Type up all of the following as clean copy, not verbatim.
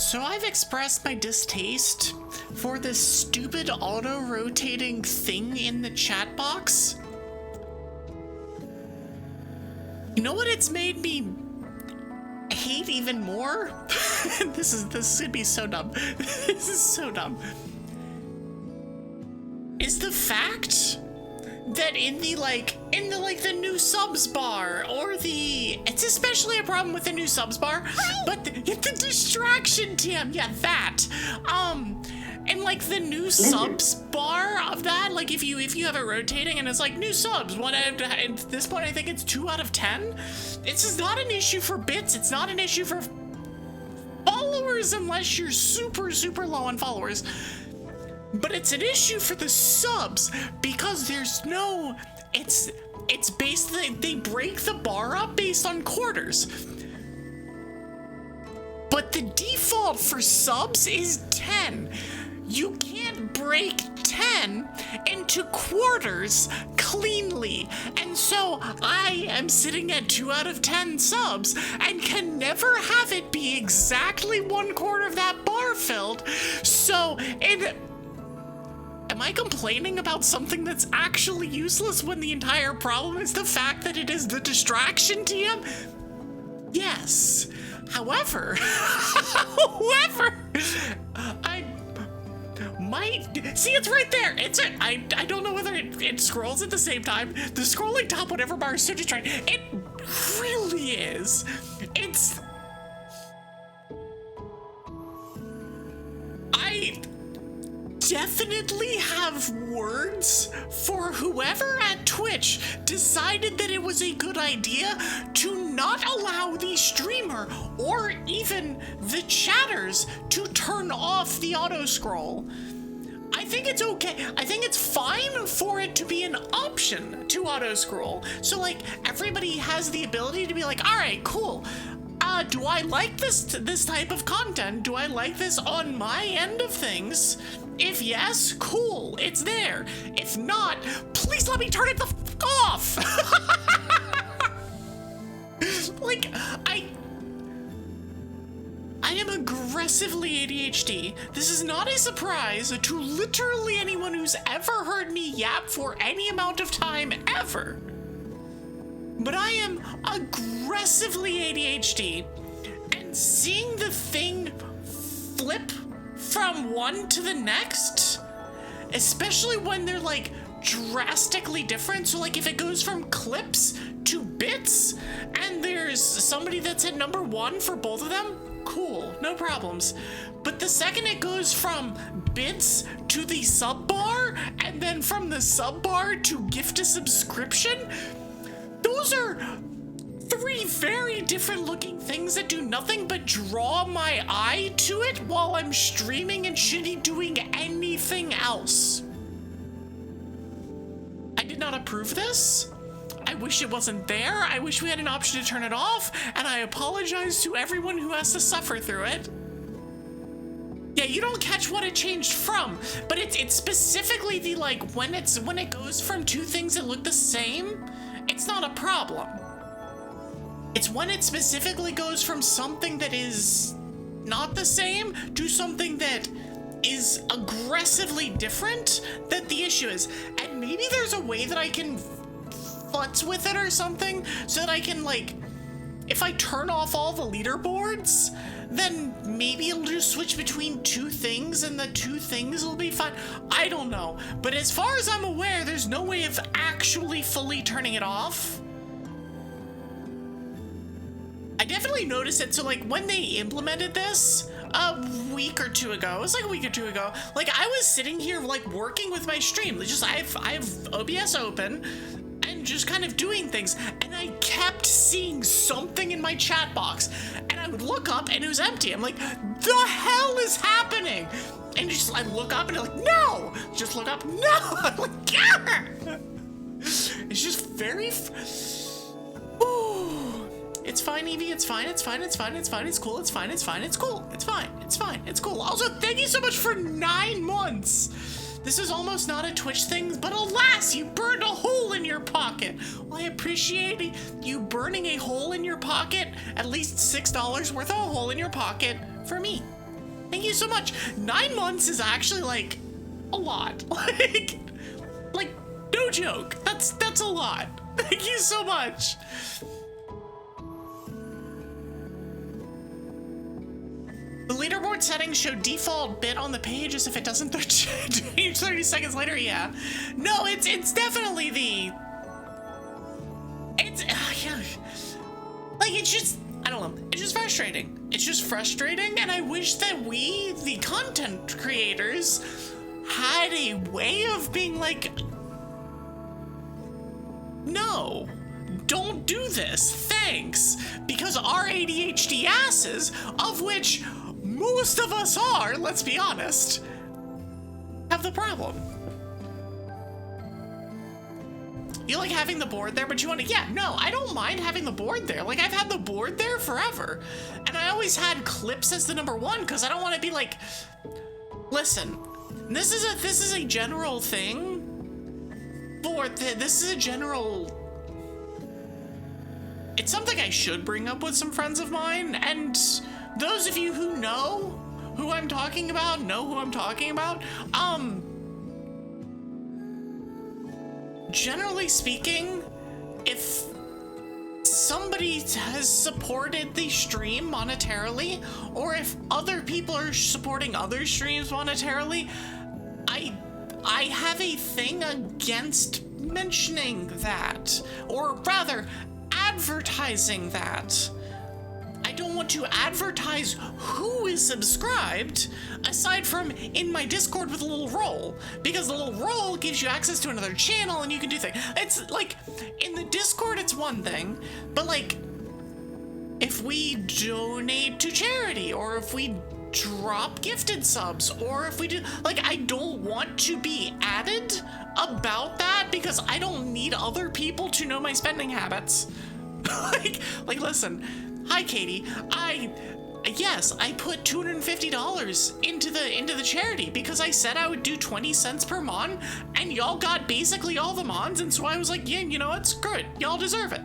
So I've expressed my distaste for this stupid auto-rotating thing in the chat box. You know what it's made me hate even more? This is gonna be so dumb. This is so dumb. Is the fact that in the new subs bar, or it's especially a problem with the new subs bar, but the distraction TM, yeah, that, and like the new subs bar of that, like if you have it rotating and it's like new subs, at this point I think it's 2 out of 10. This is not an issue for bits, it's not an issue for followers unless you're super, super low on followers. But it's an issue for the subs because there's no, it's basically, they break the bar up based on quarters. But the default for subs is 10. You can't break 10 into quarters cleanly. And so I am sitting at 2 out of 10 subs and can never have it be exactly 1/4 of that bar filled. So am I complaining about something that's actually useless when the entire problem is the fact that it is the distraction TM? Yes. However, I might see, it's right there. I don't know whether it scrolls at the same time. The scrolling top whatever bar is so distracting. It really is. I definitely have words for whoever at Twitch decided that it was a good idea to not allow the streamer or even the chatters to turn off the auto scroll. I think it's okay. I think it's fine for it to be an option to auto scroll. So like everybody has the ability to be like, all right, cool. Do I like this type of content? Do I like this on my end of things? If yes, cool, it's there. If not, please let me turn it the f off. Like, I am aggressively ADHD. This is not a surprise to literally anyone who's ever heard me yap for any amount of time ever. But I am aggressively ADHD, and seeing the thing flip from one to the next, especially when they're like drastically different. So like if it goes from clips to bits and there's somebody that's at number 1 for both of them, cool, no problems. But the second it goes from bits to the sub bar and then from the sub bar to gift a subscription, those are 3 very different looking things that do nothing but draw my eye to it while I'm streaming and shouldn't be doing anything else. I did not approve this. I wish it wasn't there. I wish we had an option to turn it off, and I apologize to everyone who has to suffer through it. Yeah, you don't catch what it changed from, but it's specifically the like when it goes from 2 things that look the same, it's not a problem. It's when it specifically goes from something that is not the same to something that is aggressively different that the issue is. And maybe there's a way that I can futz with it or something so that I can, like, if I turn off all the leaderboards, then maybe it'll just switch between 2 things and the 2 things will be fine. I don't know. But as far as I'm aware, there's no way of actually fully turning it off. I definitely noticed it. So like when they implemented this a week or 2 ago, it was like a week or 2 ago, like I was sitting here like working with my stream. Just I have OBS open and just kind of doing things, and I kept seeing something in my chat box, and I would look up and it was empty. I'm like, the hell is happening? And just I look up and I'm like, no! Just look up, no! I'm like, yeah! It's just very it's fine, Evie, it's fine, it's fine, it's fine, it's fine, it's cool, it's fine, it's fine, it's cool, it's fine, it's fine, it's cool. Also, thank you so much for 9 months! This is almost not a Twitch thing, but alas, you burned a hole in your pocket. Well, I appreciate you burning a hole in your pocket, at least $6 worth of a hole in your pocket for me. Thank you so much. 9 months is actually like a lot. Like no joke. That's a lot. Thank you so much. The leaderboard settings show default bit on the page as if it doesn't change 30 seconds later. Yeah. No, it's definitely the. Yeah. Like it's just, I don't know. It's just frustrating. It's just frustrating, and I wish that we, the content creators, had a way of being like, no, don't do this, thanks, because our ADHD asses, of which most of us are, let's be honest, have the problem. You like having the board there, but you want to, yeah, no, I don't mind having the board there. Like, I've had the board there forever, and I always had clips as the number one, because I don't want to be like, listen, this is a general thing, this is a general, it's something I should bring up with some friends of mine, and those of you who know who I'm talking about, generally speaking, if somebody has supported the stream monetarily, or if other people are supporting other streams monetarily, I have a thing against mentioning that, or rather, advertising that. I don't want to advertise who is subscribed, aside from in my Discord with a little roll, because the little roll gives you access to another channel and you can do things. It's like, in the Discord it's one thing, but like, if we donate to charity, or if we drop gifted subs, or if we do, like, I don't want to be added about that, because I don't need other people to know my spending habits. like listen, hi Katie, yes, I put $250 into the charity because I said I would do 20 cents per mon, and y'all got basically all the mons, and so I was like, yeah, you know what, screw it, y'all deserve it.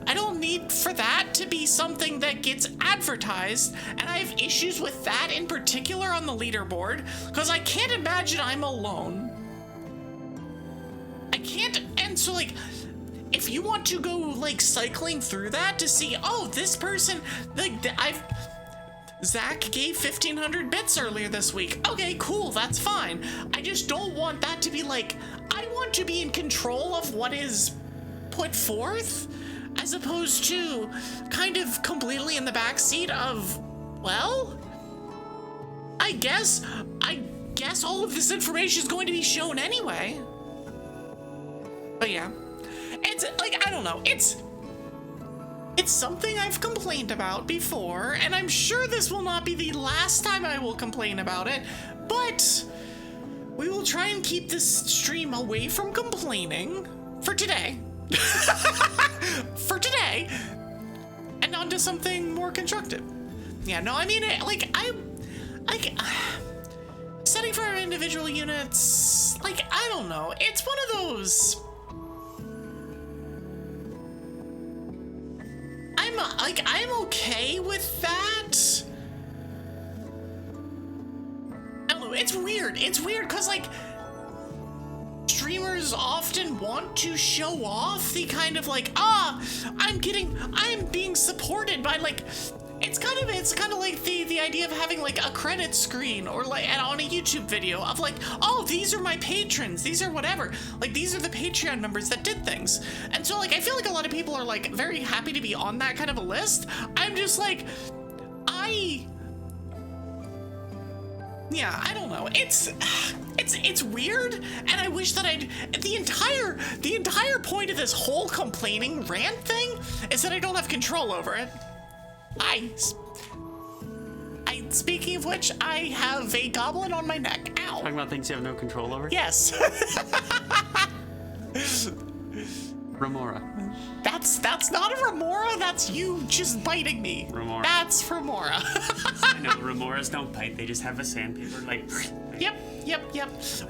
I don't need for that to be something that gets advertised, and I have issues with that in particular on the leaderboard, because I can't imagine I'm alone. I can't, and so like, if you want to go like cycling through that to see, oh, this person, like, Zach gave 1,500 bits earlier this week. Okay, cool, that's fine. I just don't want that to be like, I want to be in control of what is put forth, as opposed to kind of completely in the backseat of, well, I guess all of this information is going to be shown anyway. But yeah, it's like, I don't know, it's something I've complained about before, and I'm sure this will not be the last time I will complain about it, but we will try and keep this stream away from complaining for today. For today, and on to something more constructive. Yeah, no, I mean, setting for our individual units, like, I don't know, it's one of those, I'm okay with that. I don't know, it's weird because, like, streamers often want to show off the kind of like, I'm being supported by, like, it's kind of like the idea of having like a credit screen, or like on a YouTube video of like, oh, these are my patrons, these are whatever, like, these are the Patreon members that did things. And so like, I feel like a lot of people are like very happy to be on that kind of a list. I'm just like, yeah, I don't know. It's weird, and I wish that the entire point of this whole complaining rant thing is that I don't have control over it. Speaking of which, I have a goblin on my neck. Ow. Talking about things you have no control over? Yes. Remora. That's not a remora, that's you just biting me. Remora. That's remora. I know, remoras don't bite, they just have a sandpaper, like... Yep.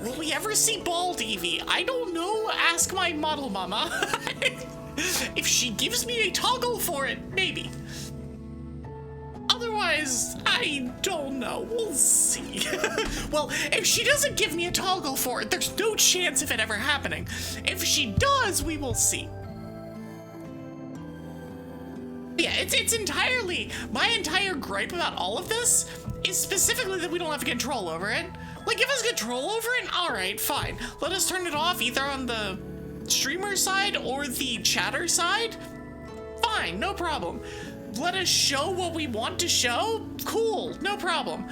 Will we ever see bald Evie? I don't know, ask my model mama. If she gives me a toggle for it, maybe. surprise, I don't know. We'll see. Well, if she doesn't give me a toggle for it, there's no chance of it ever happening. If she does, we will see. Yeah, it's entirely, my entire gripe about all of this is specifically that we don't have control over it. Like, give us control over it, all right, fine. Let us turn it off either on the streamer side or the chatter side. Fine, no problem. Let us show what we want to show. Cool, no problem.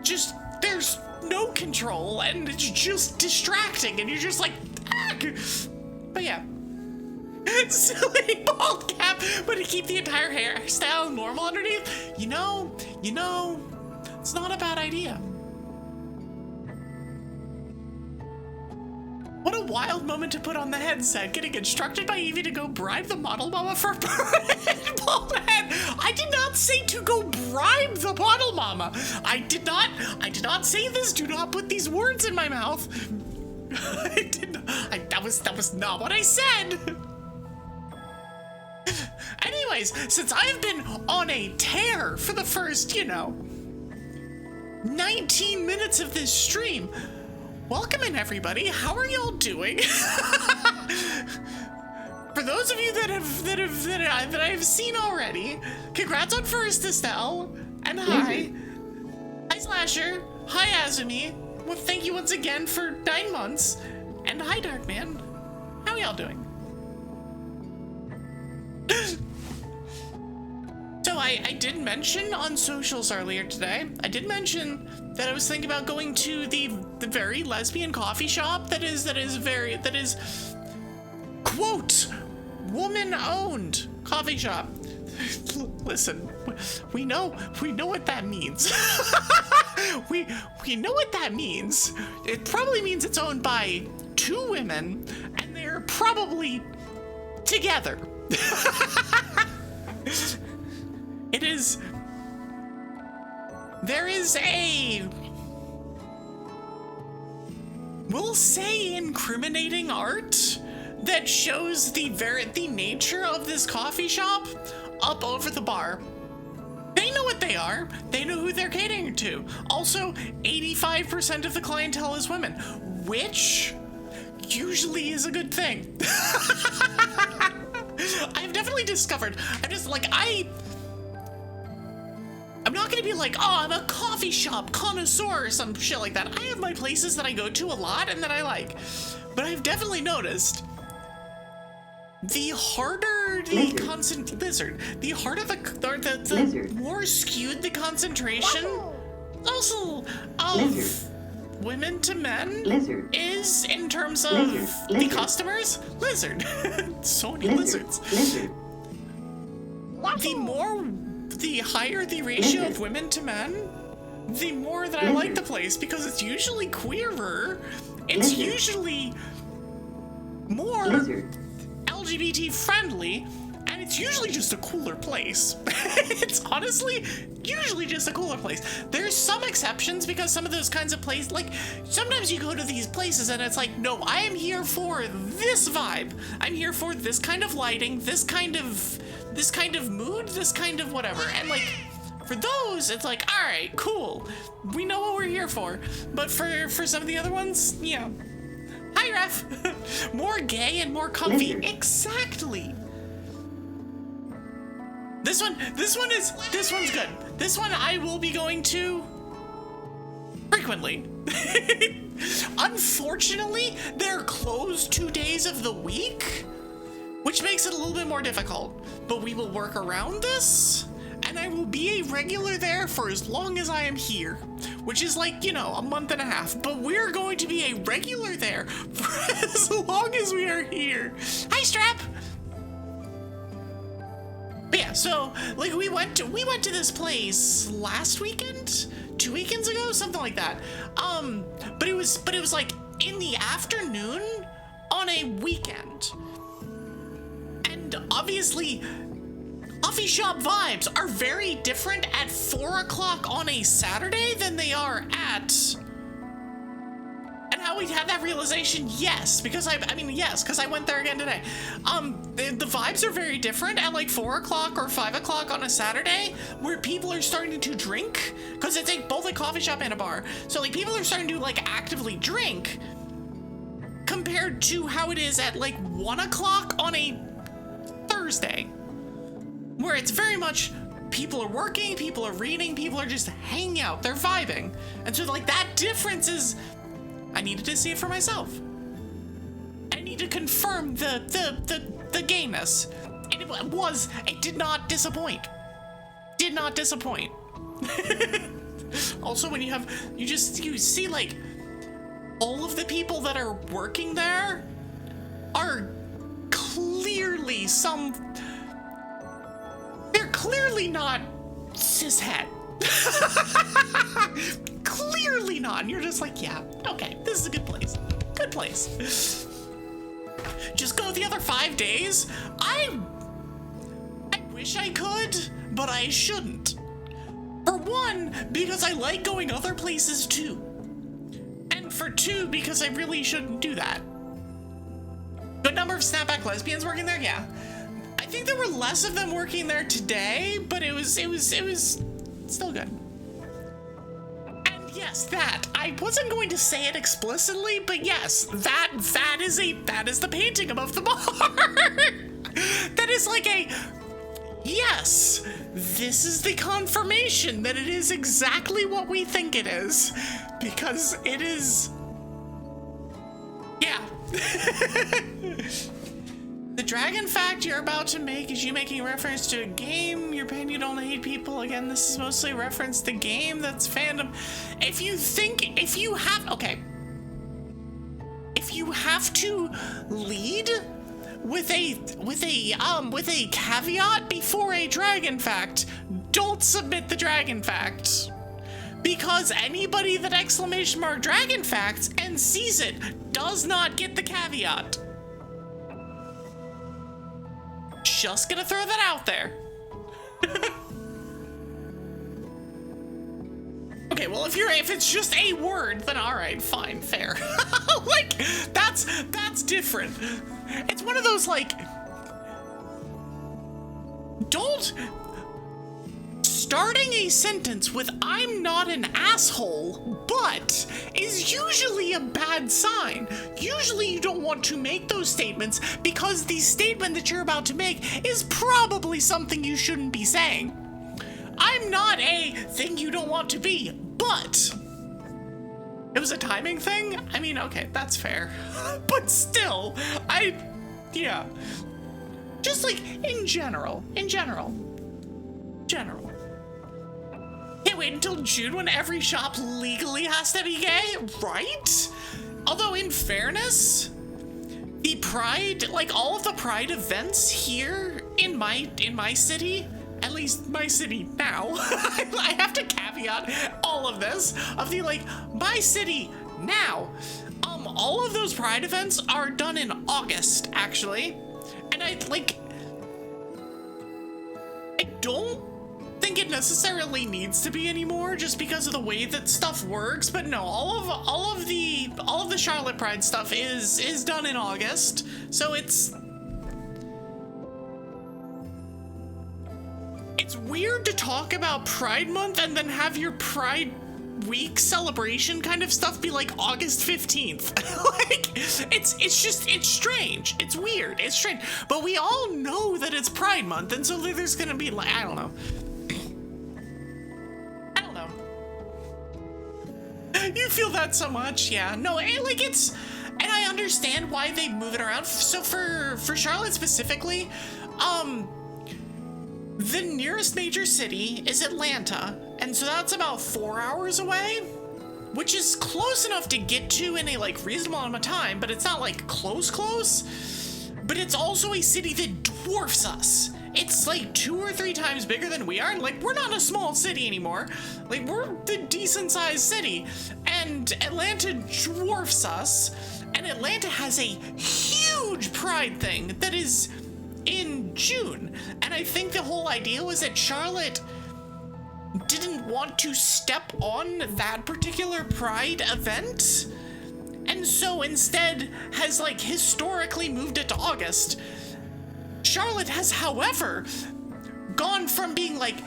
Just, there's no control and it's just distracting and you're just like, ah! But yeah. Silly bald cap, but to keep the entire hairstyle normal underneath. You know, it's not a bad idea. What a wild moment to put on the headset, getting instructed by Evie to go bribe the model mama for a permanent bald head. I did not say to go bribe the model mama. I did not say this. Do not put these words in my mouth. I did not, that was not what I said. Anyways, since I've been on a tear for the first, 19 minutes of this stream, welcome in, everybody. How are y'all doing? For those of you that I've seen already, congrats on first, Estelle, and hi. Hi, Slasher. Hi, Azumi. Well, thank you once again for 9 months, and hi, Darkman. How are y'all doing? So I did mention on socials earlier today, I did mention that I was thinking about going to the very lesbian coffee shop that is quote, woman-owned coffee shop. Listen, we know what that means. we know what that means. It probably means it's owned by 2 women and they're probably together. There is a, we'll say, incriminating art that shows the nature of this coffee shop up over the bar. They know what they are. They know who they're catering to. Also, 85% of the clientele is women, which usually is a good thing. I've definitely discovered, I'm not gonna be like, oh, I'm a coffee shop connoisseur or some shit like that. I have my places that I go to a lot and that I like. But I've definitely noticed the harder the the harder the more skewed the concentration also of women to men is in terms of the customers. Lizard. So many lizards. The higher the ratio of women to men, the more that I like the place, because it's usually queerer, it's usually more LGBT friendly, and it's usually just a cooler place. It's honestly usually just a cooler place. There's some exceptions, because some of those kinds of places, like sometimes you go to these places and it's like, no, I am here for this vibe. I'm here for this kind of lighting, this kind of mood, this kind of whatever. And like, for those, it's like, all right, cool. We know what we're here for. But for some of the other ones, yeah. Hi, Ref. More gay and more comfy. Exactly. This one's good. This one I will be going to frequently. Unfortunately, they're closed 2 days of the week, which makes it a little bit more difficult, but we will work around this, and I will be a regular there for as long as I am here, which is like, a month and a half, but we're going to be a regular there for as long as we are here. Hi, Strap! But yeah, so, like, we went to this place last weekend? 2 weekends ago? Something like that. But it was like in the afternoon on a weekend. And obviously, coffee shop vibes are very different at 4 o'clock on a Saturday than they are at... And how we had that realization, yes, because yes, because I went there again today. The vibes are very different at like 4 o'clock or 5 o'clock on a Saturday, where people are starting to drink, because it's both a coffee shop and a bar. So like people are starting to like actively drink, compared to how it is at like 1 o'clock on a Thursday, where it's very much people are working, people are reading, people are just hanging out, they're vibing. And so like that difference is, I needed to see it for myself. I need to confirm the gayness. And it did not disappoint. Did not disappoint. Also, when you see like all of the people that are working there are clearly they're clearly not cishet. Clearly not. And you're just like, yeah, okay, this is a good place. Good place. Just go the other 5 days? I wish I could, but I shouldn't. For one, because I like going other places too. And for two, because I really shouldn't do that. Good number of snapback lesbians working there? Yeah. I think there were less of them working there today, but it was still good. And yes, that I wasn't going to say it explicitly, but yes, that is the painting above the bar. That is like yes, this is the confirmation that it is exactly what we think it is, because it is. Yeah. The dragon fact you're about to make is you making reference to a game. You're painting you don't hate people. Again, this is mostly reference to game. That's fandom. If you have to lead with a caveat before a dragon fact, don't submit the dragon fact. Because anybody that ! dragon facts and sees it does not get the caveat. Just gonna throw that out there. Okay, well, if it's just a word, then all right, fine, fair. Like that's different. It's one of those like, don't. Starting a sentence with "I'm not an asshole, but" is usually a bad sign. Usually you don't want to make those statements because the statement that you're about to make is probably something you shouldn't be saying. I'm not a thing you don't want to be, but it was a timing thing? I mean, okay, that's fair. But still, yeah. Just like in general. Can't wait until June when every shop legally has to be gay, right? Although in fairness, the Pride, like all of the Pride events here in my city, at least my city now, I have to caveat all of this, of the like, my city now, all of those Pride events are done in August, actually, and I don't think it necessarily needs to be anymore just because of the way that stuff works, but no, all of the Charlotte Pride stuff is done in August, so it's weird to talk about Pride Month and then have your Pride Week celebration kind of stuff be like August 15th. Like, it's strange. It's weird. It's strange. But we all know that it's Pride Month, and so there's gonna be like, I don't know. You feel that so much? Yeah. No, like it's, and I understand why they move it around. So for Charlotte specifically, the nearest major city is Atlanta, and so that's about 4 hours away, which is close enough to get to in a like reasonable amount of time, but it's not like close. But it's also a city that dwarfs us. It's like 2 or 3 times bigger than we are, and like we're not a small city anymore. Like we're the decent sized city, and Atlanta dwarfs us, and Atlanta has a huge Pride thing that is in June, and I think the whole idea was that Charlotte didn't want to step on that particular Pride event, and and so instead has like historically moved it to August. Charlotte has, however, gone from being like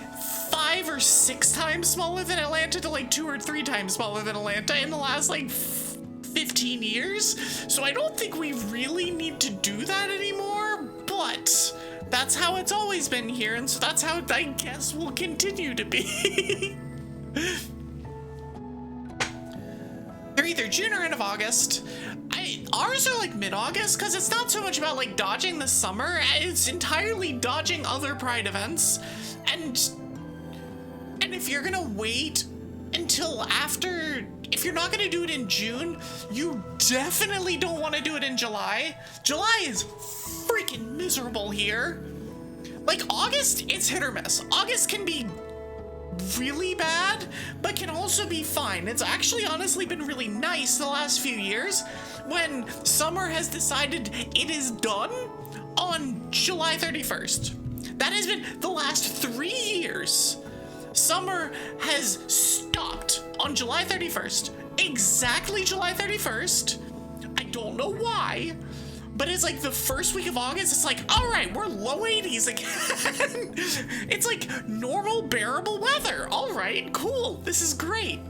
5 or 6 times smaller than Atlanta to like 2 or 3 times smaller than Atlanta in the last like 15 years. So I don't think we really need to do that anymore, but that's how it's always been here, and so that's how I guess will continue to be. They're either June or end of August. Ours are like mid-August, because it's not so much about like dodging the summer, it's entirely dodging other Pride events. And if you're gonna wait until after, if you're not gonna do it in June, you definitely don't want to do it in July. July is freaking miserable here. Like August, it's hit or miss. August can be really bad, but can also be fine. It's actually honestly been really nice the last few years when summer has decided it is done on July 31st. That has been the last 3 years. Summer has stopped on July 31st. Exactly July 31st. I don't know why, but it's like the first week of August, it's like, all right, we're low 80s again. It's like normal, bearable weather. All right, cool. This is great.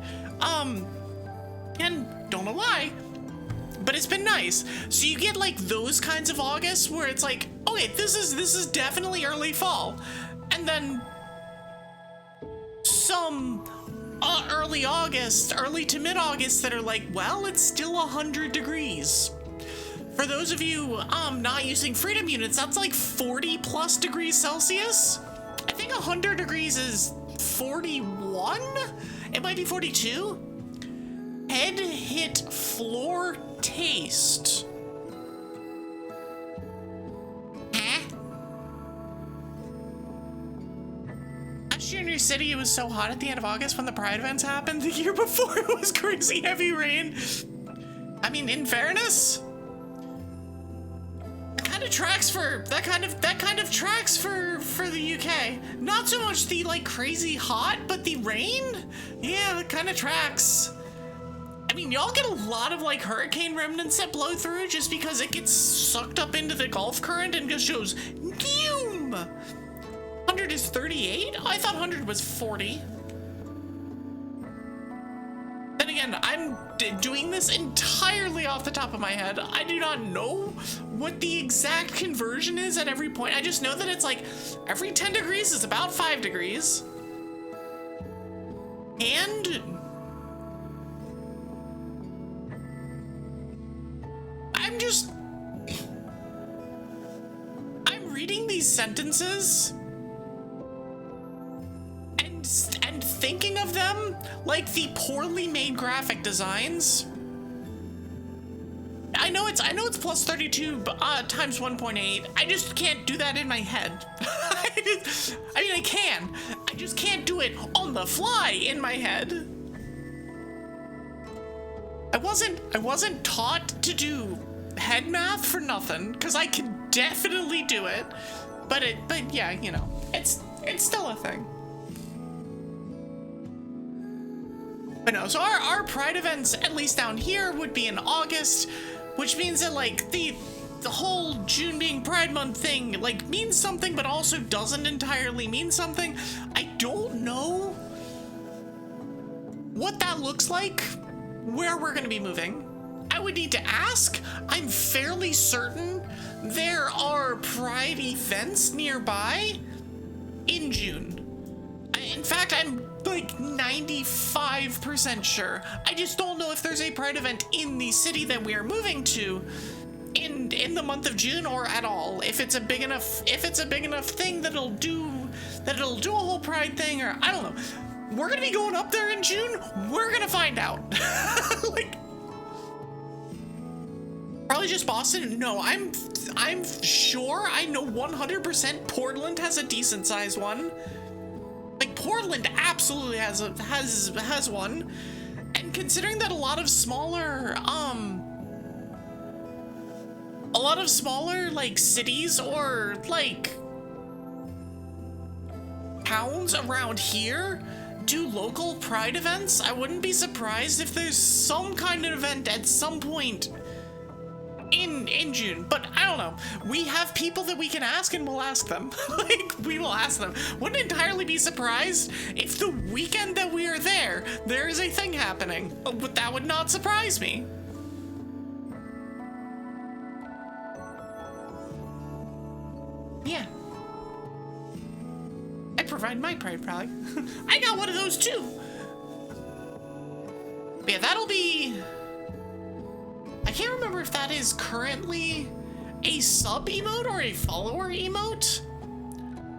And don't know why, but it's been nice. So you get like those kinds of August where it's like, okay, this is definitely early fall. And then some early August, early to mid-August that are like, well, it's still 100 degrees. For those of you not using freedom units, that's like 40 plus degrees Celsius. I think 100 degrees is 41? It might be 42. Head hit floor taste. Last year in your city, it was so hot at the end of August when the Pride events happened. The year before, it was crazy heavy rain. I mean, in fairness, that kind of tracks for the UK. Not so much the like crazy hot, but the rain, yeah, it kind of tracks. I mean, y'all get a lot of like hurricane remnants that blow through just because it gets sucked up into the Gulf current and just goes boom. 100 is 38? I thought 100 was 40. Then again, I'm doing this entirely off the top of my head. I do not know what the exact conversion is at every point. I just know that it's like every 10 degrees is about 5 degrees. And I'm reading these sentences and thinking of them like the poorly made graphic designs. I know it's plus 32 times 1.8. I just can't do that in my head. I mean, I can. I just can't do it on the fly in my head. I wasn't taught to do head math for nothing, because I can definitely do it. But yeah, you know, it's still a thing. But no, so our Pride events, at least down here, would be in August, which means that like the whole June being Pride Month thing like means something, but also doesn't entirely mean something. I don't know what that looks like, where we're gonna be moving. I would need to ask. I'm fairly certain there are Pride events nearby in June. In fact, I'm like 95% sure. I just don't know if there's a Pride event in the city that we are moving to in the month of June or at all. If it's a big enough thing that it'll do a whole Pride thing, or I don't know. We're gonna be going up there in June. We're gonna find out. Like, probably just Boston. No, I'm sure I know 100% Portland has a decent sized one. Like Portland absolutely has one. And considering that a lot of smaller like cities or like towns around here do local pride events. I wouldn't be surprised if there's some kind of event at some point in June, but I don't know. We have people that we can ask and we'll ask them. Like, we will ask them. Wouldn't entirely be surprised if the weekend that we are there is a thing happening. But that would not surprise me. Yeah. I provide my pride flag. I got one of those too. But yeah, that'll be... I can't remember if that is currently a sub emote or a follower emote.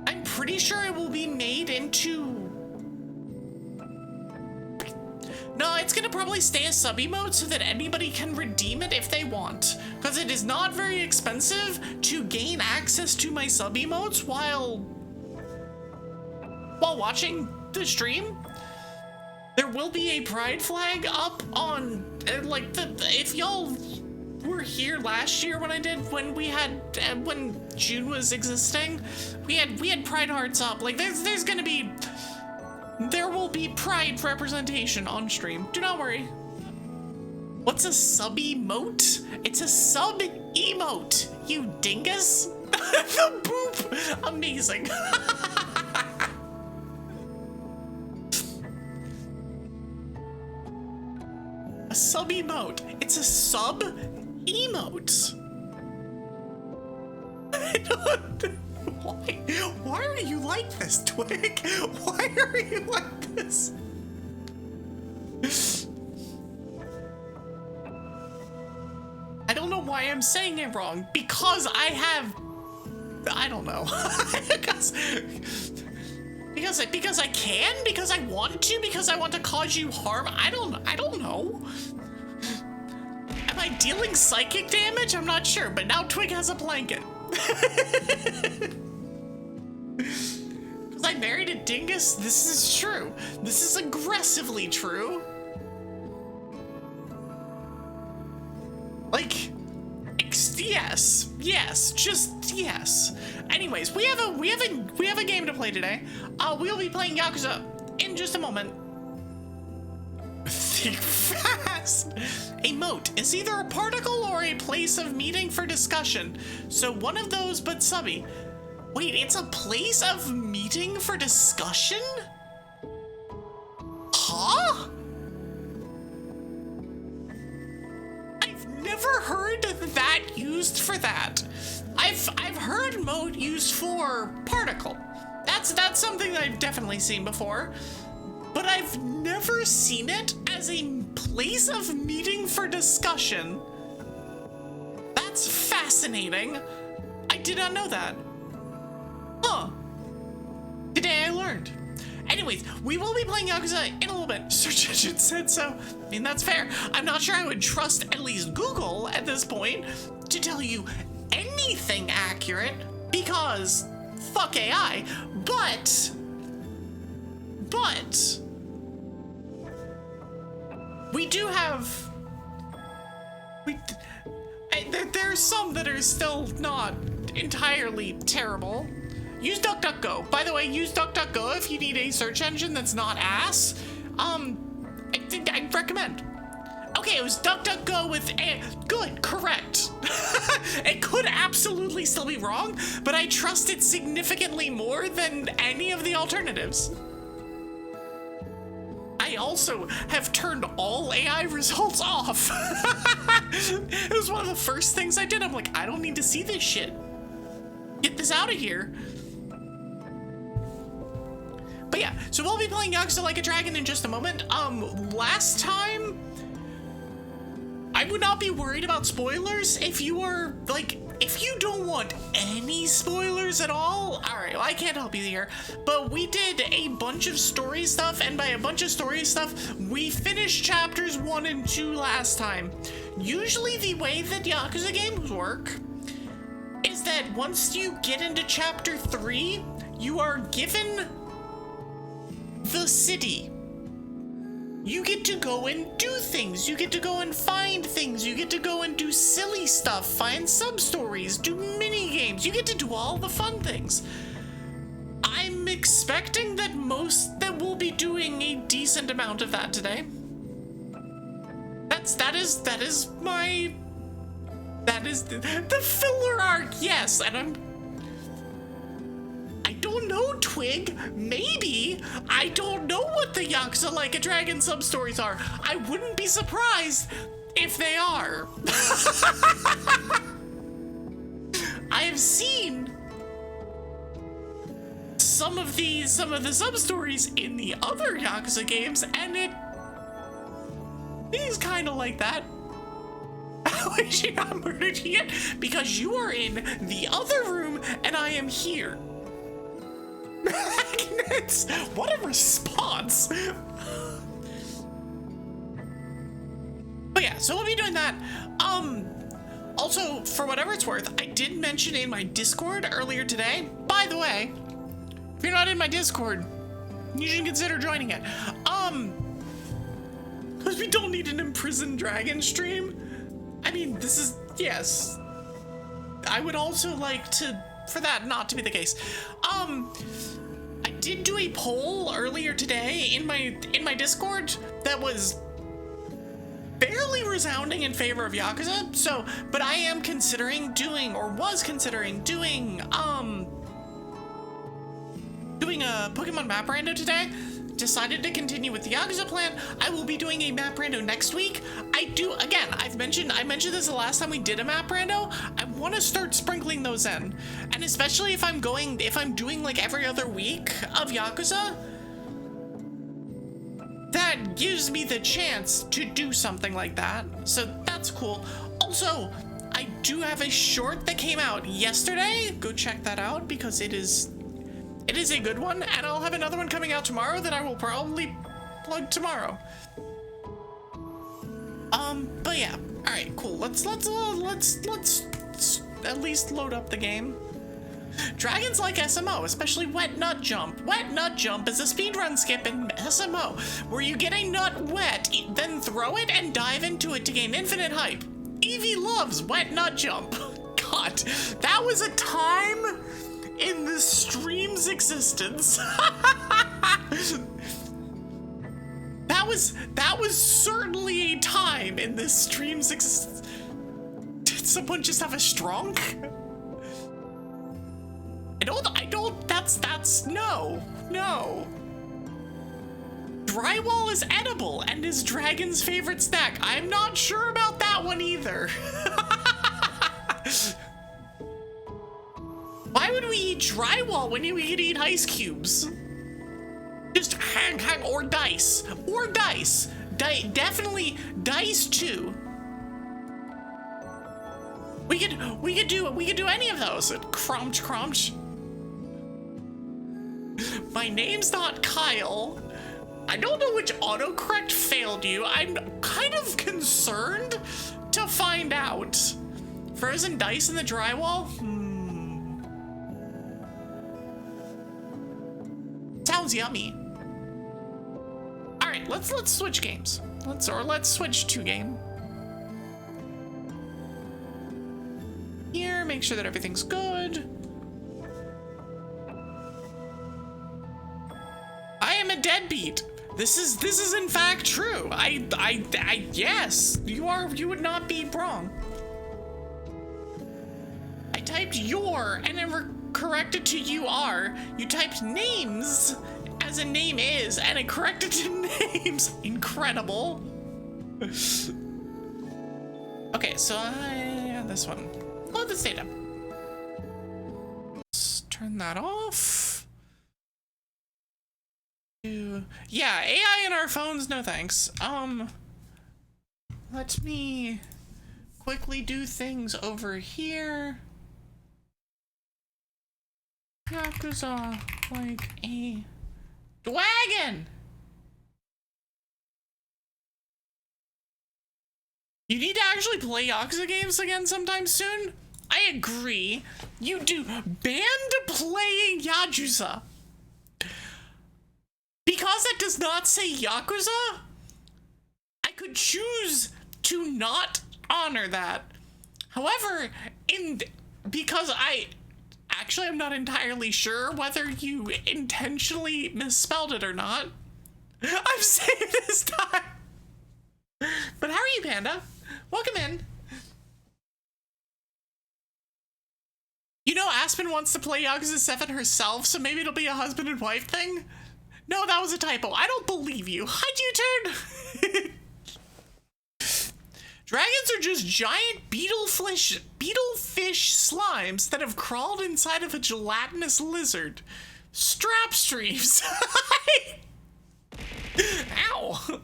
I'm pretty sure it will be made into... No, it's gonna probably stay a sub emote so that anybody can redeem it if they want. Because it is not very expensive to gain access to my sub emotes while watching the stream. There will be a pride flag up on, like, if y'all were here last year when June was existing, we had pride hearts up. Like, there will be pride representation on stream. Do not worry. What's a sub emote? It's a sub emote, you dingus. The boop. Amazing. A sub emote. It's a sub emote. Why are you like this, Twig? Why are you like this? I don't know why I'm saying it wrong. Because I don't know. because I can? Because I want to? Because I want to cause you harm? I don't know. Am I dealing psychic damage? I'm not sure, but now Twig has a blanket. Because I married a dingus? This is true. This is aggressively true. Like, yes, just yes. Anyways, we have a game to play today. We'll be playing Yakuza in just a moment. Think fast. A moat is either a particle or a place of meeting for discussion. So one of those, but subby. Wait, it's a place of meeting for discussion? Huh? I've never heard that used for that. I've heard moat used for particle. That's something that I've definitely seen before. But I've never seen it as a place of meeting for discussion. That's fascinating. I did not know that. Huh. Today I learned. Anyways, we will be playing Yakuza in a little bit. Search engine said so. I mean, that's fair. I'm not sure I would trust at least Google at this point to tell you anything accurate because fuck AI. But we do have, there's some that are still not entirely terrible. Use DuckDuckGo. By the way, use DuckDuckGo if you need a search engine that's not ass. I'd recommend. Okay, it was DuckDuckGo with a, good, correct. It could absolutely still be wrong, but I trust it significantly more than any of the alternatives. I also have turned all AI results off. It was one of the first things I did. I'm like, I don't need to see this shit. Get this out of here. But yeah, so we'll be playing Yakuza Like a Dragon in just a moment. Last time, I would not be worried about spoilers if you are, like, if you don't want any spoilers at all, alright, well, I can't help you here, but we did a bunch of story stuff, and by a bunch of story stuff, we finished chapters 1 and 2 last time. Usually the way that Yakuza games work is that once you get into chapter 3, you are given the city. You get to go and do things. You get to go and find things. You get to go and do silly stuff, find sub-stories, do mini games. You get to do all the fun things. I'm expecting that we'll be doing a decent amount of that today. That is the filler arc, yes, and I don't know, Twig. Maybe. I don't know what the Yakuza Like a Dragon sub-stories are. I wouldn't be surprised if they are. I have seen some of the sub-stories in the other Yakuza games, and it is kind of like that. How is she not murdered yet? Because you are in the other room and I am here. Magnets! What a response! But yeah, so we'll be doing that. Also, for whatever it's worth, I did mention in my Discord earlier today. By the way, if you're not in my Discord, you should consider joining it. Because we don't need an imprisoned dragon stream. I mean, this is, yes. I would also like for that not to be the case. I did do a poll earlier today in my Discord that was barely resounding in favor of Yakuza. So, but I am considering doing, or was considering doing a Pokemon map rando today. Decided to continue with the Yakuza plan. I will be doing a map rando next week. Again, I mentioned this the last time we did a map rando. I want to start sprinkling those in. And especially if I'm doing like every other week of Yakuza, that gives me the chance to do something like that. So that's cool. Also, I do have a short that came out yesterday. Go check that out because it is a good one, and I'll have another one coming out tomorrow that I will probably plug tomorrow. But yeah, all right, cool. Let's at least load up the game. Dragons like SMO, especially Wet Nut Jump. Wet Nut Jump is a speedrun skip in SMO, where you get a nut wet, then throw it and dive into it to gain infinite hype. Evie loves Wet Nut Jump. God, that was a time in the stream's existence. That was certainly a time in this stream's existence. Did someone just have a strong? No. Drywall is edible and is Dragon's favorite snack. I'm not sure about that one either. Why would we eat drywall when we could eat ice cubes? Just hang, or dice. Definitely dice too. We could do any of those. Crunch. My name's not Kyle. I don't know which autocorrect failed you. I'm kind of concerned to find out. Frozen dice in the drywall? Sounds yummy. All right, let's switch games. Let's switch to game. Here, make sure that everything's good. I am a deadbeat. This is in fact true. Yes, you would not be wrong. I typed your and then corrected to you are. You typed names as a name is and it corrected to names. Incredible. Okay, so this one. Load this data. Let's turn that off. Yeah, AI in our phones, no thanks. Let me quickly do things over here. Yakuza like a dragon. You need to actually play Yakuza games again sometime soon. I agree. You do. Ban playing Yakuza. Because it does not say Yakuza, I could choose to not honor that. However, because Actually, I'm not entirely sure whether you intentionally misspelled it or not. I'm saying this time. But how are you, Panda? Welcome in. You know, Aspen wants to play Yakuza 7 herself, so maybe it'll be a husband and wife thing? No, that was a typo. I don't believe you. How'd you turn? Dragons are just giant beetlefish slimes that have crawled inside of a gelatinous lizard. Strap streams. Ow.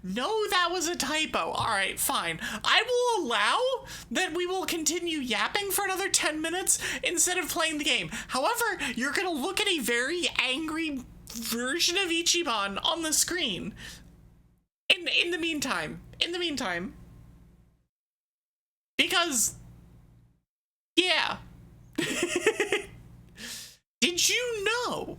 No, that was a typo. Alright, fine. I will allow that we will continue yapping for another 10 minutes instead of playing the game. However, you're gonna look at a very angry version of Ichiban on the screen. In the meantime. Because, yeah. Did you know?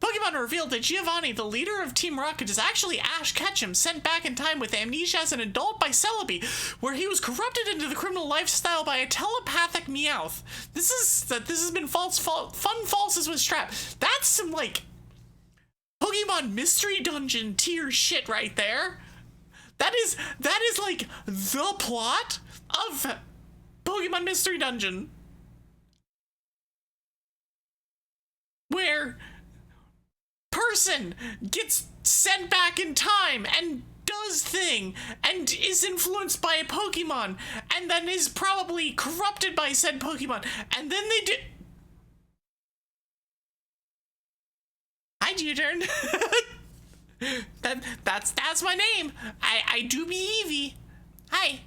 Pokemon revealed that Giovanni, the leader of Team Rocket, is actually Ash Ketchum, sent back in time with amnesia as an adult by Celebi, where he was corrupted into the criminal lifestyle by a telepathic Meowth. This has been fun falses with Strap. That's some, like, Pokemon Mystery Dungeon tier shit right there. That is like the plot of Pokemon Mystery Dungeon, where person gets sent back in time and does thing and is influenced by a Pokemon and then is probably corrupted by said Pokemon, and then they do. Hi, U-turn. That's my name. I do be Evie. Hi.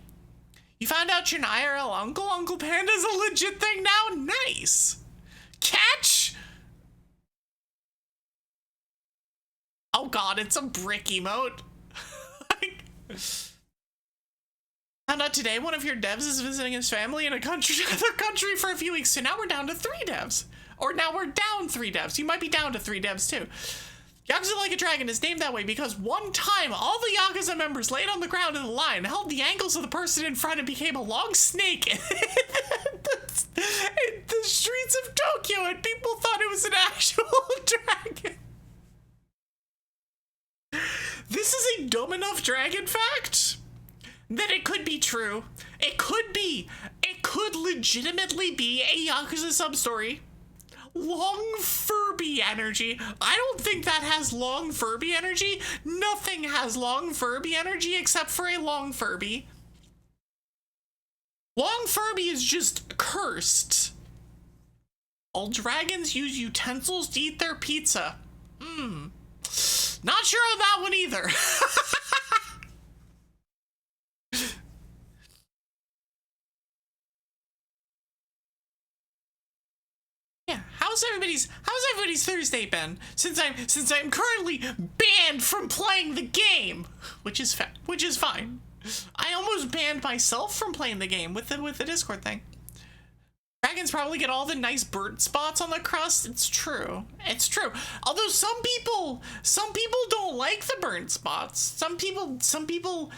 You found out you're an IRL uncle? Uncle Panda's a legit thing now? Nice. Catch? Oh god, it's a brick emote. Found out today one of your devs is visiting his family in another country for a few weeks, so now we're down to 3 devs. Or now we're down 3 devs. You might be down to 3 devs too. Yakuza Like a Dragon is named that way because one time all the Yakuza members laid on the ground in a line, held the ankles of the person in front, and became a long snake in the streets of Tokyo, and people thought it was an actual dragon. This is a dumb enough dragon fact that it could be true. It could legitimately be a Yakuza sub-story. Long Furby energy. I don't think that has long Furby energy. Nothing has long Furby energy except for a long Furby. Long Furby is just cursed. All dragons use utensils to eat their pizza. Not sure on that one either. Yeah, how's everybody's Thursday been? Since I'm currently banned from playing the game, which is fine. I almost banned myself from playing the game with the Discord thing. Dragons probably get all the nice burnt spots on the crust. It's true. Although some people don't like the burnt spots. Some people.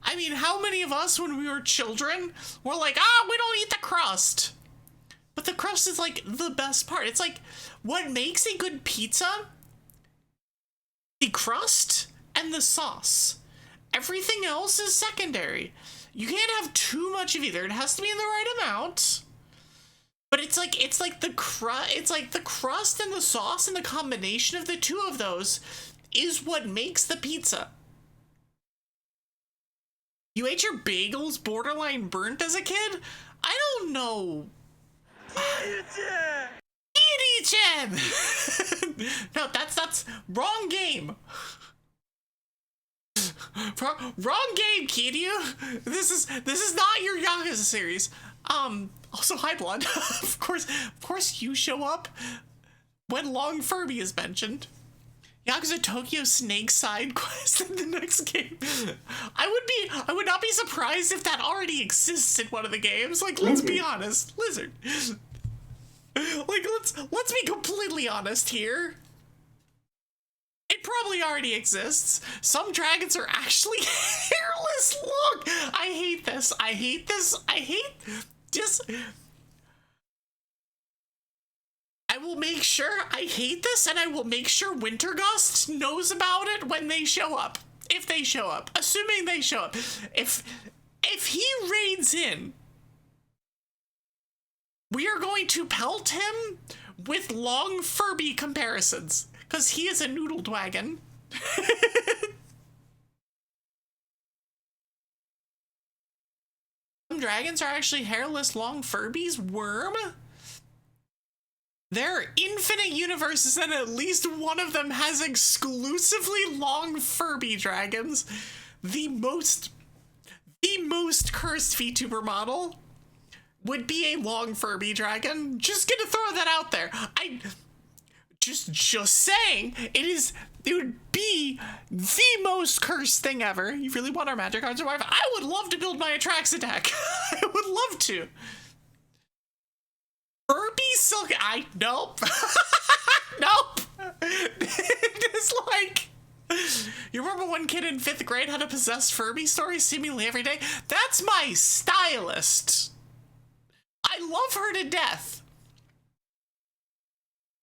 I mean, how many of us when we were children were like, we don't eat the crust? But the crust is like the best part. It's like what makes a good pizza? The crust and the sauce. Everything else is secondary. You can't have too much of either. It has to be in the right amount. But it's like the crust and the sauce, and the combination of the two of those is what makes the pizza. You ate your bagels borderline burnt as a kid? I don't know. Chen! No, that's wrong game. Wrong game, Kiryu. This is not your Yakuza series. Also, hi, Blood. Of course you show up when Long Furby is mentioned. Yakuza Tokyo Snake side quest in the next game. I would not be surprised if that already exists in one of the games. Like, let's be honest. Lizard. Like, let's be completely honest here. It probably already exists. Some dragons are actually hairless. Look, I hate this. will make sure, I hate this, and I will make sure Wintergust knows about it when they show up. If they show up. Assuming they show up. If he raids in, we are going to pelt him with long Furby comparisons. Because he is a noodle dwagon. Some dragons are actually hairless long Furbies. Worm? There are infinite universes and at least one of them has exclusively long Furby dragons. The most cursed VTuber model would be a long Furby dragon. Just gonna throw that out there. Just saying, it would be the most cursed thing ever. You really want our magic cards survive? I would love to build my Atraxa deck. I would love to. Furby Silk, nope. Nope. It's like, you remember one kid in 5th grade had a possessed Furby story seemingly every day? That's my stylist. I love her to death.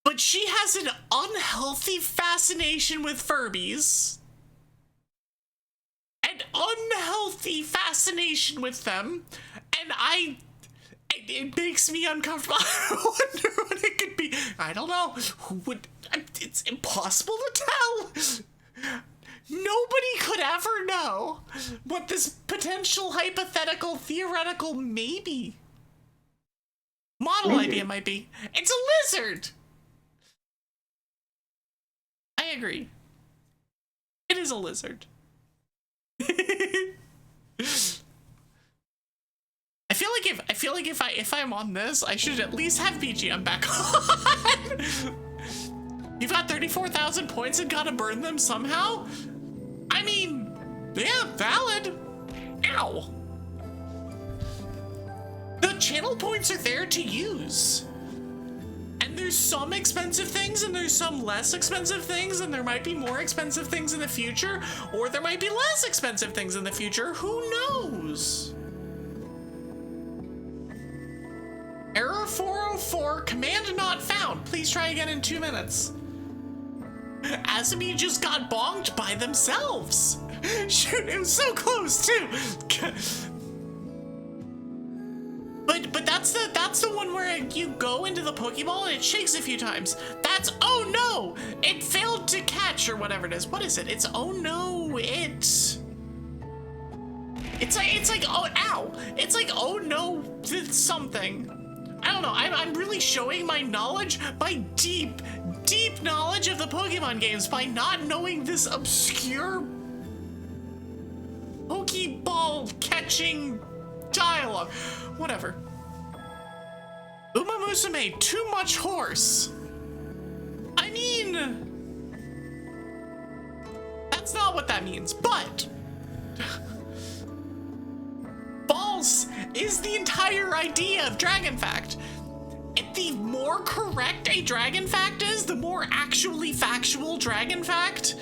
But she has an unhealthy fascination with Furbies. An unhealthy fascination with them. And it makes me uncomfortable. I wonder what it could be. I don't know. Who would... It's impossible to tell. Nobody could ever know what this potential, hypothetical, theoretical, maybe model idea might be. It's a lizard. I agree. It is a lizard. I feel like if I'm on this, I should at least have BGM back on. You've got 34,000 points and gotta burn them somehow? I mean, yeah, valid. Ow. The channel points are there to use. And there's some expensive things and there's some less expensive things, and there might be more expensive things in the future, or there might be less expensive things in the future. Who knows? Error 404, command not found. Please try again in 2 minutes. Asami just got bonked by themselves. Shoot, it was so close too. But that's the one where you go into the Pokeball and it shakes a few times. That's, oh no, it failed to catch or whatever it is. What is it? It's, oh no, it's like, oh, ow. It's like, oh no, something. I don't know, I'm really showing my knowledge, my deep knowledge of the Pokemon games by not knowing this obscure Pokeball catching dialogue. Whatever. Uma Musume, too much horse. I mean, that's not what that means, but false is the entire idea of Dragon Fact. And the more correct a Dragon Fact is, the more actually factual Dragon Fact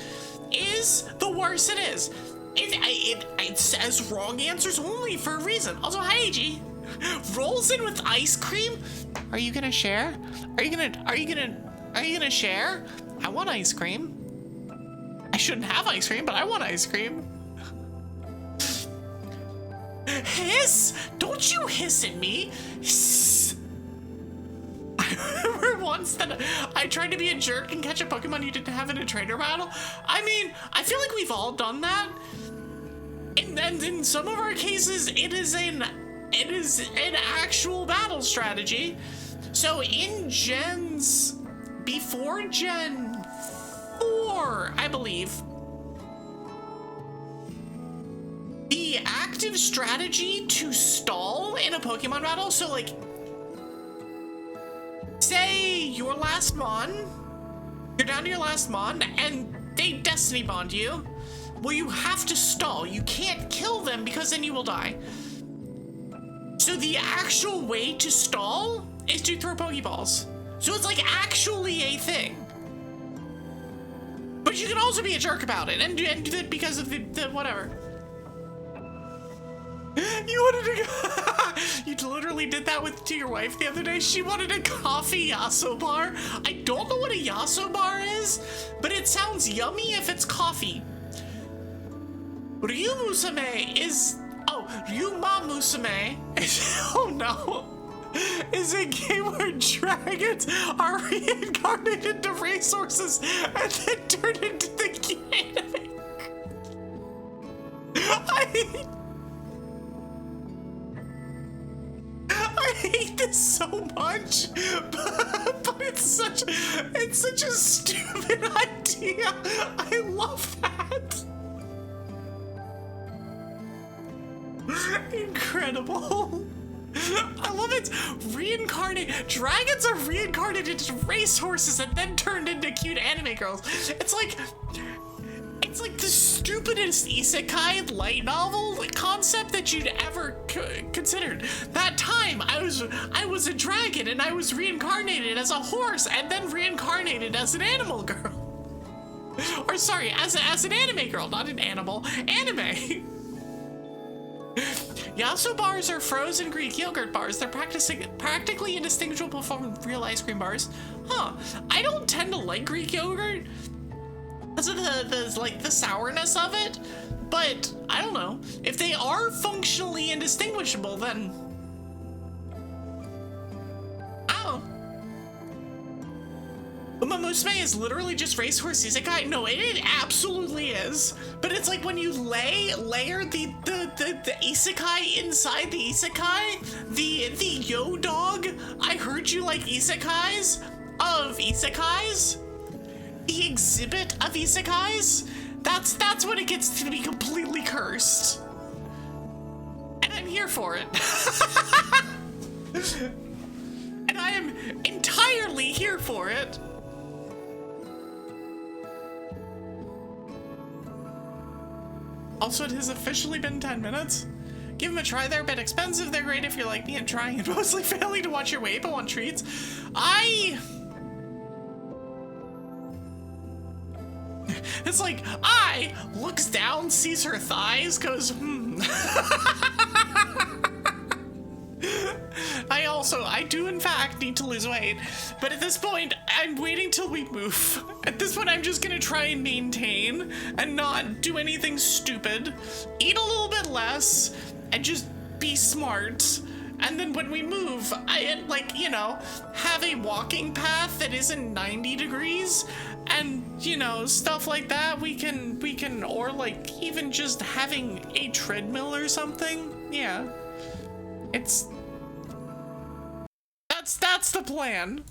is, the worse it is. It says wrong answers only for a reason. Also, hi, AG. Rolls in with ice cream? Are you gonna share? Are you gonna share? I want ice cream. I shouldn't have ice cream, but I want ice cream. Hiss! Don't you hiss at me! Hiss. I remember once that I tried to be a jerk and catch a Pokemon you didn't have in a trainer battle. I mean, I feel like we've all done that. And then in some of our cases, it is an actual battle strategy. So in gens before Gen 4, I believe, the active strategy to stall in a Pokemon battle, so like, say your last Mon, you're down to your last Mon, and they Destiny Bond you, well, you have to stall. You can't kill them because then you will die. So the actual way to stall is to throw Pokeballs. So it's like actually a thing. But you can also be a jerk about it and do that because of the whatever. You wanted to you literally did that to your wife the other day. She wanted a coffee yaso bar. I don't know what a yaso bar is, but it sounds yummy if it's coffee. Ryu Musume is... Oh, Ryuma Musume is... Oh no. Is a game where dragons are reincarnated into racehorses and then turned into the anime. I hate this so much, but it's such a stupid idea. I love that. Incredible. I love it. Dragons are reincarnated into racehorses and then turned into cute anime girls. It's like the stupidest isekai light novel concept that you'd ever considered. That time I was a dragon and I was reincarnated as a horse and then reincarnated as an animal girl. Or sorry, as an anime girl, not an animal. Anime. Yaso bars are frozen Greek yogurt bars. They're practically indistinguishable from real ice cream bars. Huh. I don't tend to like Greek yogurt because of the sourness of it, but I don't know. If they are functionally indistinguishable, then Uma Musume is literally just racehorse isekai. No, it absolutely is. But it's like when you layer the isekai inside the isekai, the yo dog, I heard you like isekais of isekais, the exhibit of isekais, that's when it gets to be completely cursed. And I'm here for it. And I am entirely here for it. Also, it has officially been 10 minutes. Give them a try. They're a bit expensive. They're great if you're like me and trying and mostly failing to watch your weight but want treats. It's like, looks down, sees her thighs, goes, I do in fact need to lose weight, but at this point, I'm waiting till we move. At this point, I'm just gonna try and maintain and not do anything stupid, eat a little bit less, and just be smart. And then when we move, have a walking path that isn't 90 degrees, and, stuff like that. We can, or like even just having a treadmill or something. Yeah. That's the plan.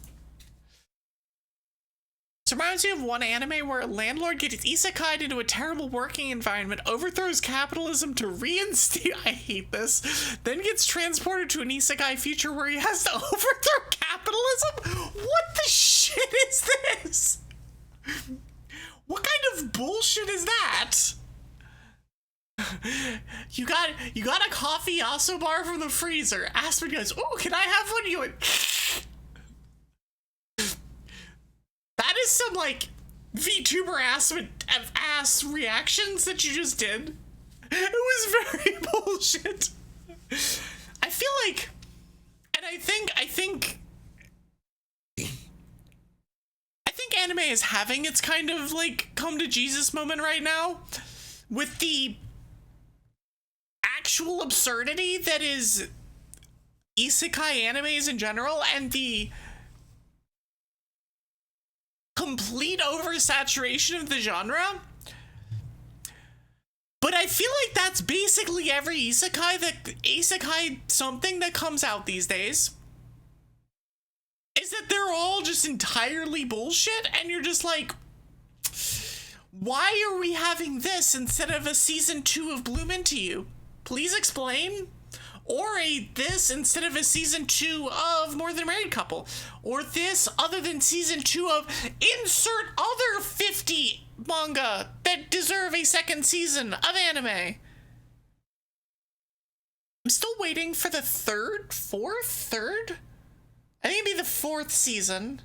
This reminds me of one anime where a landlord gets isekai'd into a terrible working environment, overthrows capitalism to reinstate— I hate this— then gets transported to an isekai future where he has to overthrow capitalism? What the shit is this? What kind of bullshit is that? You got a coffee yaso bar from the freezer. Aspen goes, "Oh, can I have one?" You went, that is some like VTuber ass reactions that you just did. It was very bullshit. I feel like, and I think anime is having its kind of like come to Jesus moment right now with the actual absurdity that is isekai animes in general and the complete oversaturation of the genre. But I feel like that's basically every isekai something that comes out these days. Is that they're all just entirely bullshit, and you're just like, why are we having this instead of a season 2 of Bloom Into You? Please explain. Or this instead of a season 2 of More Than a Married Couple. Or this other than season 2 of insert other 50 manga that deserve a second season of anime. I'm still waiting for the third? I think it'd be the 4th season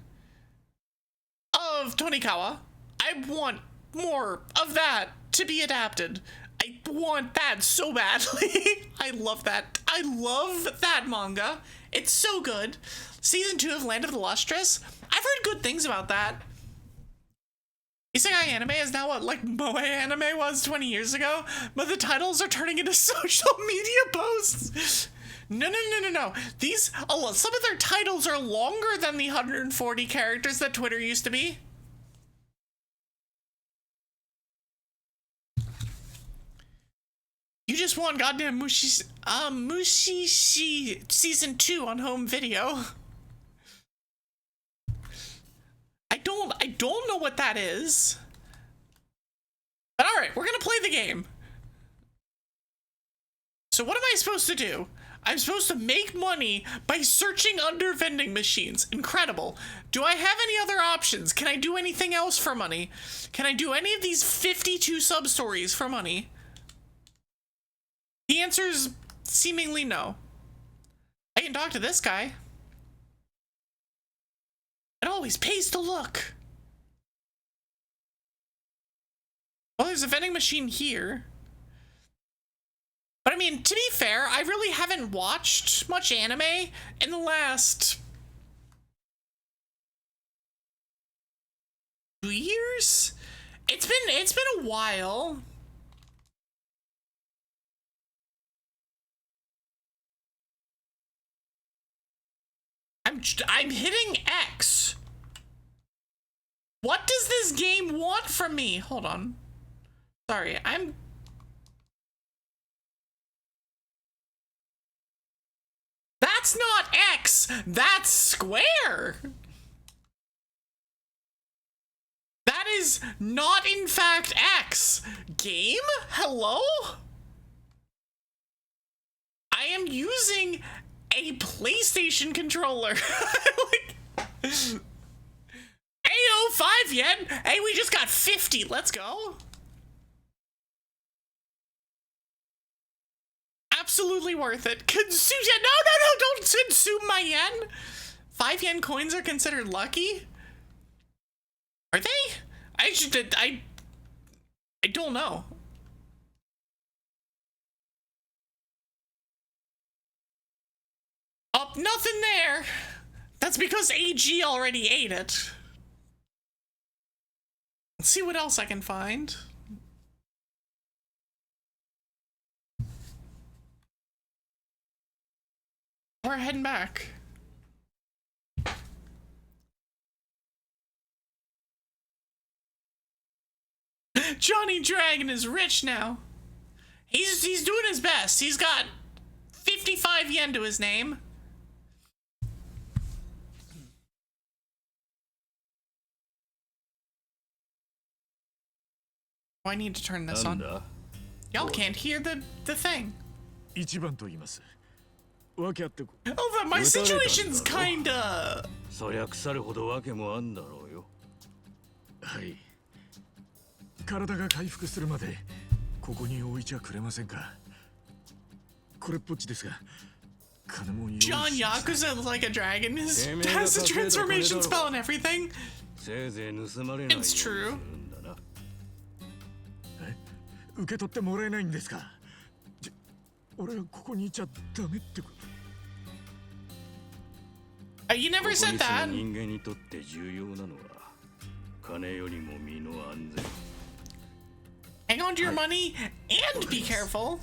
of Tonikawa. I want more of that to be adapted. I I want that so badly. I love that. I love that manga. It's so good. Season 2 of Land of the Lustrous. I've heard good things about that. Isekai anime is now what, like, moe anime was 20 years ago? But the titles are turning into social media posts. No. These, some of their titles are longer than the 140 characters that Twitter used to be. You just want goddamn Mushishi Season 2 on home video. I don't know what that is. But alright, we're gonna play the game. So what am I supposed to do? I'm supposed to make money by searching under vending machines. Incredible. Do I have any other options? Can I do anything else for money? Can I do any of these 52 sub-stories for money? The answer is seemingly no. I can talk to this guy. It always pays to look. Well, there's a vending machine here. But I mean, to be fair, I really haven't watched much anime in the last 2 years. It's been a while. I'm hitting X. What does this game want from me? Hold on. Sorry, That's not X, that's square. That is not in fact X. Game? Hello? I am using a PlayStation controller. Like, Ayo, 5 yen. Hey, we just got 50. Let's go. Absolutely worth it. Consume. No, don't consume my yen. 5 yen coins are considered lucky. Are they? I don't know. Oh, nothing there. That's because AG already ate it. Let's see what else I can find. We're heading back. Johnny Dragon is rich now. He's doing his best. He's got 55 yen to his name. Oh, I need to turn this on. Y'all can't hear the thing. Oh, but my situation's kinda... そりゃ腐るほど訳もあんだろうよ。はい。体が回復するまでここに置いちゃくれませんか。これっぽっちですが。John Yakuza is like a dragon. Has the transformation spell and everything. It's true. 受け取ってもらえないんですか。俺はここにいちゃダメってこと。You never said that. 人間にとって重要なのは金よりも身の安全。Hang on to your money and be careful.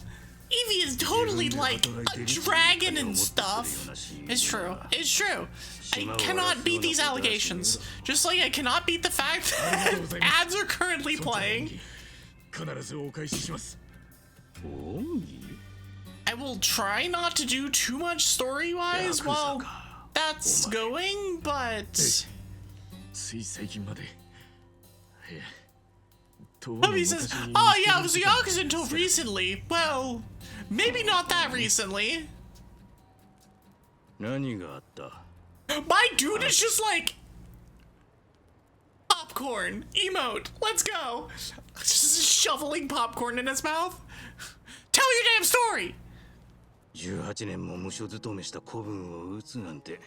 Evie is totally like a dragon and stuff. It's true. It's true. I cannot beat these allegations. Just like I cannot beat the fact that ads are currently playing. I will try not to do too much story-wise while that's going, but... He says, oh yeah, I was a Yakuza until recently. Well, maybe not that recently. My dude is just like... Popcorn. Emote. Let's go. Just shoveling popcorn in his mouth. Tell your damn story! 18年も無所勤めした子分を撃つなんて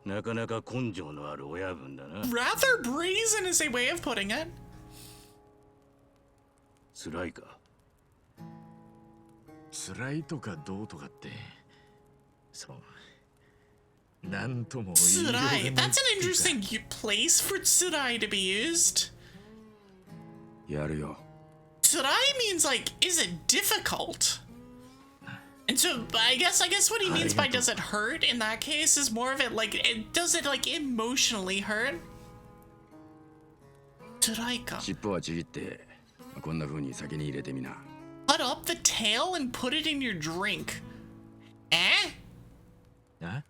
なかなか根性のある親分だな。Rather brazen is a way of putting it. 辛いか。辛いとかどうとかってそのなんとも言いようがないっていうか。 Tsurai. That's an interesting place for tsurai to be used. やるよ。 Tsurai means like, is it difficult? And so I guess what he means by does it hurt in that case is more of it like, does it like emotionally hurt? Tsurai ka. 尻尾はちぎってこんな風に酒に入れてみな。 Cut up the tail and put it in your drink. Eh? あ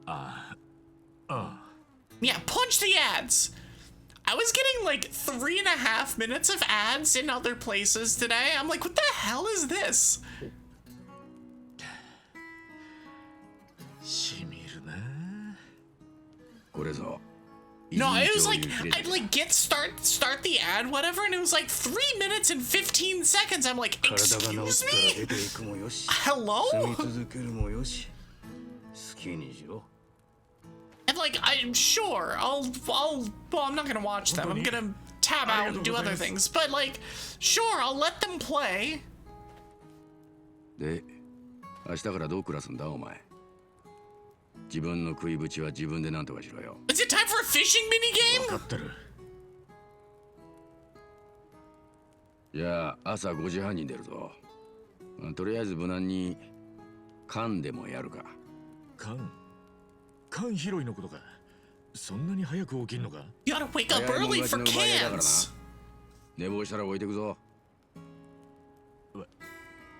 ああ Yeah, punch the ads. I was getting like 3.5 minutes of ads in other places today. I'm like, what the hell is this? しみるな。これぞ。 No, it was like, I'd like start the ad, whatever, and it was like 3 minutes and 15 seconds. I'm like, excuse me? Hello? And like, I'm sure, well, I'm not gonna watch them. I'm gonna tab out and do other things. But like, sure, I'll let them play. で、明日からどう暮らすんだお前。自分の食いぶちは自分でなんとかしろよ。 Is it time for a fishing minigame? 分かってる。じゃあ朝5時半に出るぞ。とりあえず無難に缶でもやるか。缶拾いのことか。そんなに早く起きんのか？ You gotta wake up early for cans. 寝坊したら置いてくぞ。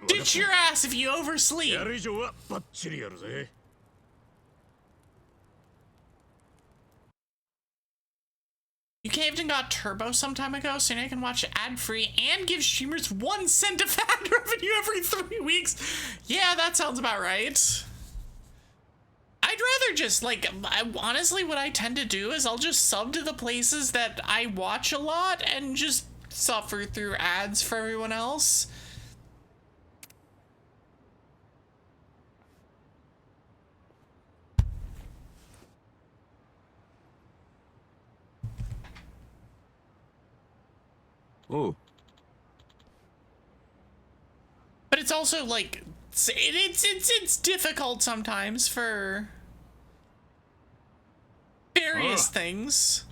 Ditch your ass if you oversleep. やる以上はバッチリやるぜ。 You caved and got Turbo some time ago, so now you can watch it ad-free and give streamers 1 cent of ad revenue every 3 weeks. Yeah, that sounds about right. I'd rather just, like, honestly, what I tend to do is I'll just sub to the places that I watch a lot and just suffer through ads for everyone else. Oh. But it's also like it's difficult sometimes for various things.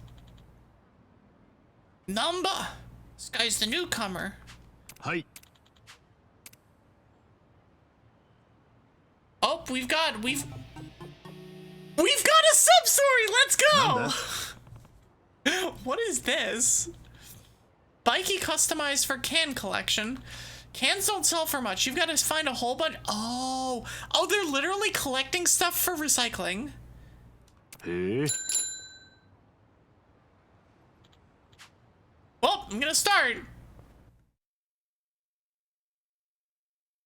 Numba, this guy's the newcomer. はい。 Oh, we've got a sub story. Let's go. What is this? Bikey customized for can collection. Cans don't sell for much. You've got to find a whole bunch. Oh, they're literally collecting stuff for recycling. へえ。 Well, I'm gonna start.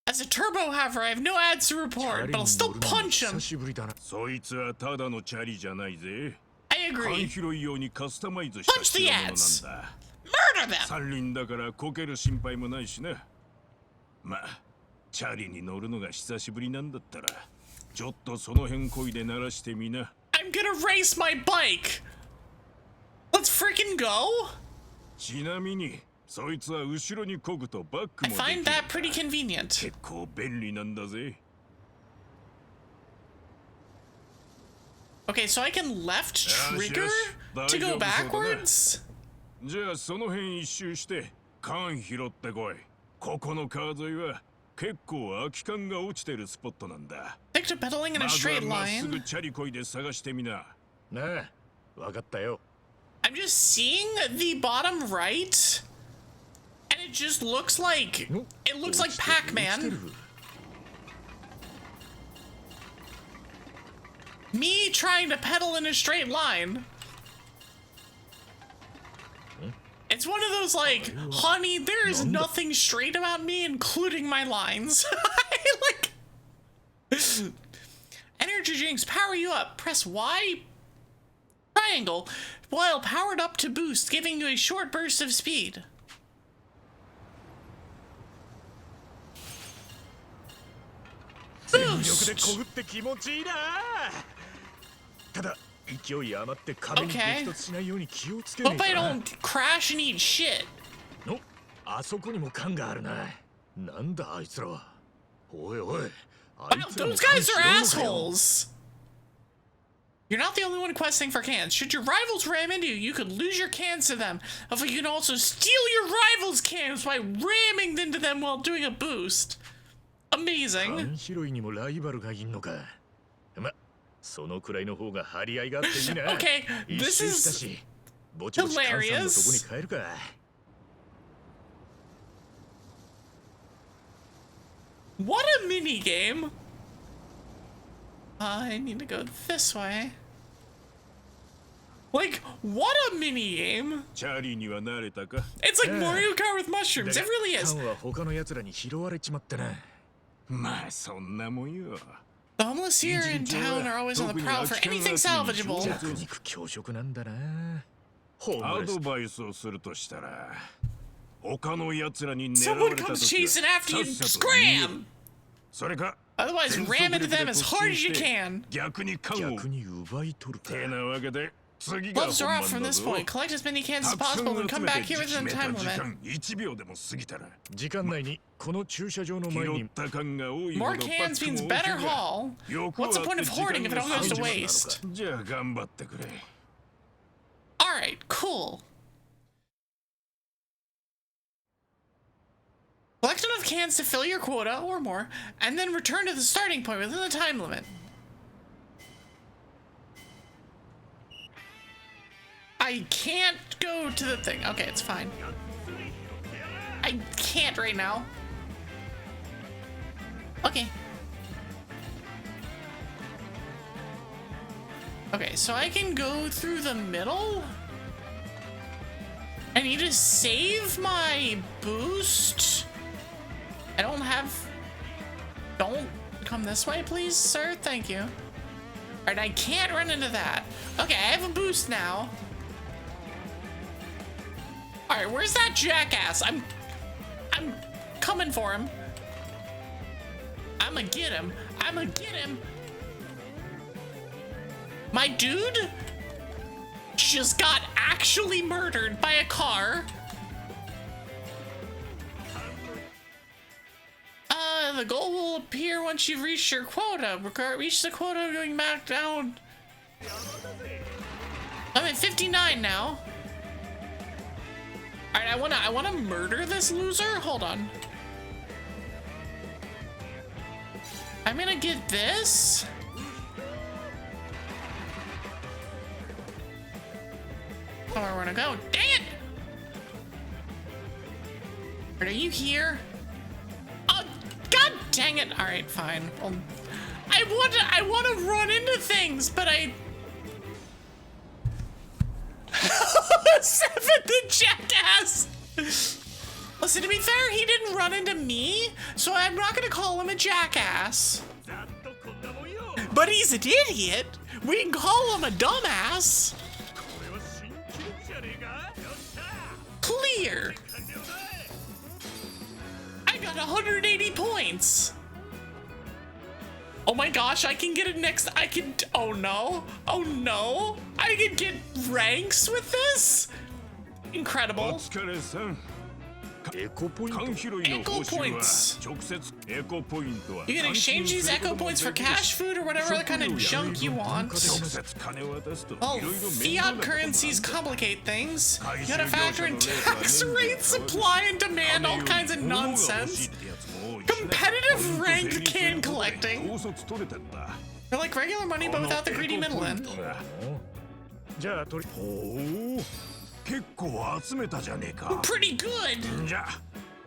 As a turbo haver, I have no ads to report, but I'll still punch him. そいつはただのチャリじゃないぜ。 I 缶 agree. 拾い用にカスタマイズした Punch the 代物なん ads. だ。 Murder them. 三輪だからこける心配もないしな。まあ、チャリに乗るのが久しぶりなんだったら、ちょっとその辺こいで鳴らしてみな。 I'm gonna race my bike. Let's freaking go. ちなみに、そいつは後ろに漕ぐとバック I もできる find that pretty convenient. 結構便利なんだぜ。 Okay, so I can left trigger to go backwards? じゃあその辺一周して缶拾ってこい。ここの川沿いは結構空き缶が落ちてるスポットなんだ。 Stick to pedaling in a straight まずはまっすぐ line. チャリこいで探してみな。なあ、わかったよ。 I'm just seeing the bottom right, and it just looks like Pac-Man. Me trying to pedal in a straight line. It's one of those like, honey, there is nothing straight about me, including my lines. Like, energy drinks power you up. Press Y, triangle, while powered up to boost, giving you a short burst of speed. Boost. ただ勢い余って壁に激突しないように気をつけ Hope ない I かな。 don't crash and eat shit. の、あそこにも缶があるな。なんだあいつらは。おいおい、 Wow, those guys are assholes. You're not the only one questing for cans. Should your rivals ram into you, you could lose your cans to them. Hopefully you can also steal your rivals' cans by ramming into them while doing a boost. Amazing. 缶拾いにもライバルがいんのか。ま、そのくらいの方が張り合いがあっていいな。Okay, this is hilarious. What a mini game. I need to go this way. Like, what a mini game. It's like Mario Kart with mushrooms. It really is. The homeless here in town are always on the prowl for anything salvageable. Someone comes chasing after you, scram! Otherwise, ram into them as hard as you can. Gloves are off from this point. Collect as many cans as possible and come back here within the time limit. More cans means better haul. What's the point of hoarding if it all goes to waste? Alright, cool. Collect enough cans to fill your quota, or more, and then return to the starting point within the time limit. I can't go to the thing. Okay, it's fine. I can't right now. Okay. Okay, so I can go through the middle? I need to save my boost? I don't have... Don't come this way, please, sir. Thank you. Alright, I can't run into that. Okay, I have a boost now. Alright, where's that jackass? I'm coming for him. I'ma get him. I'ma get him. My dude just got actually murdered by a car. The goal will appear once you've reached your quota. Reach the quota going back down. I'm at 59 now. Alright, I wanna murder this loser? Hold on. I'm gonna get this. Oh, where we're gonna go. Dang it! Are you here? Oh, god dang it! All right, fine. Well, I want to run into things, but I. Seven, the jackass. Listen, to be fair, he didn't run into me, so I'm not gonna call him a jackass. But he's an idiot. We can call him a dumbass. Clear. I got 180 points. Oh my gosh, I can get it next. I can. Oh no. Oh no. I can get ranks with this. Incredible. Echo points. You can exchange these echo points for cash, food, or whatever other kind of junk you want. Oh, fiat currencies complicate things. You gotta factor in tax rates, supply and demand, all kinds of nonsense. Competitive rank can collecting. They're like regular money, but without the greedy middleman. Pretty good.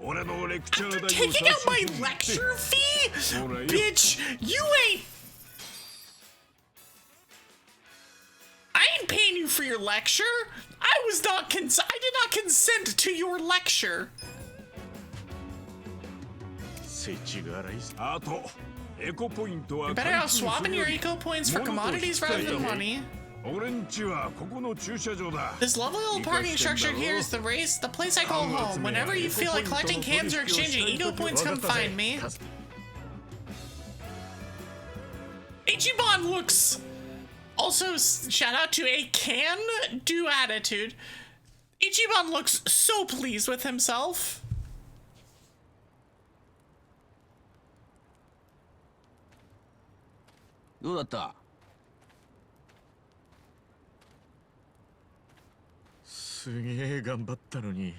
After taking out my lecture fee? Bitch, you ain't... I ain't paying you for your lecture. I did not consent to your lecture. You better out swapping your eco points for commodities rather than money. This lovely little parking structure here is the place I call home. Whenever you feel like collecting cans or exchanging eco points, come find me. Ichiban looks... Also, shout out to a can-do attitude. Ichiban looks so pleased with himself. どうだった？すげえ頑張ったのに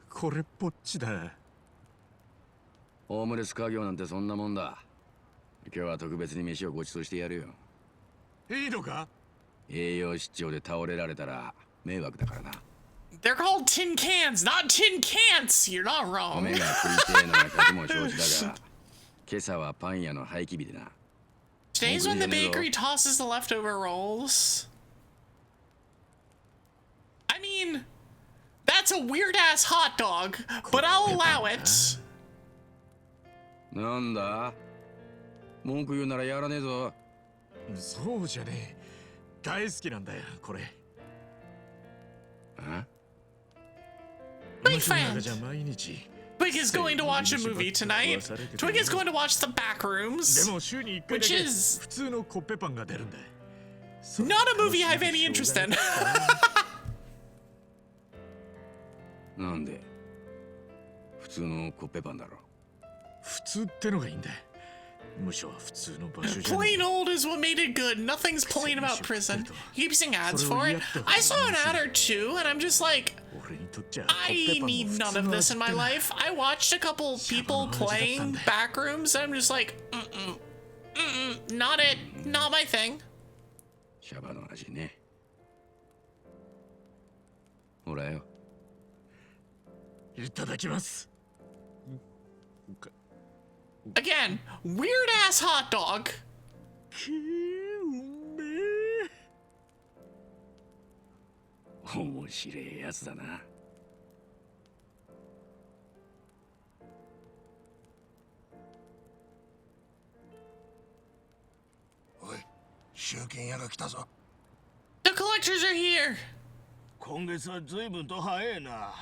これっぽっちだ。ホームレス家業なんてそんなもんだ。今日は特別に飯をご馳走してやるよ。いいのか？栄養失調で倒れられたら迷惑だからな。They're called tin cans, not tin cans. You're not 米 wrong. が食いてえのは数も承知だが、今朝はパン屋の廃棄日でな。 Today's when the bakery tosses the leftover rolls. I mean, that's a weird ass hot dog, but I'll allow it. なんだ？文句言うならやらねえぞ。そうじゃねえ。大好きなんだよこれ。あ？ Big fan. じゃ毎日。Twig is going to watch a movie tonight. Twig is going to watch The Backrooms, でも週に1回だ which け is 普通のコッペパンが出るんだ。 not a movie I have any interest in. なんで？普通のコッペパンだろ。普通ってのがいいんだ。無所は普通の場所じゃねえ。 Plain old is what made it good. Nothing's plain about prison. You keep seeing ads for it. I saw an ad or two, and I'm just like, 俺にとっちゃ I need none of this in my life. I watched a couple people playing Backrooms, and I'm just like, not it, not my thing. シャバの味ね。ほらよ。いただきます。 Again, weird ass hot dog. 面白いやつだな。おい、集金屋が来たぞ。 The collectors are here. 今月は随分と早いな。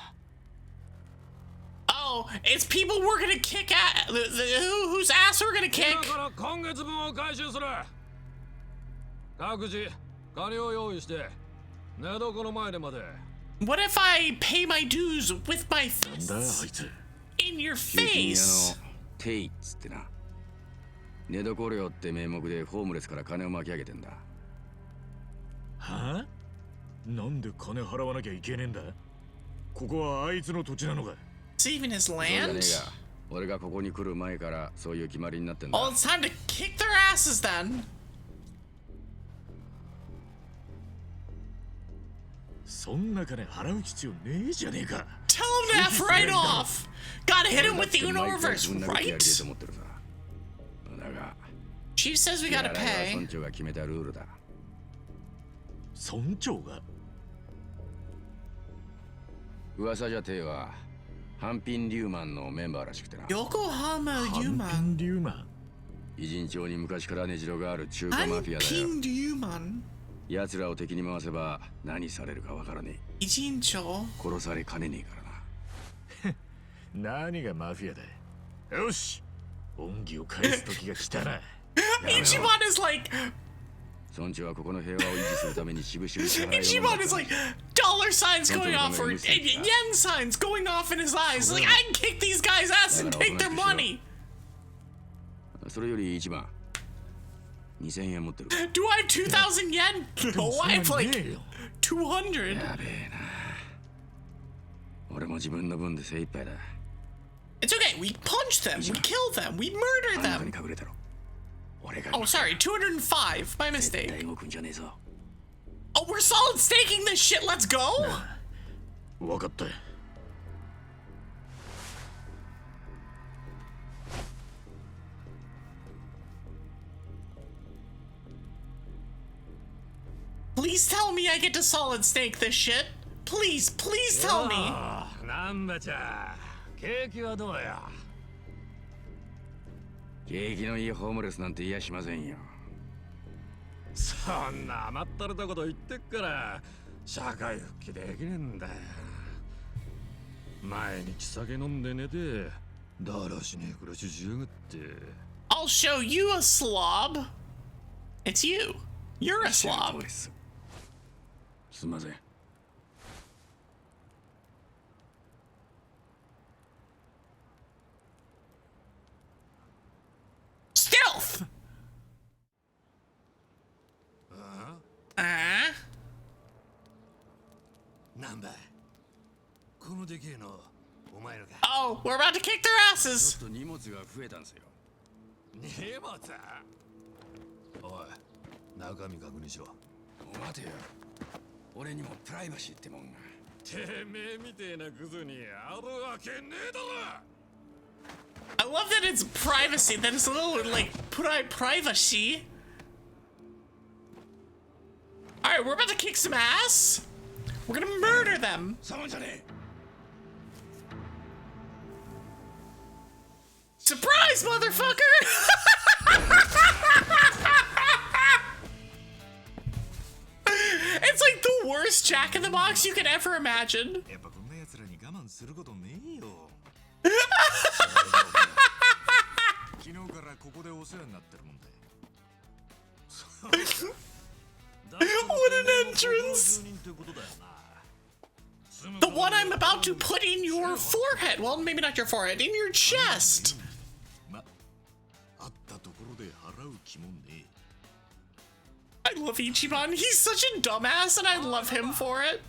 Oh, it's people we're gonna kick at. Whose ass we're gonna kick? 今から今月分を回収する。各自金を用意して寝床の前でまで。 What if I pay my dues with my なんだあ fists いつ。 in your 集金屋 face? のテイっつってな。寝床料って名目でホームレスから金を巻き上げてんだ。はあ？なんで金払わなきゃいけねえんだ？ここはあいつの土地なのか？ It's even his そうじゃね land? えが、俺がここに来る前からそういう決まりになってんだ。 Oh, it's time to kick their asses then. そんな金払う必要ねえじゃねえか。 Tell him to F right off. Gotta hit him with the 俺 Uno だって毎回 reverse, ぶん殴ってやりてえ right? と思ってるさ。だが、 Chief says we 支 gotta 払いは pay. 村長が決めたルールだ。村長が？噂じゃてえは、ハンピン・リューマンのメンバーらしくてな。 Yokohama ハンピ Yuman. ン・リューマン。偉人町に昔から根城がある中華マフィアだよ。 Hanping Yuman. 奴らを敵に回せば何されるかわからね Ijincho. え。殺されかねねえからな。何がマフィアだ。よし、恩義を返す時が来たな。 Ichiban is like, 村長はここの平和を維持するためにしぶしぶ支払いを飲んだ Ichiban is like, dollar signs going off or yen signs going off in his eyes. Like, I can kick these guys' ass and take their money. それより一番2000円持ってる。 Do I have 2,000 yen? No, I have like 200. やべえな。俺も自分の分で精一杯だ。 It's okay. We punch them. We kill them. We murder あん中に them. 隠れたろ。俺が Oh, sorry. 205. My 絶 mistake. 対動くんじゃねえぞ。 Oh, we're solid staking this shit. Let's go. わかった。 Please tell me I get to solid stake this shit. Please, please tell me. なんだちゃ。景気はどうや。景気のいいホームレスなんて言いやしませんよ。そんな甘ったれたこと言ってっから社会復帰できねえんだよ。毎日酒飲んで寝てだらしねえ暮らししやがって。 I'll show you a slob. It's you. You're a ホー slob. ムレス。すんません。 Stealth. でけえのお前らか Oh, we're about to kick their ちょ asses. っと荷物が増えたんですよ。荷物おい中身確認しろ待てよ。俺にもプライバシーってもんが。てめえみてえなクズにあるわけねえだろ。 I love that it's privacy. That it's a little like privacy. All right, we're about to kick some ass. We're gonna murder them. サマンじゃね Surprise, motherfucker! It's like the worst Jack in the Box you could ever imagine. やっぱこんな奴らに我慢することねえよ。昨日からここでお世話になってるもんで。What an entrance! The one I'm about to put in your forehead. Well, maybe not your forehead, in your chest. ま、あったところで払う気もねえ。 I love Ichiban. He's such a dumbass, and I love him for it.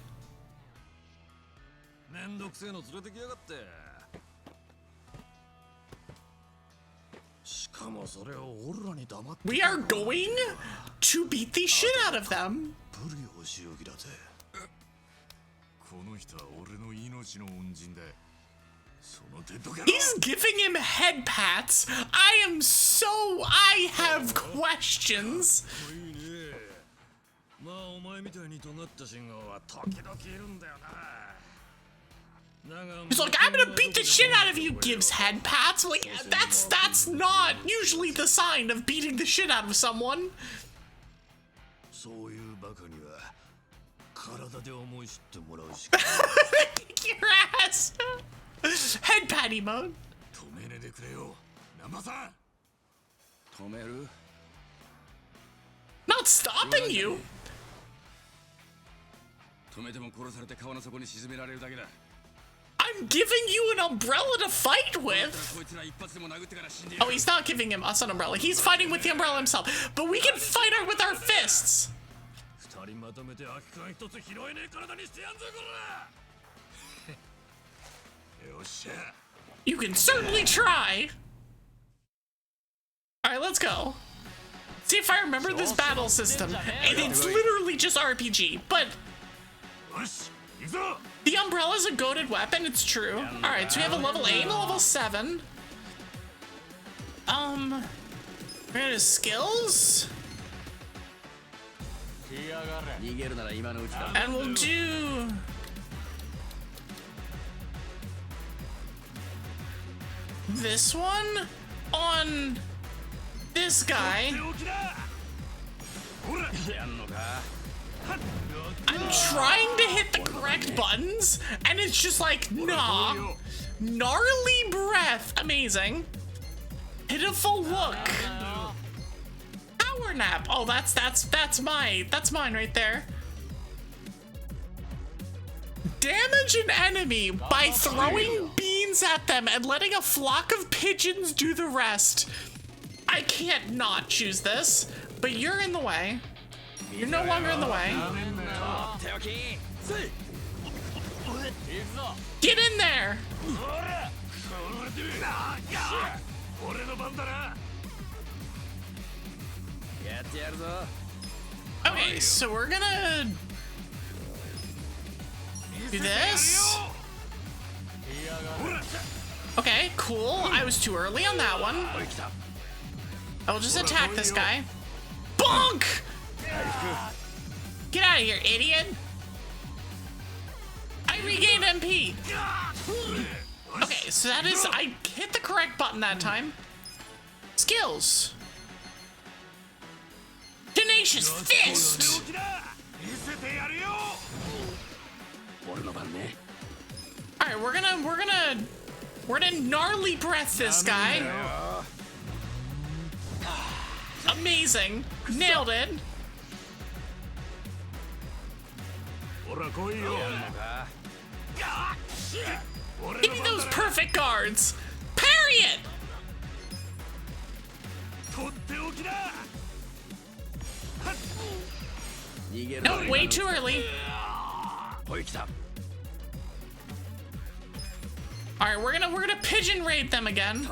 めんどくせえの連れてきやがって。しかもそれを俺らに黙って。 We are going to beat the shit out of them. ブリお仕置きだぜ。この人は俺の命の恩人だ。その程度か。 He's giving him head pats. I have questions. いいね。まあお前みたいに尖った信号は時々いるんだよな。 He's like, I'm gonna beat the shit out of you, gives head pats. Like, that's not usually the sign of beating the shit out of someone. そういうバカには体で思い知ってもらうしか。 Kick your ass. Head patty mode. 止めねでくれよ、生さん。止める Not stopping you. 止めても殺されて川の底に沈められるだけだ。 I'm giving you an umbrella to fight with. こいつら一発でも殴ってから死んでい Oh, る。 he's not giving him us an umbrella. He's fighting with the umbrella himself. But we can fight her with our fists. 二人まとめて空き缶一つ拾えねえ体にしてやんぞこら。よっしゃ。 You can certainly try. All right, let's go. See if I remember this battle system. And it's literally just RPG, but よし、行くぞ。 the umbrella's a goated weapon, it's true. All right, so we have a level 8 and a level 7. We're gonna do skills. 逃げるなら今のうちだ。 And we'll do... this one on this guy. やんのか I'm trying to hit the correct buttons, and it's just like, nah. Gnarly breath, amazing. Pitiful look. Power nap. Oh, that's mine right there. Damage an enemy by throwing beans at them and letting a flock of pigeons do the rest. I can't not choose this, but you're in the way. You're no longer in the way. Get in there! Okay, so we're gonna do this. Okay, cool. I was too early on that one. I'll just attack this guy. Bonk! Get out of here, idiot! I regained MP. Okay, so that is... I hit the correct button that time. Skills. Tenacious Fist! Alright, we're gonna gnarly breath this guy. Amazing. Nailed it. Give me those perfect guards. Parry it. No, way too early. All right, we're gonna pigeon raid them again.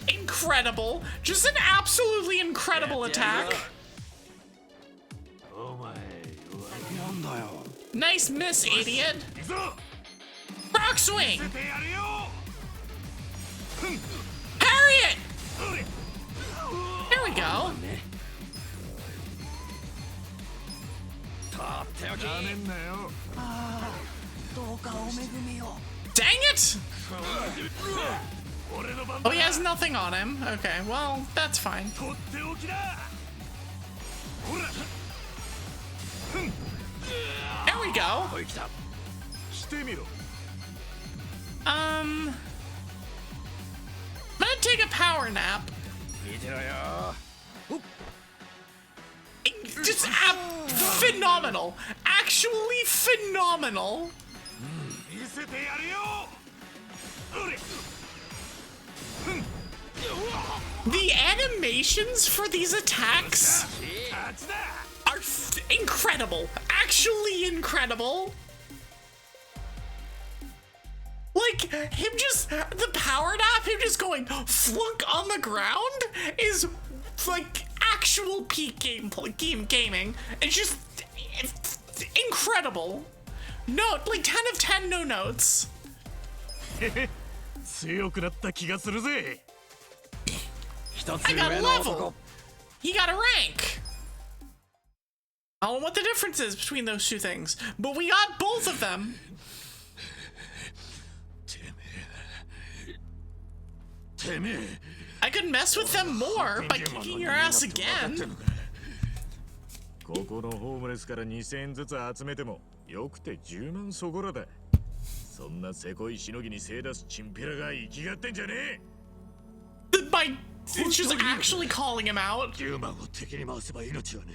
Incredible. Just an absolutely incredible attack. Nice miss, idiot. Rock swing. Parry it. There we go. Dang it! Oh, he has nothing on him. Okay, well, that's fine. There we go. I'm gonna take a power nap. Just phenomenal. Actually phenomenal. The animations for these attacks are incredible. Actually incredible. Like, him just, the power nap, him just going flunk on the ground is like actual peak gaming. It's just incredible. No, like 10 of 10 no notes. I got a level. He got a rank. I don't know what the difference is between those two things, but we got both of them. I could mess with them more by kicking your ass again. ここのホームレスから2000円ずつ集めてもよくて10万そこらだ。そんなせこいしのぎに精出すチンピラが生きがってんじゃねえ。By it's just actually calling him out. 10万を敵に回せば命はね。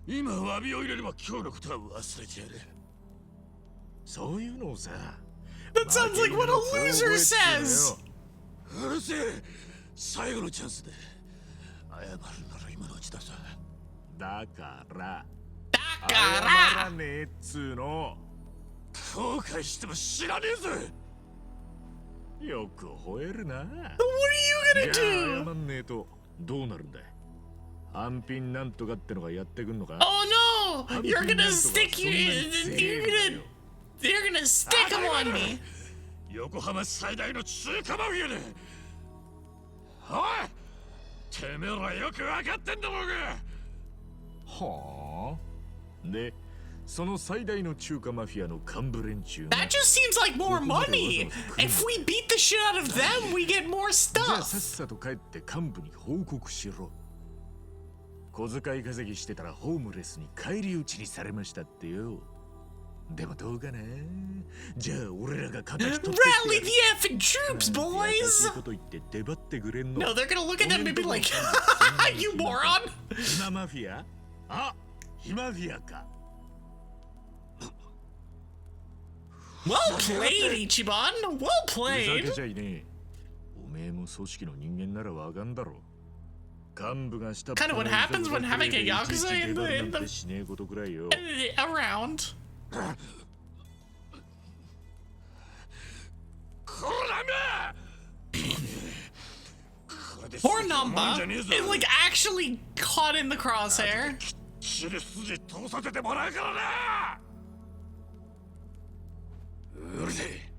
今詫びを入れれば今日のことは忘れてやる。そういうのをさ。That sounds like what a loser says. うるせえ。最後のチャンスで謝るなら今のうちださ。だから謝らねえっつーの。後悔しても知らねえぜ。よく吠えるな。What are you gonna do? 謝んねえとどうなるんだい。安品なんとかってのがやってくんのか。 Oh no! You're gonna stick you're gonna stick him on me. 横浜最大の中華マフィアだ。おい、てめえらよくわかってんだろうが。はあ。で、その最大の中華マフィアの幹部連中。That just seems like more money. If we beat the shit out of them, we get more じゃあ stuff. さっさと帰って幹部に報告しろ。小遣い稼ぎしてたらホームレスに返り討ちにされましたってよ。でもどうかな。じゃあ俺らが敵取ってきて Rally the effing troops, boys! こと言って出張ってくれんの。 No, they're gonna look at them and be like, you moron! 暇マフィア？あ、暇マフィアか。Well played, Ichiban. Well ふざ played. けちゃいねえ。おめえも組織の人間ならわかんだろ。幹部がした。 Kind of what happens when having a Yakuza in the しねえことくらいよ。 around. こらめPoor Namba is like actually caught in the crosshair. 切り筋通させてもらうからな。うるせえ。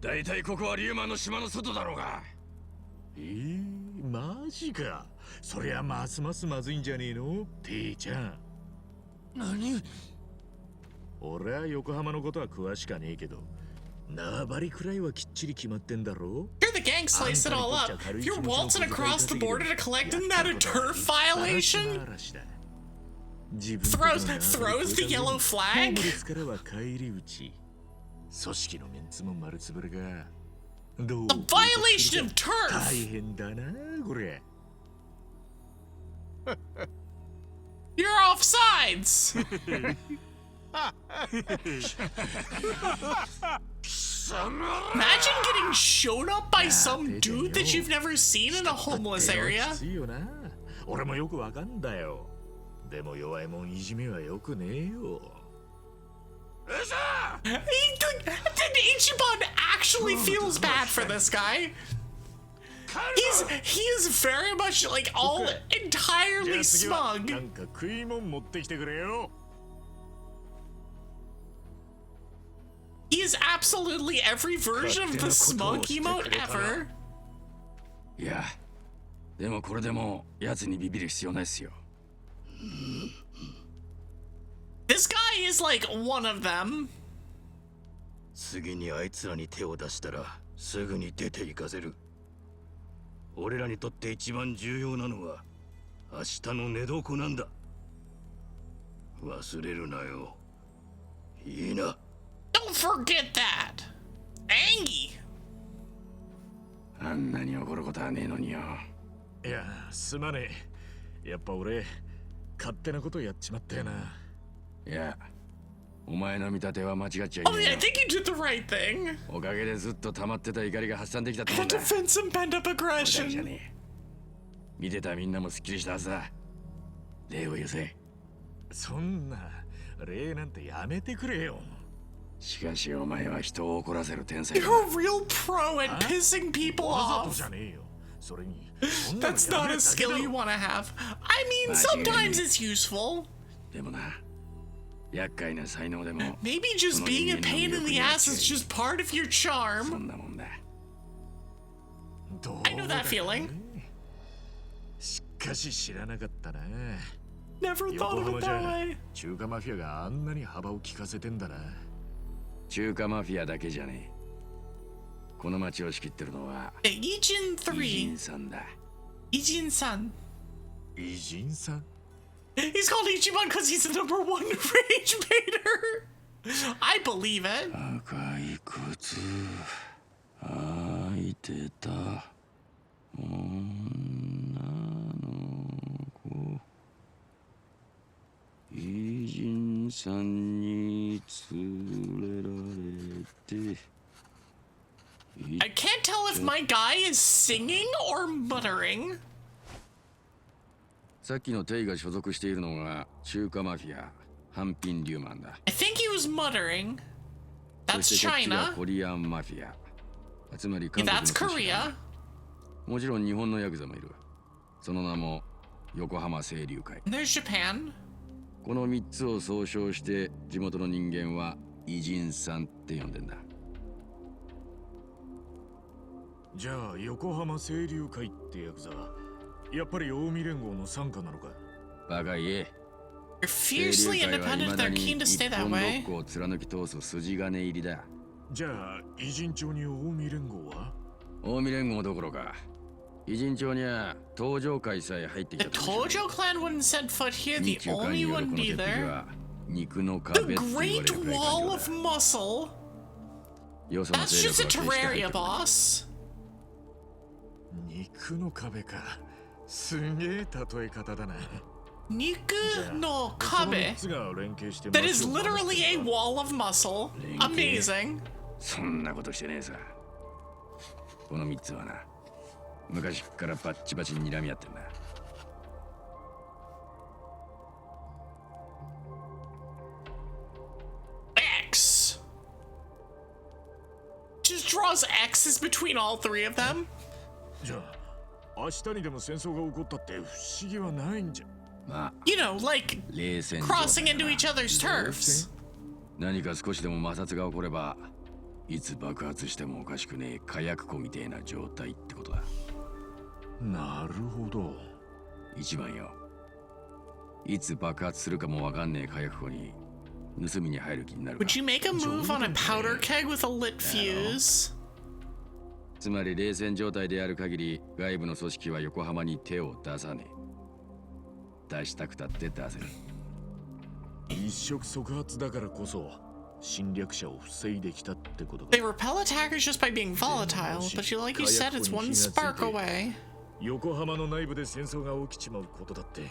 だいたいここはリュウマンの島の外だろうが。マジか。そりゃますますまずいんじゃねえの、Tちゃん。何？俺は横浜のことは詳しかねえけど、縄張りくらいはきっちり決まってんだろ。 Here the gang sliced it all up. If you're waltzing across the border to collect, isn't that a turf violation? Throws the yellow flag. ホームレスからは返り討ち。組織のメンツも丸つぶれが。どう The violation of 大 turf. 変だな、これ。You're off sides. Imagine getting shown up by some dude that you've never seen in a homeless area. きついよな。俺もよくわかんだよ。でも弱いもんいじめはよくねえよ。Ichiban actually feels bad for this guy. He is very much like all entirely 次は smug. なんか食い物持ってきてくれよ。 He is absolutely every version of the smug emote ever. いや、でもこれでも奴にビビる必要ないっすよ。 This guy is like one of them. 次にあいつらに手を出したらすぐに出て行かせる。俺らにとって一番重要なのは明日の寝床なんだ。忘れるなよ。いいな。 Don't forget that. Angie. あんなに怒ることはねえのによ。いや、すまねえ。やっぱ俺、勝手なことやっちまったよな。いや、お前の見立ては間違っちゃい Oh ね yeah, え I よ。 think you did the right thing. おかげでずっと溜まってた怒りが発散できたっても To んだ。 defend some pent-up 俺だけじゃ aggression. ねえ。見てたみんなもすっきりしたはずだ。礼を言うぜ。そんな、礼なんてやめてくれよ。しかしお前は人を怒らせる天才 You're だ。 a real pro at pissing people わざと off. じゃねえよ。それに、そんなの That's や not め a るだけだ skill ろ you want to have. I mean, sometimes it's useful. でもな、厄介な才能でも Maybe just being a pain in the ass is just part of your そ charm. んなもんだ。どう I know だ that feeling. しかし知らなかったな。 Never 横 thought of 浜 it じ that ゃ way. 中華マフィアがあんなに幅を利かせてんだな。中華マフィアだけじゃねえ。この町を仕切ってるのは Ijin 偉人3. さんだ。 Ijin-san. 偉人さん He's called Ichiban because he's the number one rage baiter. I believe it. 赤い靴履いてた女の子、偉人さんに連れられて。 I can't tell if my guy is singing or muttering. さっきのテイが所属しているのが中華マフィアハンピン・リューマンだ。 I think he was muttering. そ That's してこっちが China. コリアンマフィア、つまり Yeah, 韓国の that's 組織だ Korea. もちろん日本のヤクザもいる。その名も横浜清流会。 And there's Japan. この3つを総称して地元の人間は偉人さんって呼んでんだ。じゃあ横浜清流会ってヤクザはやっぱり近江連合の傘下なのか。バカ言え。 They're fiercely 清流会は independent. 未だ They're に keen to 一 stay that 本ロ way. ックを貫き通す筋金入りだ。じゃあ偉人町に近江連合は近江連合どころか偉人町には東条会さえ入ってき The た時 Tojo clan wouldn't set foot here. 日 The 中間に only よる one この鉄壁 neither. は肉の The 壁って言われ Great るくらい Wall 頑 of 丈だ。 Muscle. よその That's 勢 just 力 a は決して入って Terraria こない。 boss. 肉の壁か。すげえ例え方だな。 Niku no その Kabe. 3つが連携して That is 街を守って literally a るんだ wall of muscle. Amazing. そんなことしてねえさ。この3つはな、昔っからバッチバチに睨み合ってんだ。 X. Just draws X's between all three of them. じゃあ明日にでも戦争が起こったって不思議はないんじゃ。まあ、 You know, like 冷戦状態 crossing だ into な。 each other's turfs. 何か少しでも摩擦が起これば、いつ爆発してもおかしくねえ火薬庫みてえな状態ってことだ。なるほど。一番よ。いつ爆発するかもわかんねえ火薬庫に盗みに入る気になるか。 Would you make a move on a powder keg with a lit fuse? つまり冷戦状態である限り外部の組織は横浜に手を出さねえ。出したくたって出せる。一触即発だからこそ侵略者を防いできたってことか。 They repel attackers just by being volatile, but like you said, it's one spark away. 横浜の内部で戦争が起きちまうことだって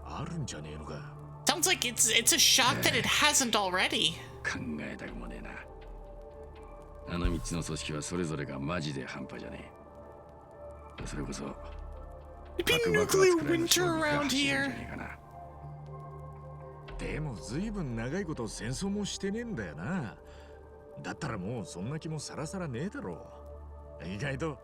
あるんじゃねえのか。 Sounds like it's a shock that it hasn't already. 考えたくもねえな。あの3つの組織はそれぞれがマジで半端じゃねえ。それこそ It'd be 核爆発 nuclear くらいの winter 衝撃が around 走るんじゃ here. ねえかな。でも随分長いこと戦争もしてねえんだよな。だったらもうそんな気もさらさらねえだろう。意外と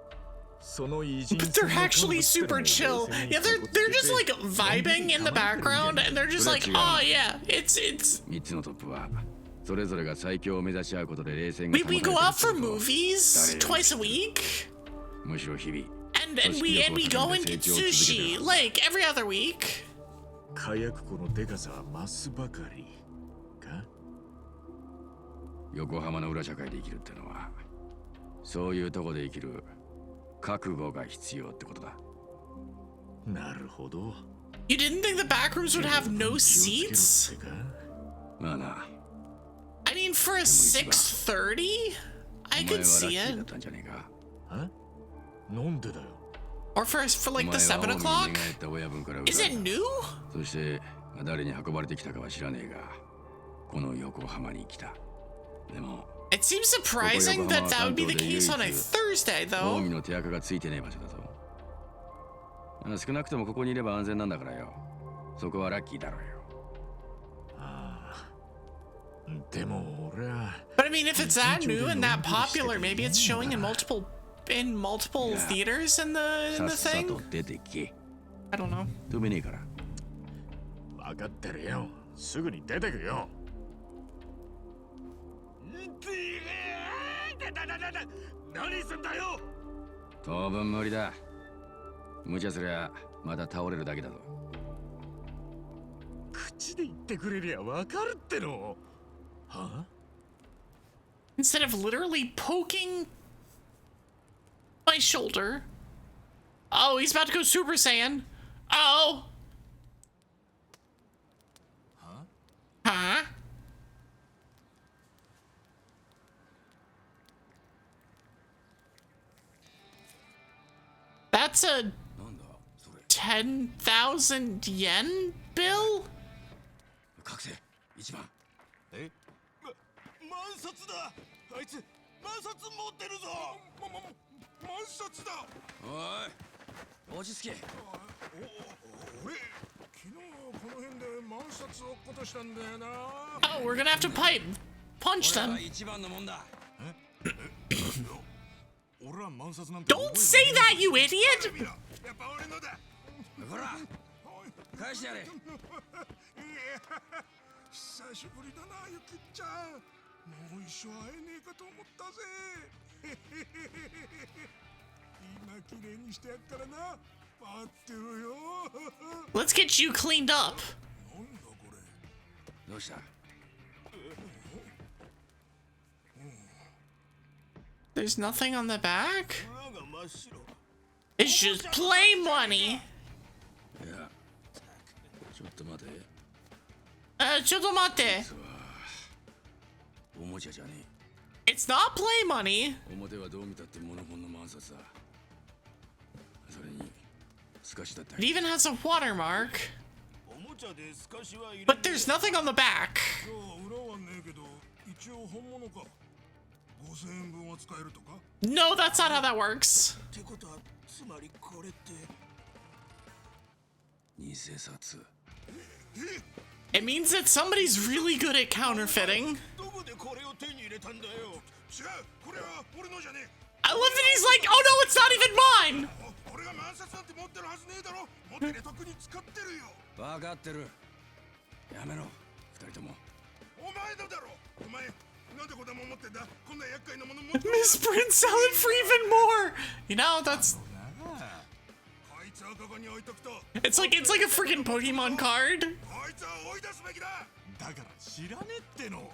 その偉人 But they're actually super chill. Yeah, they're just like vibing in the background, and they're just like, oh yeah, it's. 3つのトップはそれぞれが最強を目指し合うことで冷戦が We 保たれ we てい go る out for ことを movies twice a week, むしろ日々 and we go and get sushi like every other week. 火薬庫のデカさは増すばかりか。横浜の裏社会で生きるってのはそういうとこで生きる覚悟が必要ってことだ。なるほど。 You didn't think the back rooms would have no seats? まあな。 I mean, for a 6:30, I お前 could はラッ see キーだ it. ったんじゃねえか。なんでだよ。 Or for like お the 前は 7 o'clock? 青に寝返った親分から Is 奪 it われ new? た。そして誰に運ばれてきたかは知らねえが、この横浜に来た。でも It seems surprising that that would be the case on a Thursday, 近 though. 江の手垢がついてねえ場所だぞ。少なくともここにいれば安全なんだからよ。そこはラッキーだろうよ。でも俺は But I mean, if it's that new and that popular, maybe it's showing in multiple theaters in the さっさ thing. と出てけ。 I don't know. 止めねえから。分かってるよ。すぐに出てくよ。何すんだよ。当分無理だ。無茶すりゃまた倒れるだけだぞ。口で言ってくれりゃ分かるっての。は？ Instead of literally poking my shoulder. Oh, he's about to go Super Saiyan. Oh. Huh? That's a なんだそれ。 10,000 yen bill? 覚醒一番。万札だ。あいつ万札持ってるぞ。万札だ。おい落ち着け。俺昨日この辺で万札を落っことしたんだよな。 Oh, we're gonna have to punch 俺 them. は一番のもんだ。俺は万札なんて Don't say that, you idiot! やっぱ俺のだ。ほら返してやれ。久しぶりだな、ゆきちゃん。もう一生会えねえかと思ったぜ。今綺麗にしてやっからな。待ってろよ。 Let's get you cleaned up. なんだこれ。どうした。 There's nothing on the back? 裏が真っ白。 It's just play money. いやちょっと待て。ちょっと待って。おもちゃじゃね It's not play money. え。表はどう見たってモノコンの万札だ。それに透かしだった It even has a watermark. おもちゃで透かしは入れ But there's nothing on the back. 裏はねえけど、一応本物か。5000円分は使えるとか。 No, that's not how that works. ってことは、つまりこれって。偽札。 It means that somebody's really good at counterfeiting. どこでこれを手に入れたんだよ。違う、これは俺のじゃねえ。 I love that he's like, oh no, it's not even mine. 俺が万札なんて持ってるはずねえだろ。持ってりゃ特に使ってるよ。分かってる。やめろ二人とも。お前のだろ。お前なんでこんなもん持ってんだ。こんな厄介なもの持ってんだ。 Misprint sell it for even more. You know, that's こいつをここに置いとくと。 it's like a freaking Pokemon card. こいつは追い出すべきだ。だから知らねえっての。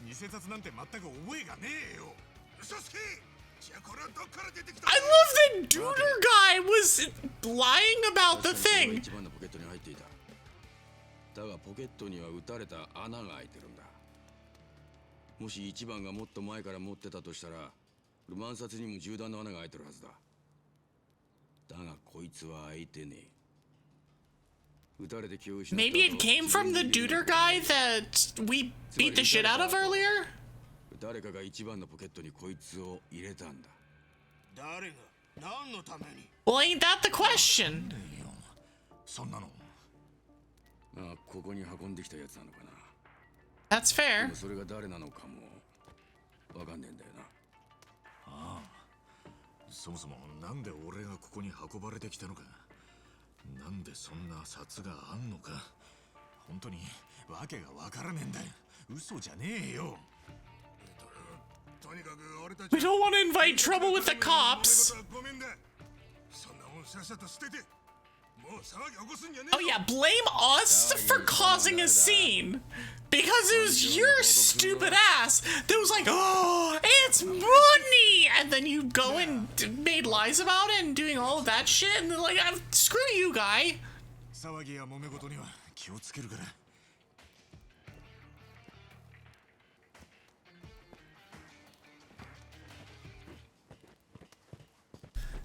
偽札なんて全く覚えがねえよ。嘘つき。じゃあこれはどっから出てきた。 I love that Duder guy was lying about the 確かに thing. これは一番のポケットに入っていた。だがポケットには撃たれた穴が開いてるんだ。もし一番がもっと前から持ってたとしたら、万札にも銃弾の穴が開いてるはずだ。だがこいつは開いてねえ。撃たれて気を失った後 Maybe it came from the Duder guy that we beat the shit out of earlier? 誰かが一番のポケットにこいつを入れたんだ。誰が何のために。 Well, ain't that the question? そんなの。ああ、ここに運んできたやつなのかな。 That's で fair. もそれが誰なのかもわかんねえんだよな。ああ、そもそもなんで俺がここに運ばれてきたのか、なんでそんな札があんのか、本当にわけがわからねえんだよ。嘘じゃねえよ。とにかく俺たち We don't want to invite trouble with the cops. ごめんだ。そんなもんさっさと捨てて。もう騒ぎ起こすんじゃね Oh yeah, blame us for causing a scene. Because it was your stupid ass that was like, oh, it's money! And then you go and made lies about it and doing all of that shit, and they're like, screw you, guy. 騒ぎや揉め事には気をつけるから。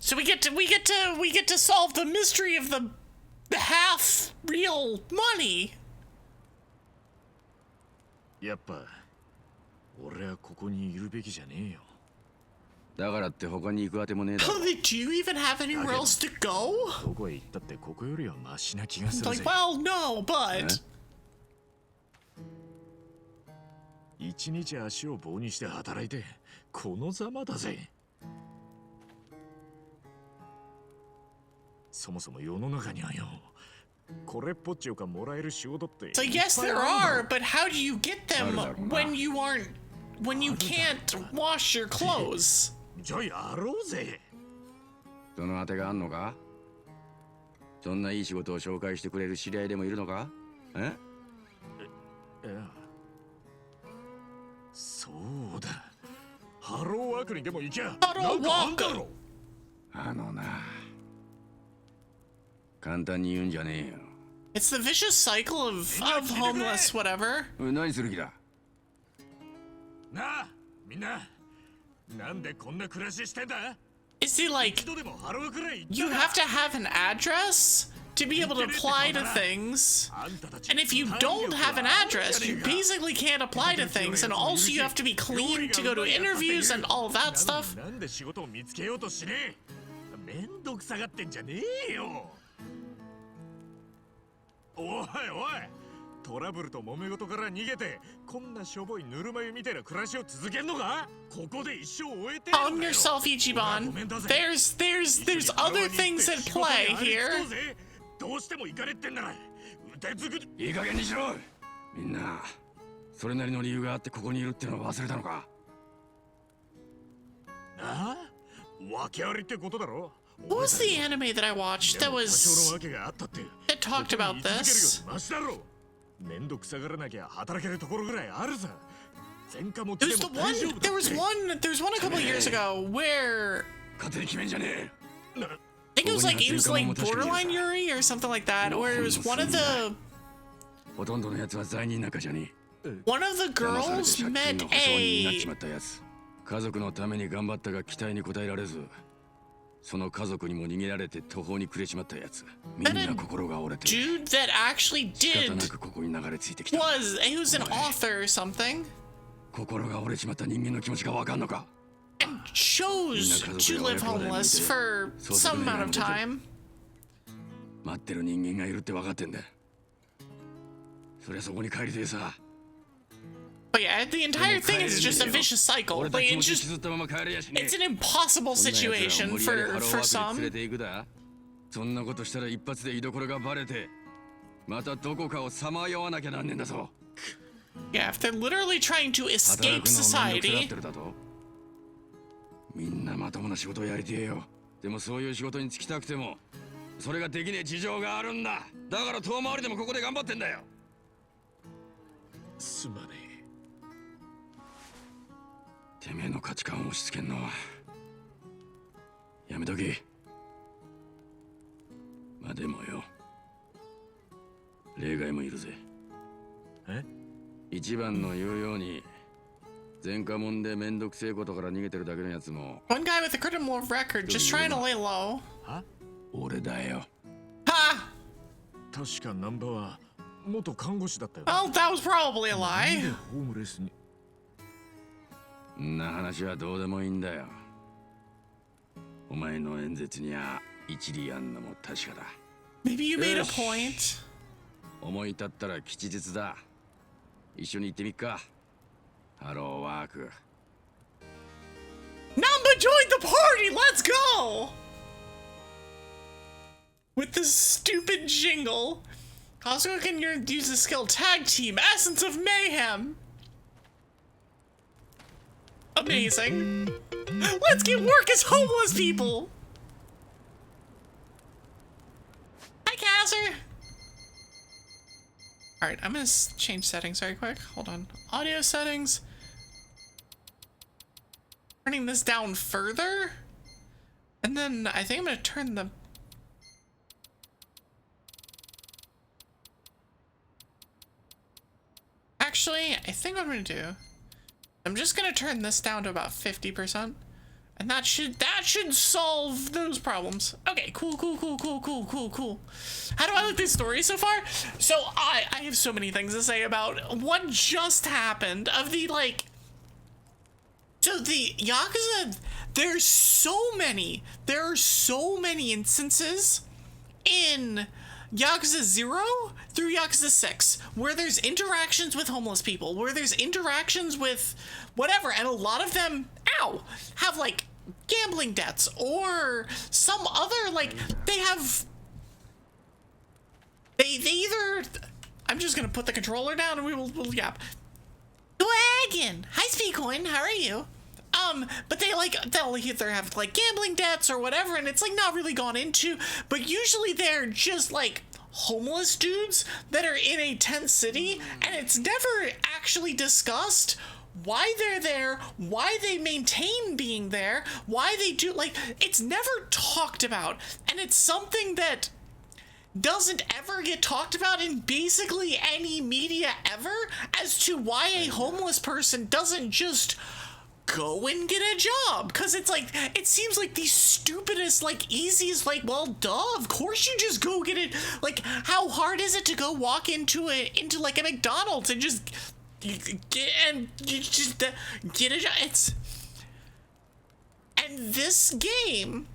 So we get to solve the mystery of the half real money. やっぱ俺はここにいるべきじゃねえよ。だからって他に行くあてもねえだろ。 Oh, do you even have anywhere else to go? どこへ行ったってここよりはマシな気がする Like, ぜ。 well, no, but 一日足を棒にして働いてこのざまだぜ。そもそも世の中にはよ、これっぽっちよかもらえる仕事って so yes, there are. But how do you get them when you can't wash your clothes? じゃあやろうぜ。そのあてがあんのか？そんないい仕事を紹介してくれる知り合いでもいるのか？え？いや、そうだ。ハローワークにでも行きゃ。ハローワークなんかあんだろ。あのな。簡単に言うんじゃねえよ。 It's the vicious cycle of homeless, whatever. 何する気だ？なあ、みんな。なんでこんな暮らししてんだ？ Is it like 一度でもハローくらい行った you か？ have to have an address to be able to apply to things? あんたたち And if you don't have an address, you basically can't apply to things, and also you have to be clean to go to interviews and all of that stuff. なんで仕事を見つけようとしねえ？めんどくさがってんじゃねえよ。おいおい、トラブルと揉め事から逃げてこんなしょぼいぬるま湯みたいな暮らしを続けんのか？ここで一生終えて Calm yourself, Ichiban. There's other things at play here. どうしても行かれってんなら腕作り。いい加減にしろ。みんなそれなりの理由があってここにいるってのを忘れたのか？なあ、訳ありってことだろ。 What was the anime that I watched that 多少の was 訳があったって that talked about this? マシだろ。めんどくさがらなきゃ働けるところぐらいあるさ。前科持ち There's で the も大丈 one. 夫 There だ was って。 one. There was one a couple years ago where 勝手に決めんじゃねえ。 I think it was like borderline Yuri or something like that, where it was one of the ほとんどのやつは罪人なんかじゃねえ。 one of the 騙され girls て借金 met の保証人になっ a ちまったやつ。家族のために頑張ったが期待に応えられず、その家族にも逃げられて途方に暮れちまったやつ。みんな心が折れて dude that actually 仕方 did なくここに流れ着いてきた。 he was an author or something 心が折れちまった人間の気持ちがわかんのか？ and chose to live homeless for some amount of time. 待ってる人間がいるって分かってんだ。そりゃそこに帰りてえさ。 But yeah, the entire thing is just a vicious cycle. 俺た Like ちも it's 引 just きずったまま帰れやしねえ。 it's an impossible そんな奴らを situation 無理やりハ for ローワークに some. 連れて行くだ。そんなことしたら一発で居所がバレて、またどこかをさまよわなきゃなんねんだぞ。 Yeah, if they're literally trying to 働 escape くのをめんどくさがっ society, てるだと。みんなまともな仕事をやりてえよ。でもそういう仕事に就きたくても、それができねえ事情があるんだ。だから遠回りでもここで頑張ってんだよ。すまねてめえの価値観を押し付けんのはやめとけ。まあでもよ、例外もいるぜ。え。一番の言うように前科者でめんどくせえことから逃げてるだけのやつも one guy with a criminal record just trying to lay low. 俺だよ。 Ha! 確かナンバは元看護師だったよ。 Well, that was probably a なんで lie. ホームレスに。んな話はどうでもいいんだよ。お前の演説には一理あんのも確かだ。 Maybe you made a Yes. point. 思い立ったら吉日だ。一緒に行ってみっか。ハローワーク。party, let's go! With this stupid jingle. Also, can you use the skill tag team, Essence of Mayhem? Amazing. Let's get work as homeless people! Hi, Casser! Alright, I'm gonna change settings very quick. Hold on. Audio settings. Turning this down further. And then I think I'm gonna turn the... Actually, I think what I'm gonna do, I'm just gonna turn this down to about 50%. And that should solve those problems. Okay, cool. How do I like this story so far? So I have so many things to say about what just happened of the, like, so the Yakuza, there are so many instances in Yakuza 0 through Yakuza 6 where there's interactions with homeless people, where there's interactions with whatever, and a lot of them, have, like, gambling debts or some other, like, they either, I'm just gonna put the controller down and we'll yap. Dragon! Hi, Speedcoin, how are you? But they'll either have, like, gambling debts or whatever, and it's, like, not really gone into, but usually they're just, like, homeless dudes that are in a tent city, and it's never actually discussed why they're there, why they maintain being there, why they do, like, it's never talked about, and it's something that doesn't ever get talked about in basically any media ever as to why a homeless person doesn't just go and get a job, because it's like, it seems like the stupidest, like, easiest, like, well, duh, of course you just go get it. Like, how hard is it to go walk into like a McDonald's and just get a job? And this game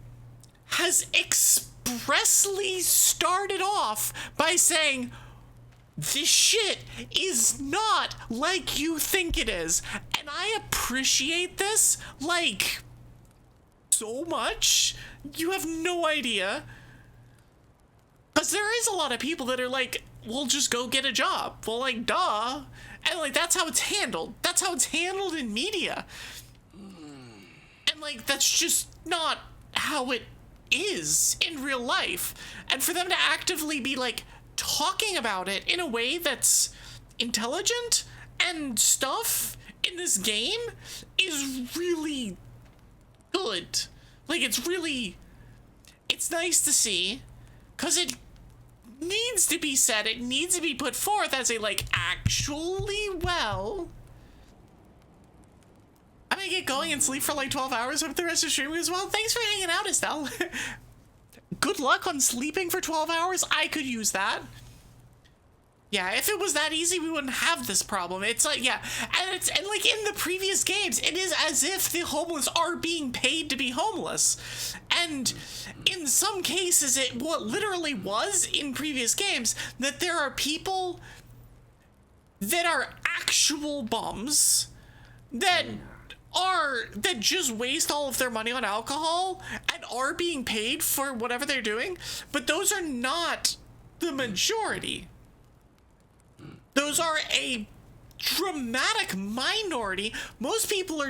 has expressly started off by saying, this shit is not like you think it is. And I appreciate this, like, so much. You have no idea. Because there is a lot of people that are like, we'll just go get a job. Well, like, duh. And, like, that's how it's handled. That's how it's handled in media. And, like, that's just not how it is in real life. And for them to actively be, like, talking about it in a way that's intelligent and stuff in this game is really good. Like, it's nice to see, because it needs to be said, it needs to be put forth as a, like, actually, well, I'm gonna get going and sleep for like 12 hours. Hope the rest of the stream as well. Thanks for hanging out, Estelle. Good luck on sleeping for 12 hours. I could use that. Yeah, if it was that easy, we wouldn't have this problem. It's like, yeah, and like in the previous games, it is as if the homeless are being paid to be homeless. And in some cases, it what literally was in previous games, that there are people that are actual bums that just waste all of their money on alcohol and are being paid for whatever they're doing, but those are not the majority. Those are a dramatic minority. Most people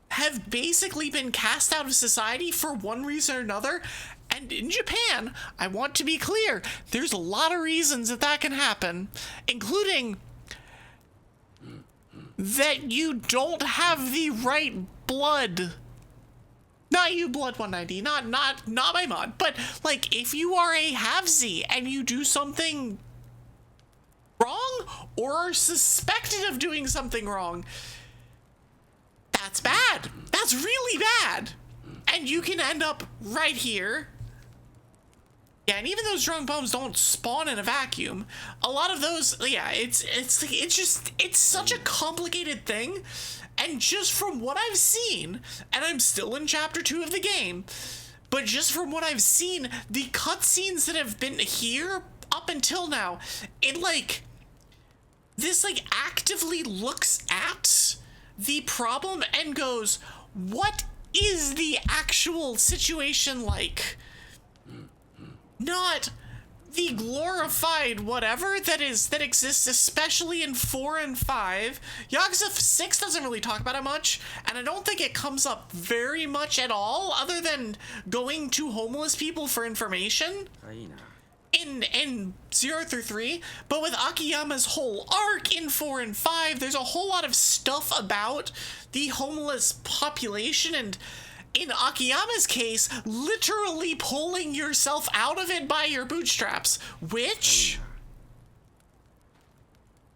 have basically been cast out of society for one reason or another. And in Japan, I want to be clear, there's a lot of reasons that can happen, including that you don't have the right blood. Not you, Blood 190, not my mod, but like if you are a halvesy and you do something wrong or are suspected of doing something wrong, that's bad. That's really bad. And you can end up right here. Yeah, and even those drunk bums don't spawn in a vacuum. A lot of those, yeah, it's such a complicated thing. And just from what I've seen, and I'm still in chapter 2 of the game, but just from what I've seen, the cutscenes that have been here up until now, it like, this like actively looks at the problem and goes, what is the actual situation like? Not the glorified whatever that exists, especially in 4 and 5. Yakuza 6 doesn't really talk about it much, and I don't think it comes up very much at all, other than going to homeless people for information in 0 through 3. But with Akiyama's whole arc in 4 and 5, there's a whole lot of stuff about the homeless population, and in Akiyama's case, literally pulling yourself out of it by your bootstraps, which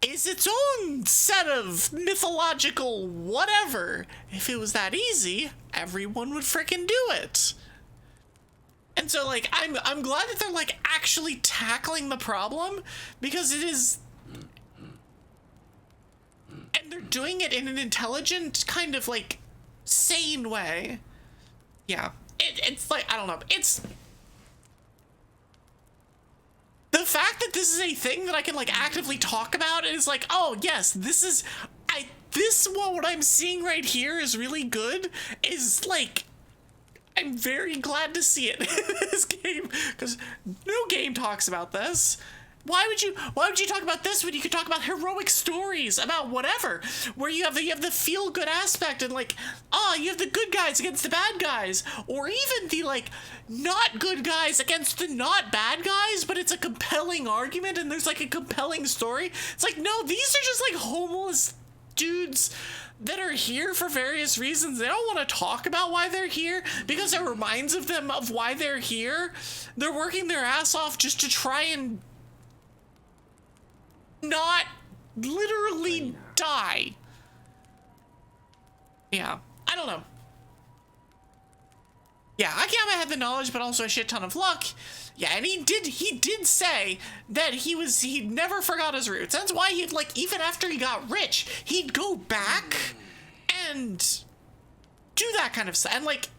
is its own set of mythological whatever. If it was that easy, everyone would frickin' do it. And so, like, I'm glad that they're, like, actually tackling the problem, because it is... And they're doing it in an intelligent, kind of, like, sane way. Yeah, it's like, I don't know, it's... The fact that this is a thing that I can, like, actively talk about is like, oh, yes, this is... what I'm seeing right here is really good, is, like... I'm very glad to see it in this game, because no game talks about this. Why would you talk about this when you could talk about heroic stories about whatever, where you have the feel good aspect, and like, you have the good guys against the bad guys, or even the like not good guys against the not bad guys, but it's a compelling argument and there's like a compelling story. It's like, no, these are just like homeless dudes that are here for various reasons. They don't want to talk about why they're here because it reminds them of why they're here. They're working their ass off just to try and not literally die. Yeah, I don't know. Yeah, Akiyama had the knowledge, but also a shit ton of luck. Yeah, and he did say that he never forgot his roots. That's why he'd, like, even after he got rich, he'd go back and do that kind of stuff. And, like,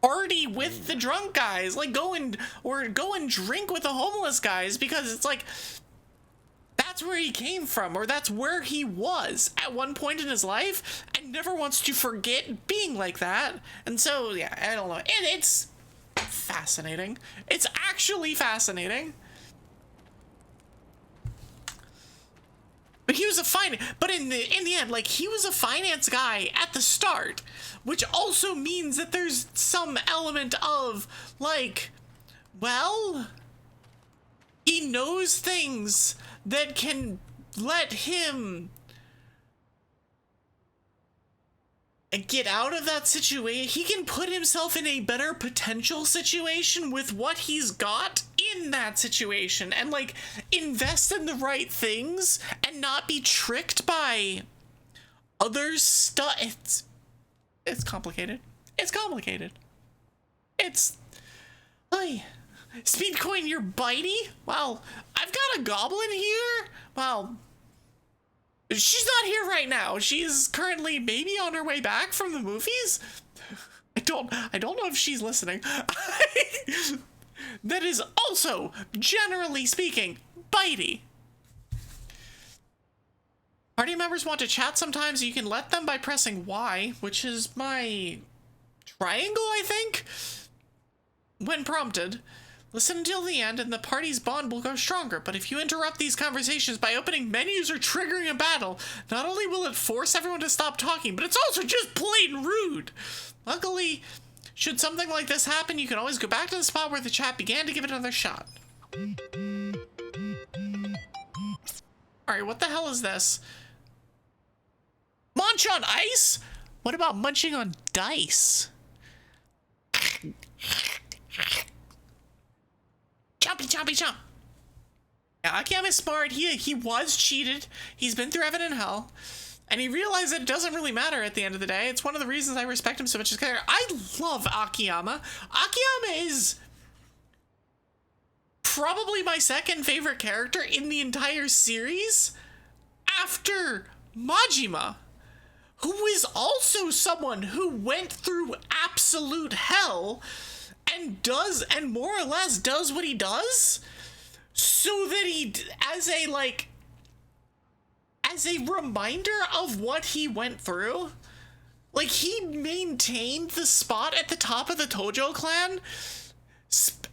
party with the drunk guys. Like, go and drink with the homeless guys, because it's like, that's where he came from, or that's where he was at one point in his life, and never wants to forget being like that. And so, yeah, I don't know. And it's fascinating. It's actually fascinating. But he was but in the end, like, he was a finance guy at the start, which also means that there's some element of, like, well, he knows things that can let him get out of that situation. He can put himself in a better potential situation with what he's got in that situation, and like invest in the right things and not be tricked by other stuff. It's complicated. It's complicated. It's... Hey, Speedcoin, you're bitey? Well, I've got a goblin here. Well, she's not here right now. She's currently maybe on her way back from the movies. I don't know if she's listening. That is also, generally speaking, bitey. Party members want to chat sometimes. You can let them by pressing Y, which is my triangle, I think, when prompted. Listen until the end and the party's bond will grow stronger, but if you interrupt these conversations by opening menus or triggering a battle, not only will it force everyone to stop talking, but it's also just plain rude. Luckily, should something like this happen, you can always go back to the spot where the chat began to give it another shot. Alright, what the hell is this? Munch on ice? What about munching on dice? Chompy, chompy, chomp. Yeah, Akiyama's smart. He was cheated. He's been through heaven and hell. And he realized that it doesn't really matter at the end of the day. It's one of the reasons I respect him so much. I love Akiyama. Akiyama is probably my second favorite character in the entire series after Majima, who is also someone who went through absolute hell and more or less does what he does so that he, as a reminder of what he went through, Like, he maintained the spot at the top of the Tojo clan,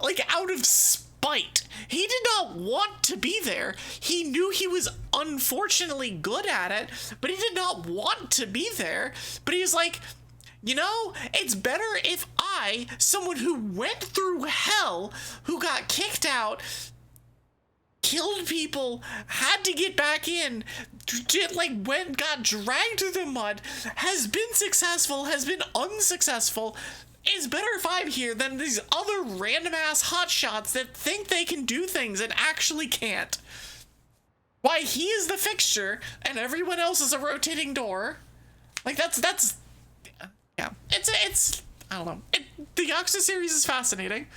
like, out of spite. He did not want to be there. He knew he was unfortunately good at it, but he did not want to be there. But he was like, you know, it's better if I, someone who went through hell, who got kicked out, killed people, had to get back in, got dragged through the mud, has been successful, has been unsuccessful. It's better if I'm here than these other random ass hotshots that think they can do things and actually can't. Why, he is the fixture and everyone else is a rotating door. Like, that's yeah. It's I don't know. The Yakuza series is fascinating.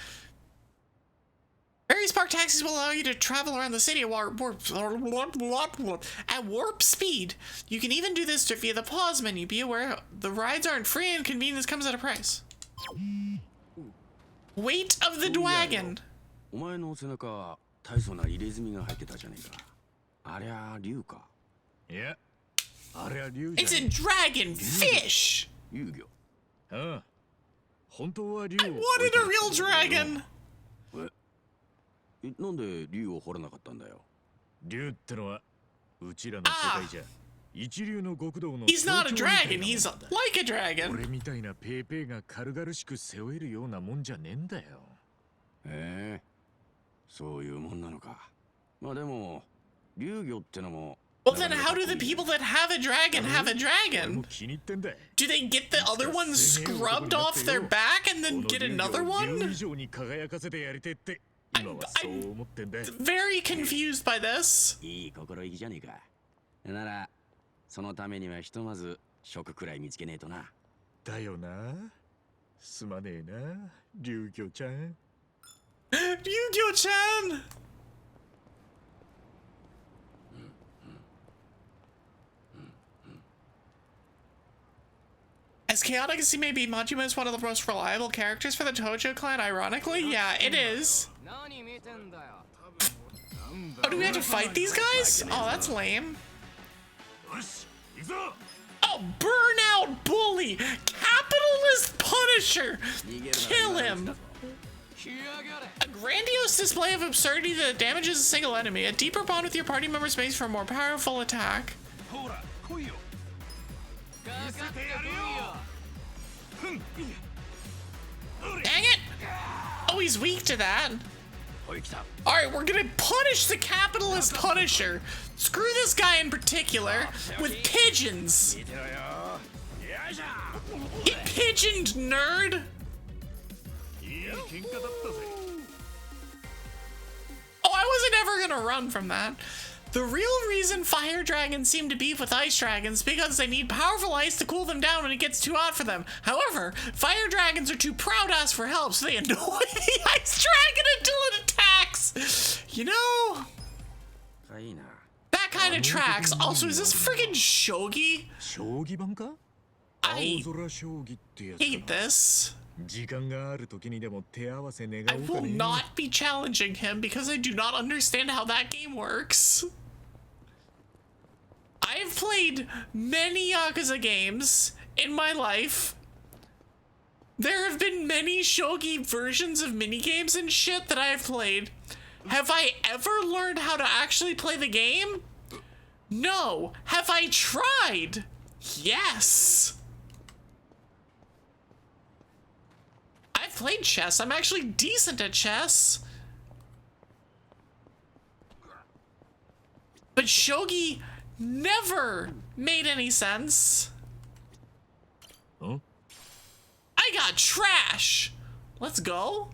Various park taxis will allow you to travel around the city at warp speed. You can even do this via the pause menu. Be aware the rides aren't free and convenience comes at a price. Weight of the Dragon. お前の背中、大層な入れ墨が入ってたじゃねえか。ありゃ竜か。いや、あれは竜じゃ It's ね a dragon fish. 遊魚。え。ああ、本当は竜 I を。 wanted a real dragon. なんで竜を掘らなかったんだよ。竜ってのはうちらの世界じゃ一流の極道の He's not a 象徴みたい dragon. なもん He's だ。 like a dragon. 俺みたいなペーペーが軽々しく背負えるようなもんじゃねえんだよ。へえ、そういうもんなのか。まあでも竜魚ってのも。Well, then how do the people that have a dragon have a 俺も dragon? 気に入ってんだ。 Do they get the other one scrubbed off their back and then get another 竜 one? 以上に輝かせてやりてって今はそう思ってんだ。 Very confused by this. いい心意気じゃねえか。ならそのためにはひとまず職くらい見つけねえとな。だよな。すまねえな、竜魚ちゃん。Yu-Gi-Oh-chan! As chaotic as he may be, Majima is one of the most reliable characters for the Tojo clan, ironically. Yeah, it is. Oh, do we have to fight these guys? Oh, that's lame. よし、行くぞ。 Oh, burnout bully! Capitalist Punisher! Kill him! A grandiose display of absurdity that damages a single enemy. A deeper bond with your party members makes for a more powerful attack. ほら、来いよ。見せてやるよ。 Dang it! Oh, he's weak to that. Alright, we're gonna punish the capitalist Punisher. Screw this guy in particular with pigeons. Get pigeoned, nerd! Oh, I wasn't ever gonna run from that. The real reason fire dragons seem to beef with ice dragons is because they need powerful ice to cool them down when it gets too hot for them. However, fire dragons are too proud to ask for help, so they annoy the ice dragon until it attacks. You know, that kind of tracks. Also, is this friggin' shogi? 将棋盤か？ I 青空将棋ってやつかな。 hate this. 時間がある時にでも手合わせ願 I おうか will ね。 not be challenging him because I do not understand how that game works. I've played many Yakuza games in my life. There have been many shogi versions of minigames and shit that I have played. Have I ever learned how to actually play the game? No. Have I tried? Yes. I've played chess. I'm actually decent at chess. But shogi never made any sense. Huh? I got trash. Let's go.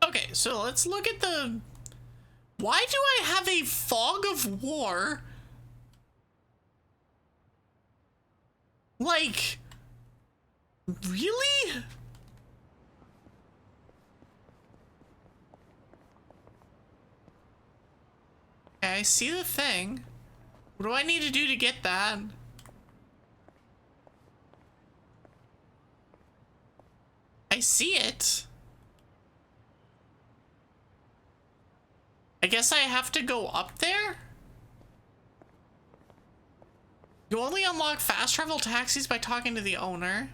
Okay, so let's look at the... Why do I have a fog of war? Like, really? Okay, I see the thing. What do I need to do to get that? I see it. I guess I have to go up there? You only unlock fast travel taxis by talking to the owner.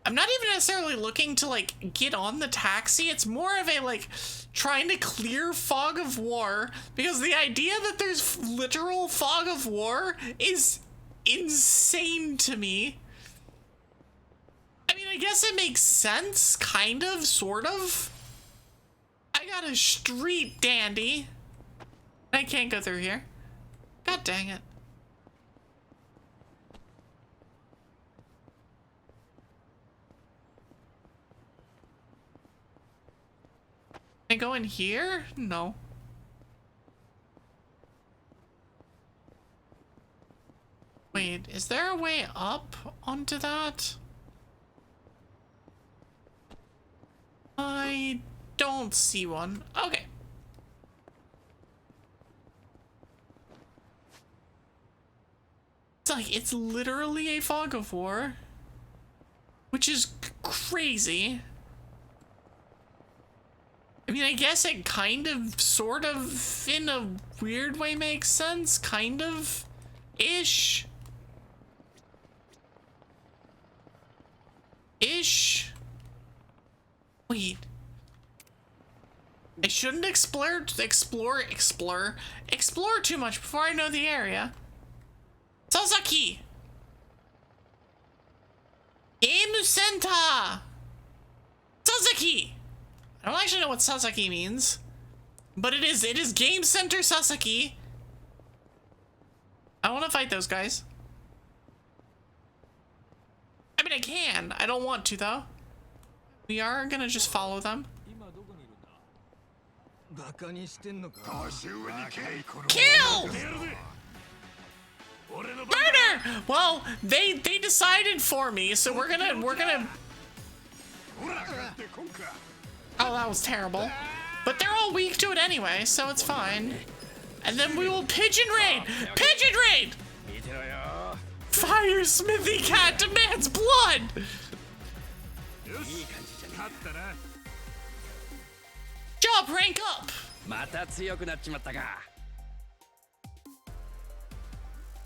I'm not even necessarily looking to like get on the taxi. It's more of a like trying to clear fog of war, because the idea that there's literal fog of war is insane to me. I mean, I guess it makes sense, kind of, sort of. I got a street dandy. I can't go through here. God dang it. Can I go in here? No. Wait, is there a way up onto that? I don't see one. Okay. It's like, it's literally a fog of war, which is crazy. I mean, I guess it kind of, sort of, in a weird way makes sense, kind of, ish. Ish. Wait. I shouldn't explore too much before I know the area. Sasaki! Game Center! Sasaki! I don't actually know what Sasaki means, but it is Game Center Sasaki. I want to fight those guys. I mean, I can. I don't want to, though. We are gonna just follow them. Kill! Murder! Well, they decided for me, so we're gonna. Oh, that was terrible. But they're all weak to it anyway, so it's fine. And then we will pigeon raid! Pigeon raid! Fire Smithy Cat demands blood! Job rank up!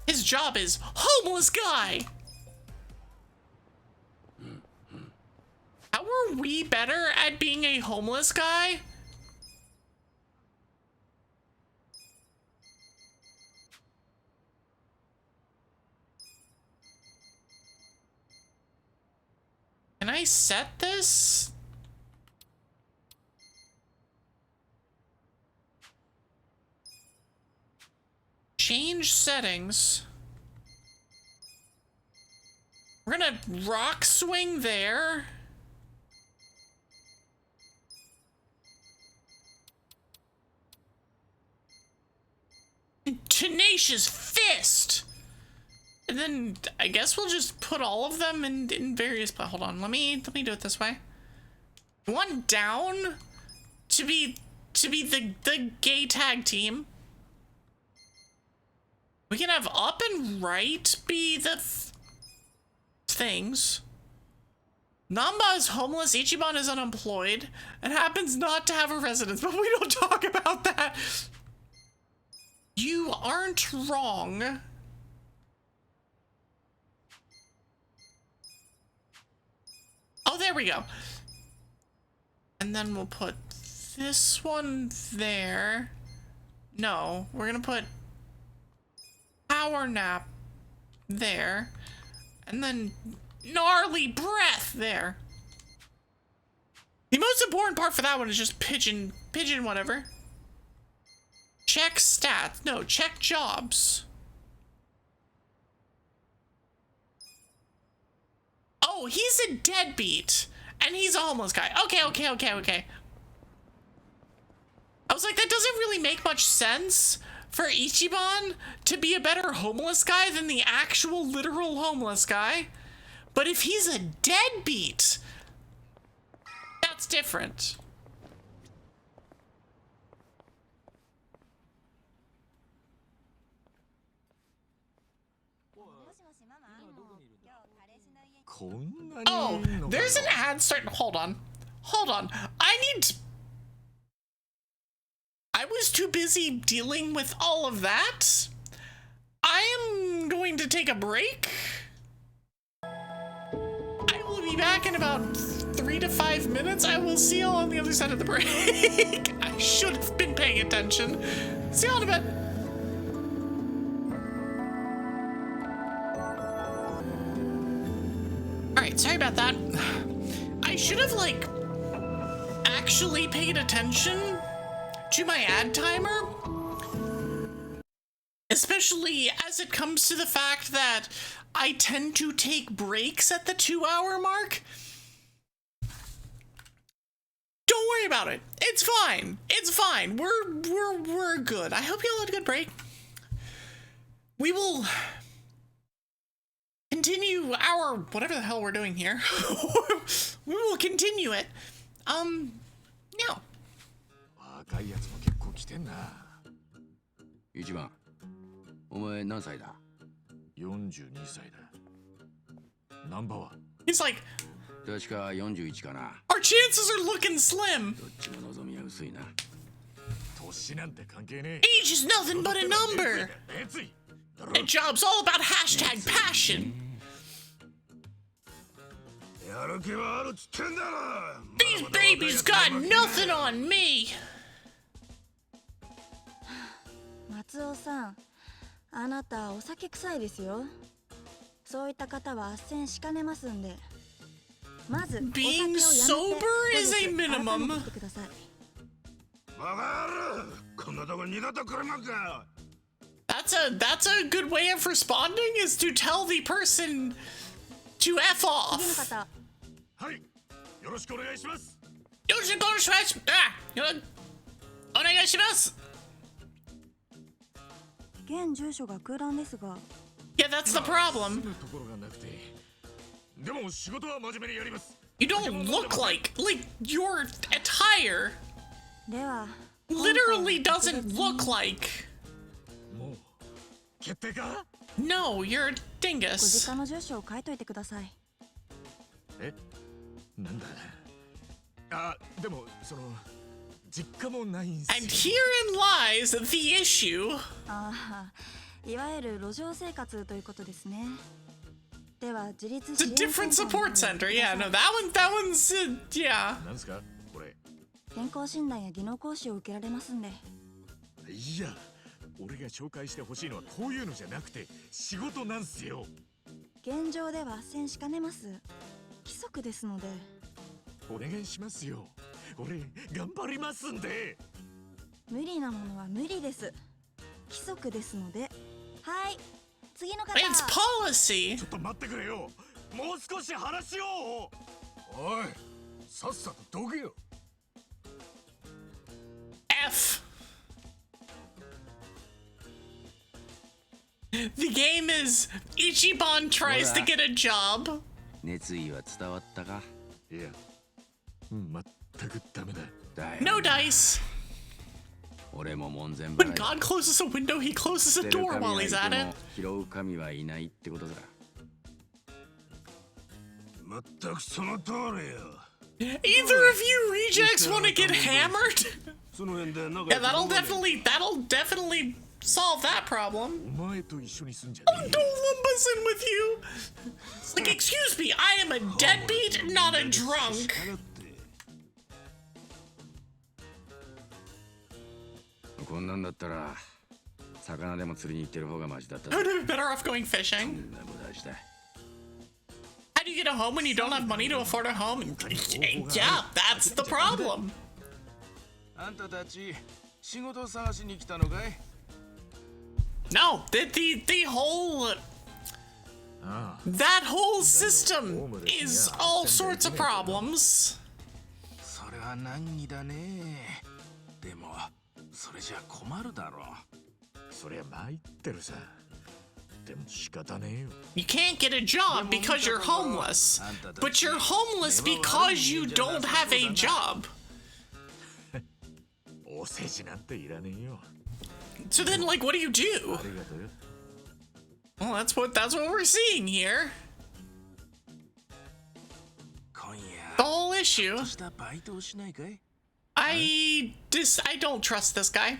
His job is homeless guy! How are we better at being a homeless guy? Can I set this? Change settings. We're gonna rock swing there. Tenacious fist. And then I guess we'll just put all of them in various. But hold on, let me do it this way. One down to be the gay tag team. We can have up and right be the things. Namba is homeless, Ichiban is unemployed, and happens not to have a residence, but we don't talk about that. You aren't wrong. Oh, there we go. And then we'll put this one there. No, we're gonna put power nap there. And then gnarly breath there. The most important part for that one is just pigeon whatever. Check stats. No, check jobs. Oh, he's a deadbeat. And he's a homeless guy. Okay. I was like, that doesn't really make much sense for Ichiban to be a better homeless guy than the actual literal homeless guy. But if he's a deadbeat, that's different. Oh, there's an ad starting. Hold on. I was too busy dealing with all of that. I am going to take a break. I will be back in about 3 to 5 minutes. I will see you all on the other side of the break. I should have been paying attention. See you all in a bit. Alright, sorry about that. I should have, like, actually paid attention to my ad timer. Especially as it comes to the fact that I tend to take breaks at the 2-hour mark. Don't worry about it. It's fine. It's fine. We're good. I hope you all had a good break. We will continue our whatever the hell we're doing here. We will continue it. Now. 若いやつも結構来てんな。一番、お前何歳だ42歳だ。ナンバーは He's like, 確か41かな。 our chances are looking slim. どっちも望みは薄いな。年なんて関係ねえ。 Age is nothing but a number. 熱い。 A job's all about hashtag passion. やる気はあるっつってんだろ。 These babies got nothing on me. 松尾さん、あなたお酒臭いですよ。そういった方は斡旋しかねますんで。まずお酒をやめて Being sober is a 後日改め minimum. てきてください。バカ野郎。こんなとこ二度と来るのか。 That's a good way of responding is to tell the person to F 次の off. 方、はい。よろしくお願いします。よろしくお願いします。お願いします。現住所が空欄ですが。 Yeah, that's the problem. 住むところがなくて。でも仕事は真面目にやります。 You don't look like your attire では、 literally doesn't look like. もう決定か？ No, you're a ご dingus. 実家の住所を書いといてください。え？なんだ？あ、でもその実家もないんすよ。 And herein lies the issue. ああ、いわゆる路上生活ということですね。では自立 It's a 支援 different センター support に center. ご利用 Yeah, くだ no, さい that one's yeah. なんすか？これ。健康診断や技能講師を受けられますんで。いや、俺が紹介してほしいのはこういうのじゃなくて仕事なんすよ。現状では斡旋しかねます。規則ですので。お願いしますよ。俺頑張りますんで。無理なものは無理です。規則ですので。はい、次の方。 It's policy. ちょっと待ってくれよ。もう少し話を。おい、さっさとどけよ。 F. The game is Ichiban tries to get a job. 熱意は伝わったか？いや、全くダメだ。だよ。 No dice. 俺も門前 When 払いだ。 God closes a window, he closes a 捨てる door 神 while がい he's て at も it. 拾う神はいないってことだ。全くその通りよ。 Either of you rejects want to get hammered? その辺で仲 Yeah, that'll definitely solve that problem. お前と一緒に住んじゃ Don't lump us in with you. It's like, excuse me, I am a deadbeat, not a drunk. こんなんだったら魚でも釣りに行ってる方がマシだった I would have been better off going fishing. んな無駄した。 How do you get a home when you don't have money to afford a home? Yeah, that's the problem. あんたたち仕事探しに来たのかい？ No, the whole that whole system is all sorts of problems. それは難儀だね。でもそれじゃ困るだろう。そりゃ参ってるさ。でも仕方ねえよ。 You can't get a job because you're homeless, but you're homeless because you don't have a job. お世辞なんていらねえよ。 So then, like, what do you do? ありがとうよ。 Well, that's what we're seeing here. 今 The 夜 whole issue. したバイトをしないかい？ I don't trust this guy.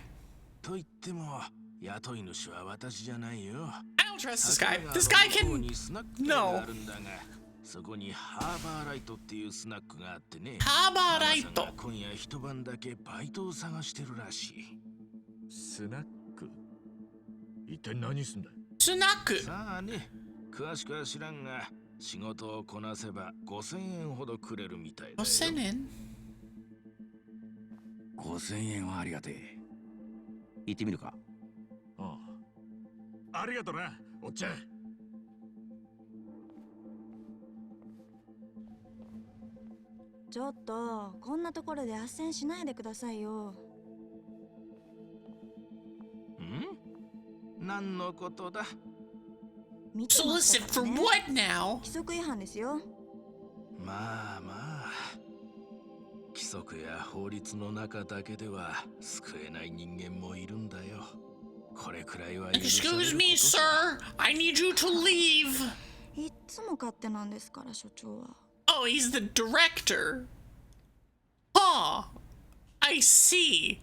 と言っても雇い主は私じゃないよ。I don't trust this guy. This guy can. スナック No. があるんだが、そこにハーバーライトっていうスナックがあってね。ハーバーライト。ママさんが今夜一晩だけバイトを探してるらしい。スナック一体何すんだ？スナック。さあね、詳しくは知らんが、仕事をこなせば5000円ほどくれるみたいだよ。5000円5000円はありがてえ。行ってみるか。ああ、ありがとな、おっちゃん。ちょっとこんなところで斡旋しないでくださいよ。何のことだ？見てました Solicit から for ね。 what now? 規則違反ですよ。まあまあ、規則や法律の中だけでは救えない人間もいるんだよ。これくらいは許されること Excuse me, sir. I need you to leave. いっつも勝手なんですから所長は。Oh, he's the director. Huh. I see.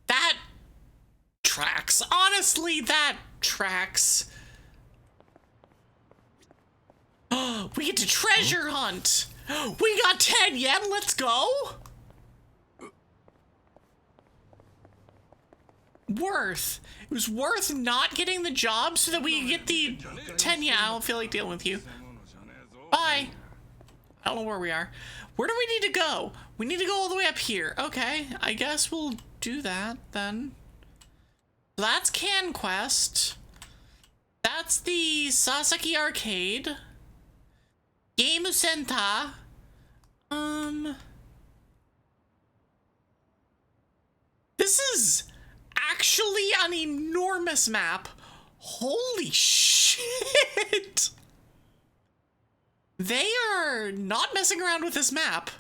That tracks. Honestly, that tracks. We get to treasure hunt. We got 10 yen. Let's go. Worth. It was worth not getting the job so that we could get the 10 yen. I don't feel like dealing with you. Bye. I don't know where we are. Where do we need to go? We need to go all the way up here. Okay, I guess we'll do that then. That's Can Quest. That's the Sasaki Arcade. Game Center. This is actually an enormous map. Holy shit! They are not messing around with this map.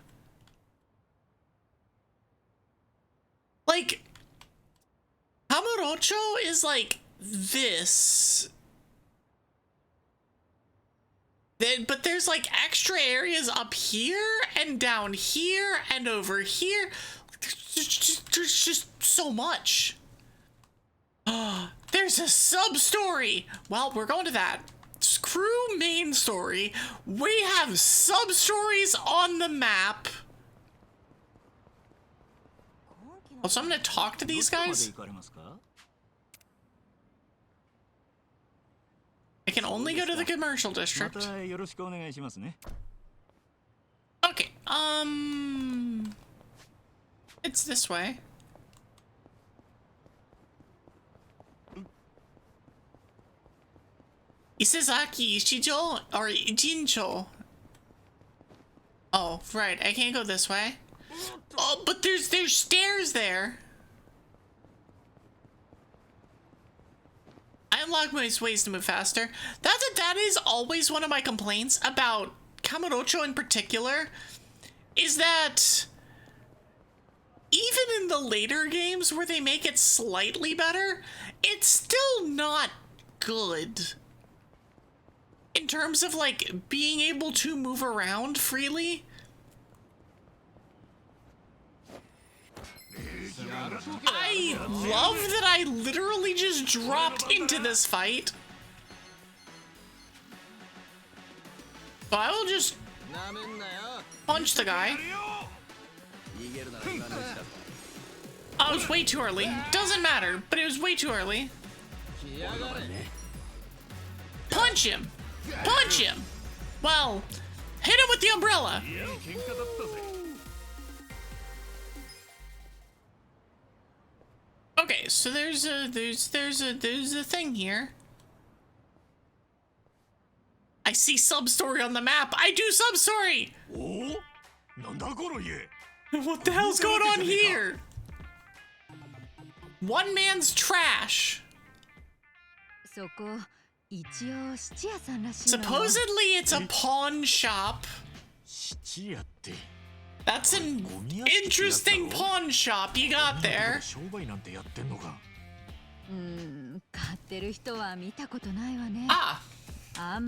Like, Kamurocho is like this. Then, but there's like extra areas up here and down here and over here. There's just so much. There's a sub-story. Well, we're going to that. Screw main story. We have sub-stories on the map. Oh, so I'm gonna talk to these guys? I can only go to the commercial district. Okay, it's this way. Isezaki, Shijo, or Jincho. Oh, right, I can't go this way. Oh, but there's stairs there. I unlock my ways to move faster. That is always one of my complaints about Kamurocho in particular, is that even in the later games where they make it slightly better, it's still not good. In terms of, like, being able to move around freely. I love that I literally just dropped into this fight. So I will just punch the guy. Oh, it was way too early. Doesn't matter, but it was way too early. Punch him! Punch him! Well, hit him with the umbrella! Okay, so there's a thing here. I see sub-story on the map. I do sub-story! What the hell's going on here? One man's trash. Supposedly it's a pawn shop. That's an interesting pawn shop you got there. Ah. I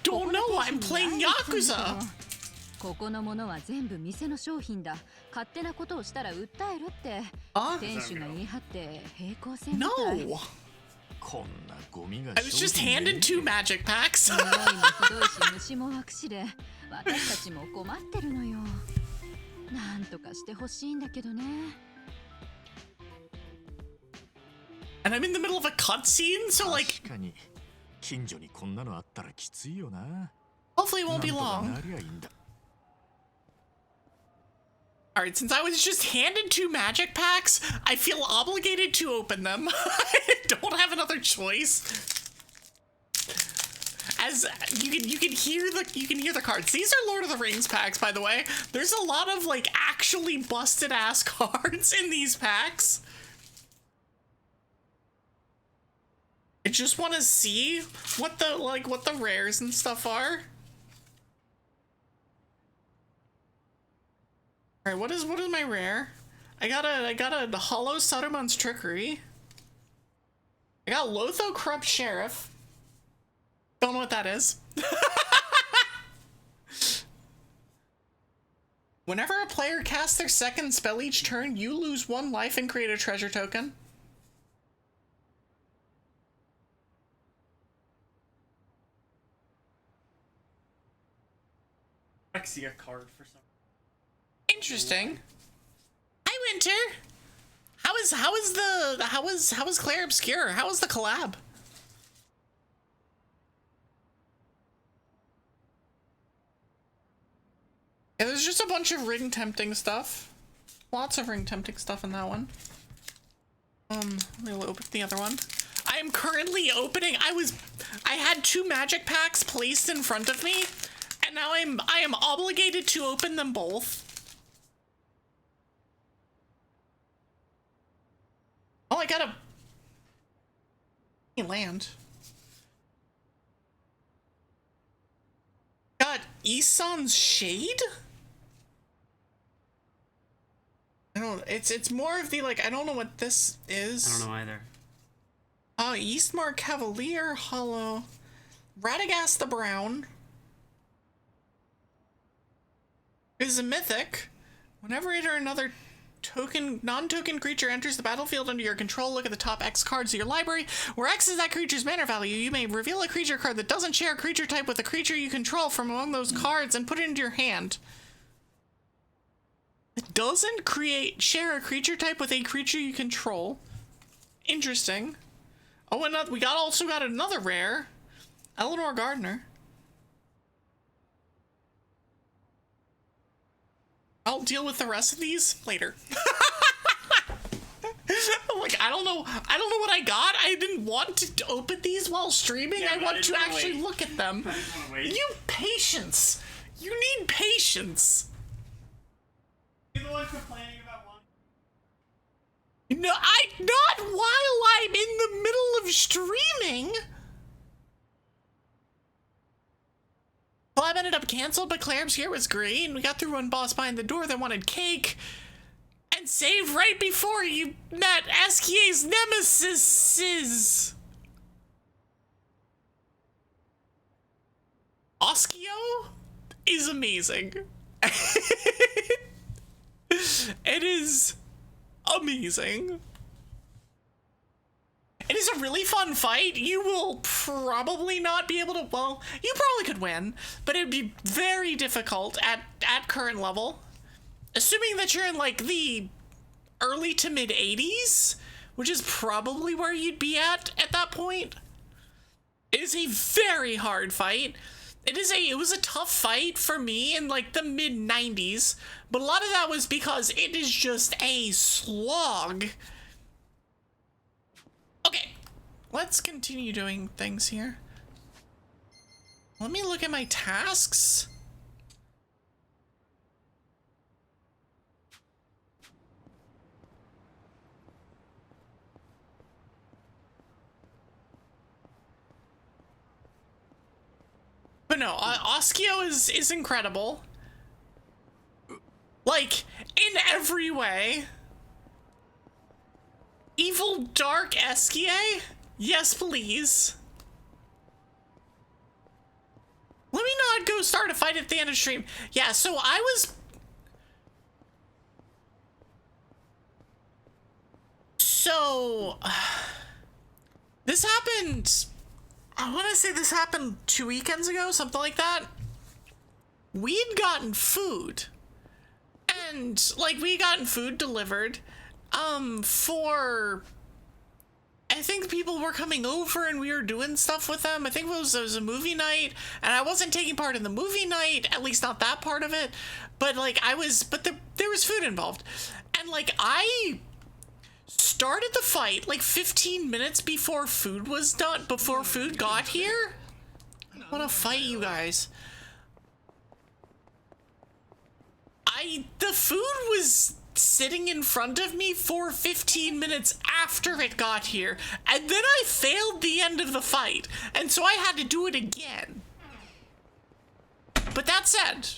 don't know, I'm playing Yakuza. ここのものは全部店の商品だ。勝手なことをしたら訴えるって店主が言い張って平行線みたい。 No. こんなゴミが I was just handed 2 magic packs. 匂いもひどいし虫も湧くしで私たちも困ってるのよ。なんとかしてほしいんだけどね。 And I'm in the middle of a cutscene, so like 確かに近所にこんなのあったらきついよな。 hopefully it won't be なんと long. かなりゃいいんだ。 Alright, since I was just handed 2 magic packs, I feel obligated to open them. I don't have another choice. As you can hear the cards. These are Lord of the Rings packs, by the way. There's a lot of like actually busted ass cards in these packs. I just want to see what the rares and stuff are. Alright, what is my rare? I got a Hollow Saruman's Trickery. I got Lotho Corrupt Sheriff. Don't know what that is. Whenever a player casts their second spell each turn, you lose 1 life and create a treasure token. Exia card for some. Interesting. Hi, Winter. How is Claire Obscure? How is the collab? Yeah, there's just a bunch of ring tempting stuff. Lots of ring tempting stuff in that one. Let me open the other one. I am currently opening. I had 2 magic packs placed in front of me, and now I am obligated to open them both. Oh, I got a land. Got Isan's Shade? I don't, it's more of the, like, I don't know what this is. I don't know either. Eastmark Cavalier, Hollow. Radagast the Brown. Is a mythic. Whenever it or another non-token creature enters the battlefield under your control, look at the top X cards of your library. Where X is that creature's mana value, you may reveal a creature card that doesn't share a creature type with a creature you control from among those cards and put it into your hand. It doesn't share a creature type with a creature you control. Interesting. Oh, and we also got another rare. Eleanor Gardner. I'll deal with the rest of these later. Like, I don't know what I got. I didn't want to open these while streaming. Yeah, I want to actually look at them. You patience. You need patience. You're the one complaining about one. No, not while I'm in the middle of streaming. Collab ended up canceled, but Claire Obscure was great, and we got through one boss behind the door that wanted cake, and saved right before you met Eskier's nemesis. Oskio is amazing. It is amazing. It is a really fun fight. You will probably not be able to, well, you probably could win, but it'd be very difficult at current level. Assuming that you're in like the early to mid 80s, which is probably where you'd be at that point. It is a very hard fight. It was a tough fight for me in like the mid 90s, but a lot of that was because it is just a slog. Okay, let's continue doing things here. Let me look at my tasks. But no, Oskio is incredible. Like, in every way. Evil Dark Esquier? Yes, please. Let me not go start a fight at the end of stream. Yeah, so I was... So... this happened... I want to say this happened 2 weekends ago, something like that. We'd gotten food. And, like, we gotten food delivered, for... I think people were coming over and we were doing stuff with them. I think it was a movie night, and I wasn't taking part in the movie night, at least not that part of it. But, like, there was food involved. And, like, I started the fight, like, 15 minutes before food was done, before food got here. I want to fight you guys. The food was sitting in front of me for 15 minutes after it got here, and then I failed the end of the fight, and so I had to do it again. But that said,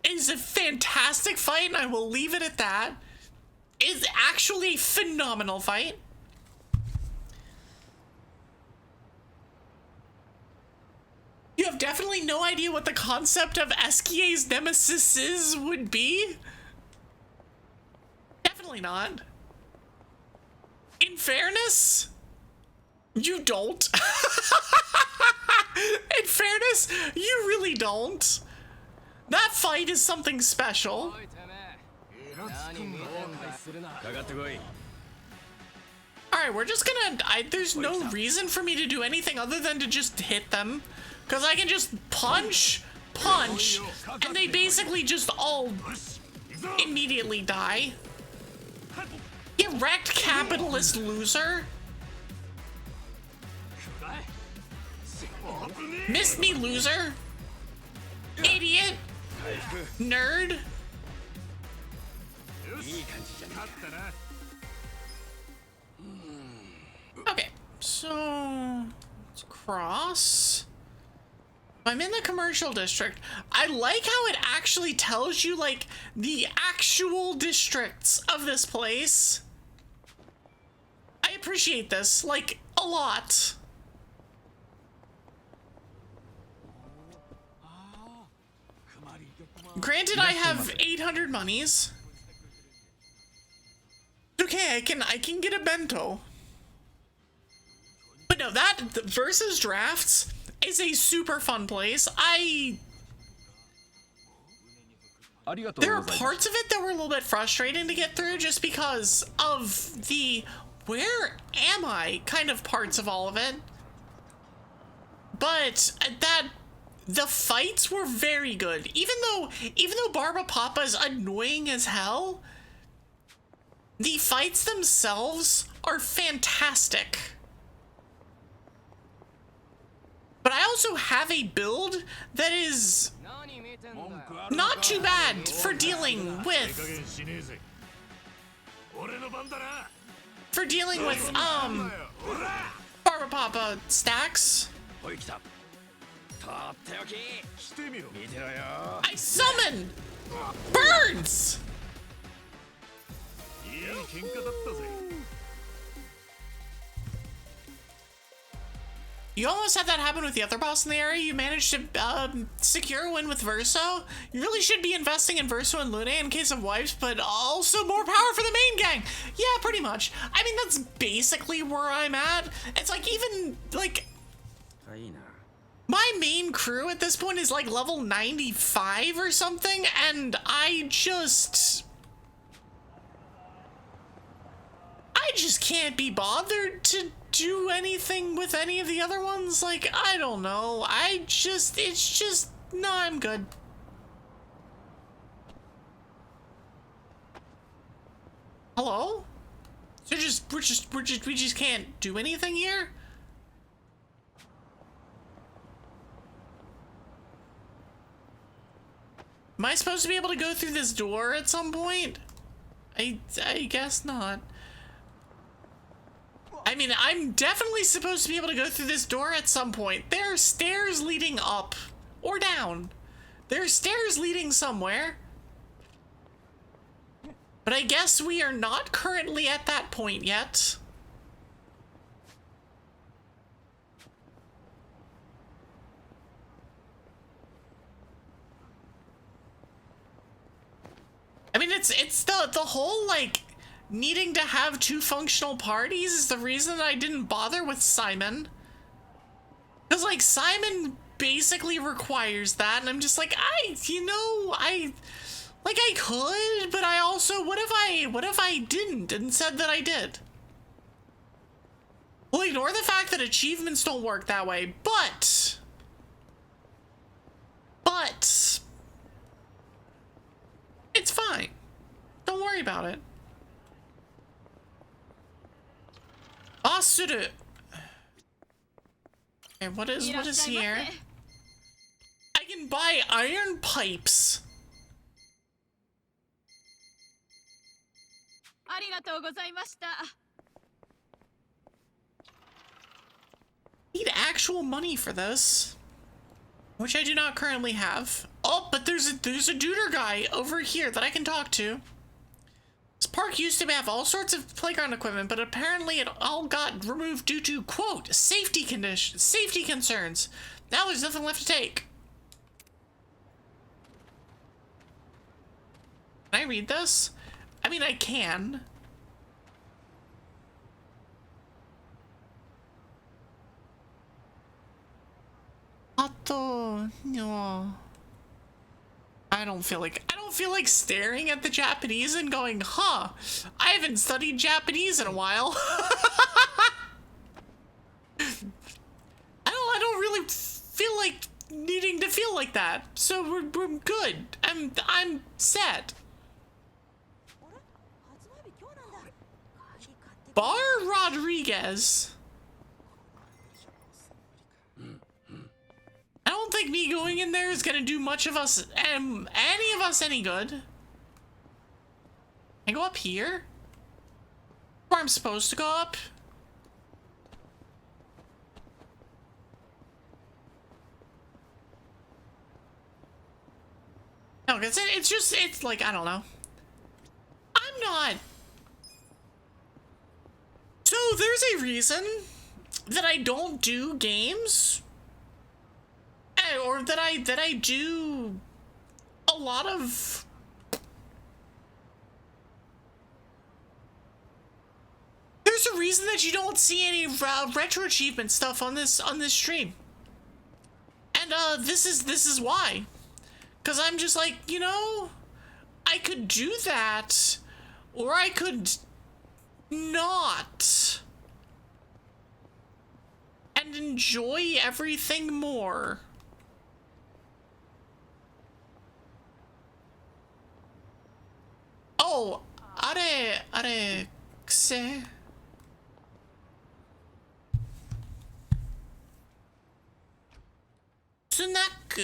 it is a fantastic fight, and I will leave it at that. It is actually a phenomenal fight. You have definitely no idea what the concept of Eskie's nemesis would be. Definitely not. In fairness, you don't. In fairness, you really don't. That fight is something special. Alright, we're just gonna... there's no reason for me to do anything other than to just hit them. Because I can just punch, and they basically just all immediately die. Get wrecked, capitalist loser. Missed me, loser. Idiot. Nerd. Okay, so let's cross. I'm in the commercial district. I like how it actually tells you, like, the actual districts of this place. I appreciate this, like, a lot. Granted, I have 800 monies. Okay, I can get a bento. But no, that versus drafts is a super fun place. There are parts of it that were a little bit frustrating to get through just because of the where am I kind of parts of all of it. But the fights were very good. Even though Barba Papa's annoying as hell, the fights themselves are fantastic. But I also have a build that is not too bad for dealing with Barba Papa stacks. I summon birds. You almost had that happen with the other boss in the area. You managed to secure a win with Verso. You really should be investing in Verso and Lune in case of wipes, but also more power for the main gang. Yeah, pretty much. I mean, that's basically where I'm at. It's like even, like... my main crew at this point is like level 95 or something, and I just can't be bothered to do anything with any of the other ones. Like, I don't know. No, I'm good. Hello? So we just can't do anything here? Am I supposed to be able to go through this door at some point? I guess not. I mean, I'm definitely supposed to be able to go through this door at some point. There are stairs leading up or down. There are stairs leading somewhere. But I guess we are not currently at that point yet. it's the whole like needing to have two functional parties is the reason that I didn't bother with Simon. Because like Simon basically requires that, and I'm just like, I could, but I also, what if I didn't and said that I did? Well, ignore the fact that achievements don't work that way, but it's fine. Don't worry about it. Asuru. Okay, what is here? I can buy iron pipes. Need actual money for this, which I do not currently have. Oh, but there's a duder guy over here that I can talk to. This park used to have all sorts of playground equipment, but apparently it all got removed due to, quote, safety concerns. Now there's nothing left to take. Can I read this? I mean, I can. No. I don't feel like staring at the Japanese and going, huh, I haven't studied Japanese in a while. I don't really feel like needing to feel like that. So we're good. I'm set. Bar Rodriguez. I don't think me going in there is gonna do much of us, any of us, any good. Can I go up here? Where I'm supposed to go up? No, because it's like, I don't know. I'm not. So there's a reason that I don't do games. Or that I do a lot of there's a reason that you don't see any retro achievement stuff on this stream, and this is why, because I'm just like, you know, I could do that, or I could not, and enjoy everything more. Oh, are kse. Snack.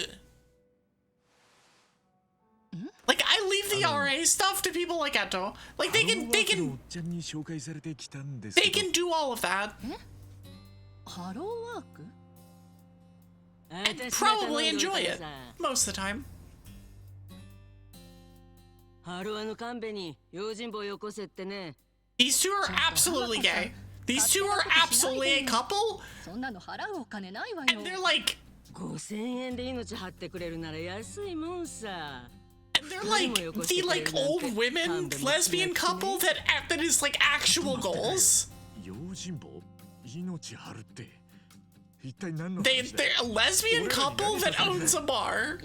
Like, I leave the RA stuff to people like Eto. Like, they can do all of that. And probably enjoy it most of the time. These two are absolutely gay. These two are absolutely a couple. And they're like, the like old women lesbian couple that is like actual goals. They're a lesbian couple that owns a bar.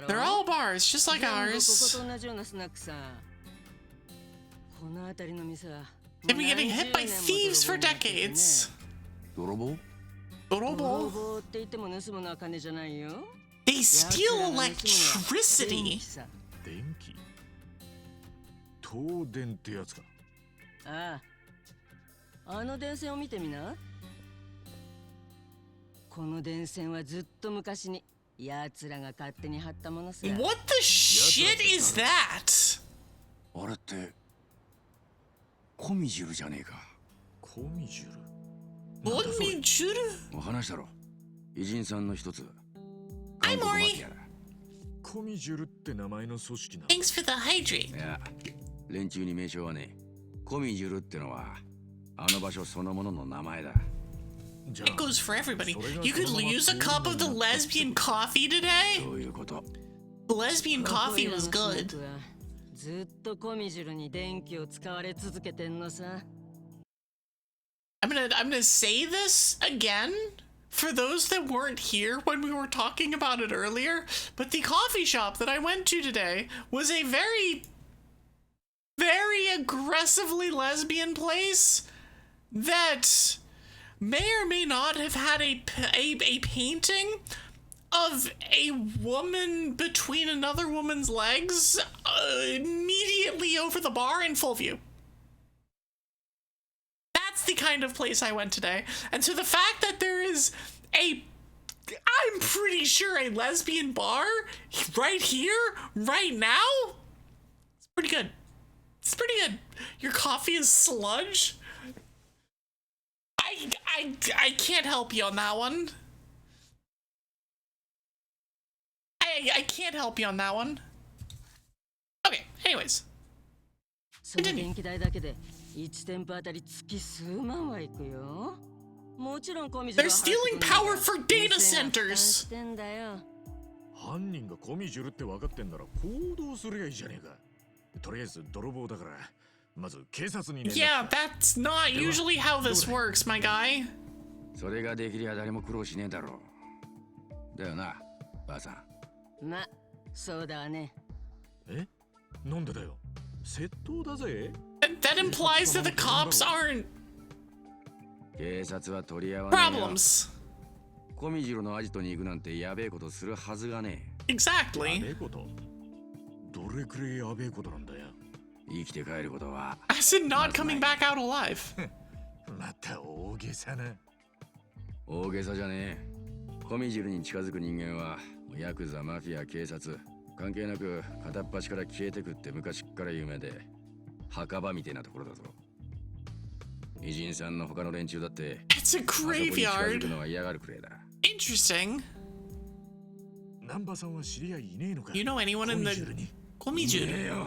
They're all bars, just like ours. They've been getting hit by thieves for decades. Dorobo? They steal electricity. What the shit is that? あれってコミジュルじゃねえか。コミジュル？コミジュル？お話したろ。偉人さんの一つ。Hi, Mori. コミジュルって名前の組織な。Thanks for the hydrate. いや、連中に名称はね。コミジュルってのはあの場所そのものの名前だ。It goes for everybody. You could use a cup of the lesbian coffee today. どういうこと？ The lesbian coffee was good. ずっとコミジルに電気を使われ続けてんのさ。I'm gonna say this again for those that weren't here when we were talking about it earlier, but the coffee shop that I went to today was a very, very aggressively lesbian place that may or may not have had a painting of a woman between another woman's legs immediately over the bar in full view. That's the kind of place I went today. And so the fact that there is I'm pretty sure a lesbian bar right here, right now, it's pretty good. It's pretty good. Your coffee is sludge. I can't help you on that one. I can't help you on that one. Okay, anyways. その電気代だけで1店舗あたり月数万はいくよ。もちろんコミジル They're stealing power for data centers. してんだよ。犯人がコミジュルって分かってんなら行動すりゃいいじゃねえか。とりあえず泥棒だからまず警察に連絡。Yeah, that's not usually how this works, my guy. それができりゃ誰も苦労しねえだろう。だよな、ばあさん。ま、そうだわね。え？なんでだよ。窃盗だぜ。That implies that the cops aren't 警察は取り合わねえよ。 problems. コミジロのアジトに行くなんてやべえことするはずがねや Exactly. べえこと。どれくらいやべえことなんだよ。え。生きて帰ることは I said not coming back out alive. また大げさな。大げさじゃねえ。コミジルに近づく人間はヤクザ、マフィア、警察関係なく片っ端から消えてくって昔っから有名で墓場みたいなところだぞ。偉人さんの他の連中だって It's a あそこに近づく graveyard. のは嫌がるくらいだ。 Interesting. 南波さんは知り合いいねえのか。 You know anyone in コミジュル the に。いね Komijun? えよ。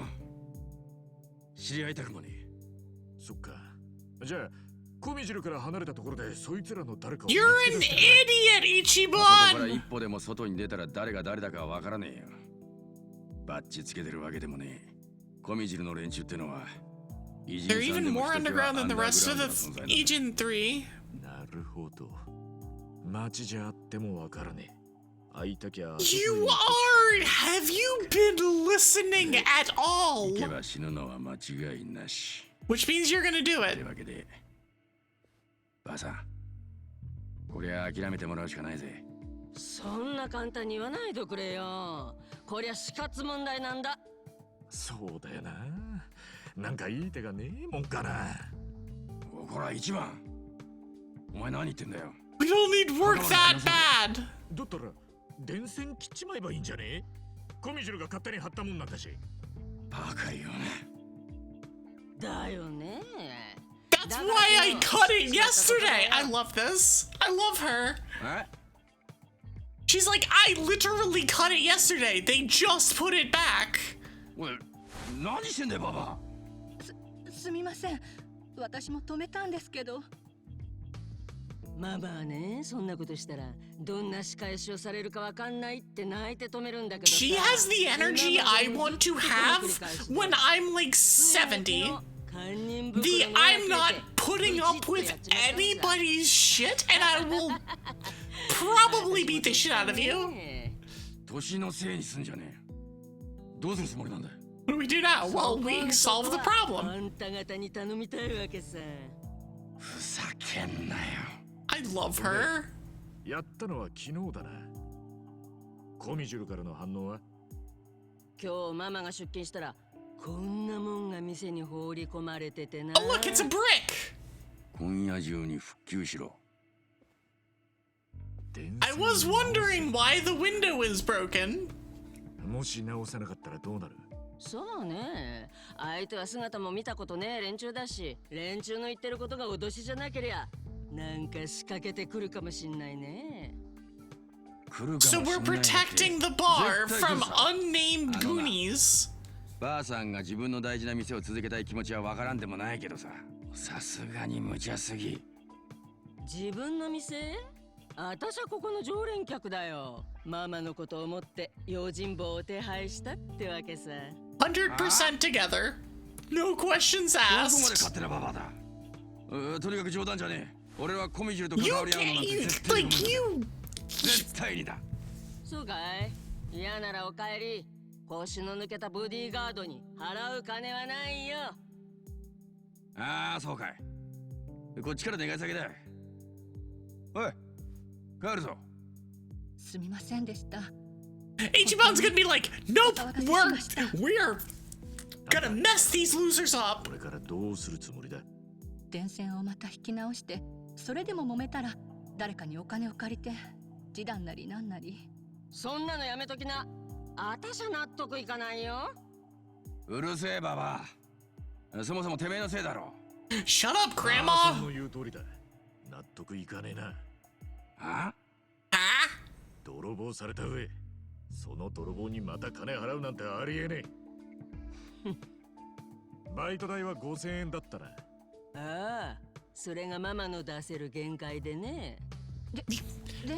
知り合いたくもねえ。そっか。じゃあコミジュルから離れたところでそいつらの誰かを You're an 見つけ出 idiot, そこから一 Ichiban! 歩でも外に出たら誰が誰だかわからねえよ。バッチつけてるわけでもねえ。コミジルの連中ってのは偉 They're 人さん even でも more ひときわ underground than the rest of アンダーグラウンドな存 the 在だ。 Ejin 3. なるほど。街じゃあってもわからねえ。会いたきゃ。 You are! Have you been listening at 行け all? ば死ぬのは間違いなし。 Which means you're gonna do と it. いうわけで、ばあさん、こりゃ諦めてもらうしかないぜ。そんな簡単に言わないでくれよ。こりゃ死活問題なんだ。そうだよな。なんかいい手がねえもんかな。こら一番。お前何言ってんだよ。 We don't need work that bad. だったら電線切っちまえばいいんじゃねえ？コミジュルが勝手に貼ったもんなんだし。バカよね。だよね。 That's why I cut it yesterday. I love this. I love her. え？ She's like, I literally cut it yesterday. They just put it back. おい、何してんだよババ。すみません。私も止めたんですけど。ママはね、そんなことしたらどんな仕返しをされるかわかんないって泣いて止めるんだけどさ。 She has the energy I want to have when I'm like 70. The I'm not putting up with anybody's shit and I will probably beat the shit out of you. 年のせいにすんじゃねえ。どうするつもりなんだよ。 What do we do now? Well, we solve the あ problem. んた方に頼みたいわけさ。ふざけんなよ。 I love her. やったのは昨日だな。コミジュルからの反応は？今日ママが出勤したらこんなもんが店に放り込まれててな。 Oh, look, it's a brick. 今夜中に復旧しろ。 I was wondering why the window is broken. もし直さなかったらどうなる？そうね。相手は姿も見たことねえ連中だし、連中の言ってることが脅しじゃなけりゃなんか仕掛けてくるかもしんないね。 来るかもし So んない we're って protecting the bar 絶対来 from るさ。 unnamed goonies. ばあさんが自分の大事な店を続けたい気持ちはわからんでもないけどさ。さすがに無茶すぎ。自分の店？私はここの常連客だよ。ママのことを思って用心棒を手配したってわけさ。100% together. No questions どこまで asked. 勝手なババアだ。とにかく冗談じゃねえ。俺はコミジルと関 You わり合うのなん can't, て you, 絶対に like, you. 絶対にだ。そうかい？嫌ならお帰り。腰の抜けたボディーガードに払う金はないよ。ああ、そうかい。こっちから願い先だ。おい、帰るぞ。すみませんでした。Ichiban's gonna be like, nope, we're gonna mess these losers up. これからどうするつもりだ？電線をまた引き直して、それでも揉めたら誰かにお金を借りて示談なりなんなり。そんなのやめときな。私は納得いかないよ。うるせえババア。そもそもてめえのせいだろ。Shut up, さん Grandma. の言う通りだ。納得いかねえな。あ？泥棒された上、その泥棒にまた金払うなんてありえねえ。バイト代は5000円だったな。ああ、それがママの出せる限界でね。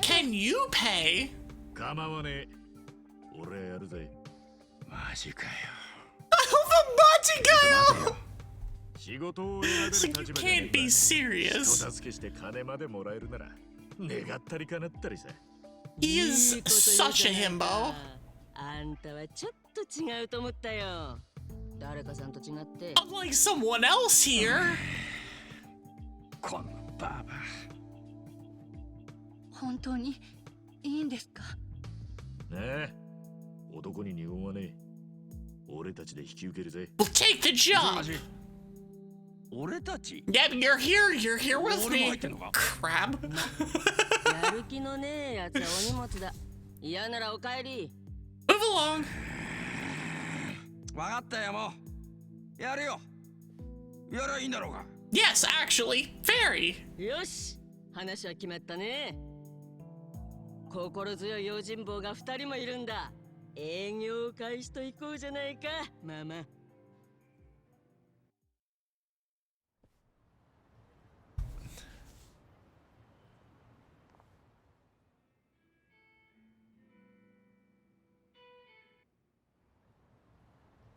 Can you pay? 構わねえ。俺やるぜ。マジかよ。マジかよ。仕事を選べる So 立 you 場じゃねえ can't んだ。 be serious. 人助けして金までもらえるなら願ったり叶ったりさ。He is いいこと言う such a じゃないか。 himbo. あんたはちょっと違うと思ったよ。誰かさんと違って。 Like someone else here. このババ本当にいいんですか？ねえ、男に二言はねえ。俺たちで引き受けるぜ。 We'll take the ア。 job. 俺たち Yeah, you're here with 俺も入 me. ってんのか？ Crab. やる気のねえやつはお荷物だ。嫌ならお帰り。 Move along. わかったよ、もう。やるよ。やりゃいいんだろうが。Yes, actually, very. よし、話は決まったね。心強い用心棒が2人もいるんだ。営業開始と行こうじゃないか、ママ。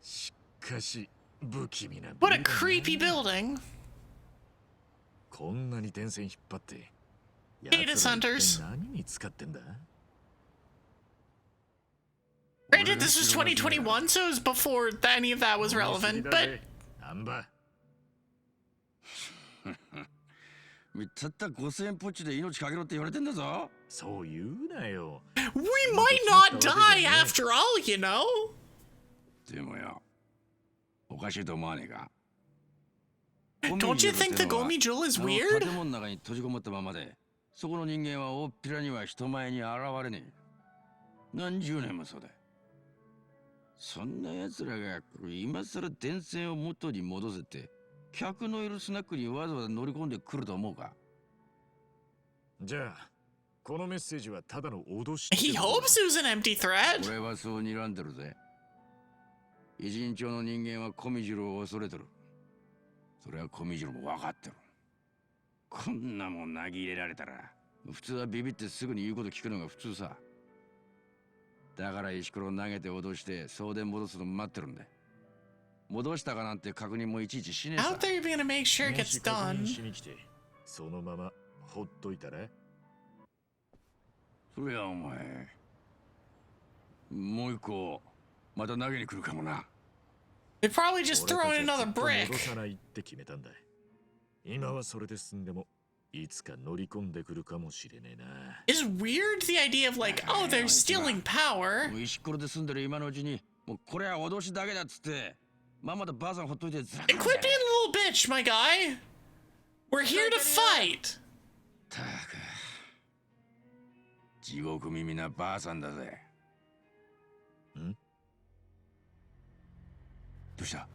しかし不気味な。 What a creepy building. こんなに電線引っ張って。 Data 奴ら一体 centers. 何に使ってんだ？ Granted, this was 2021, so it was before any of that was relevant, but なんば。たった5000円ポッチで命かけろって言われてんだぞ。そう言うなよ。 we might not die after all, you know? でもよ、おかしいと思わねえか？ Don't you think the Gomi Jewel is あの weird? 建物の中に閉じこもったままで、そこの人間は大っぴらには人前に現れねえ。何十年もそうだ。そんな奴らが今さら電線を元に戻せて、客のいるスナックにわざわざ乗り込んでくると思うか？じゃあ、このメッセージはただの脅し。 He hopes it was an empty threat. 俺はそう睨んでるぜ。一人町の人間は小見次郎を恐れてる。それは小見次郎も分かってる。こんなもん投げ入れられたら、普通はビビってすぐに言うこと聞くのが普通さ。だから石ころ投げて脅して送電戻すの待ってるんだ。戻したかなんて確認もいちいちしねえさ。 Out there, you're gonna make sure it gets 確認 done. しに来て、そのままほっといたら。そりゃお前、もう一個また投げに来るかもな。 They'd probably just throw in 俺た another ちはずっと戻 brick. さないって決めたんだ。今はそれで済んでも、いつか乗り込んでくるかもしれねえな。 It's weird the idea of like, oh, they're stealing power. もう石ころで住んでる今のうちに、もうこれは脅しだけだっつって、まんまとばあさんほっといてずら And quit being a little bitch, my guy. We're here to fight. たく、地獄耳なばあさんだぜ。ん？どうした？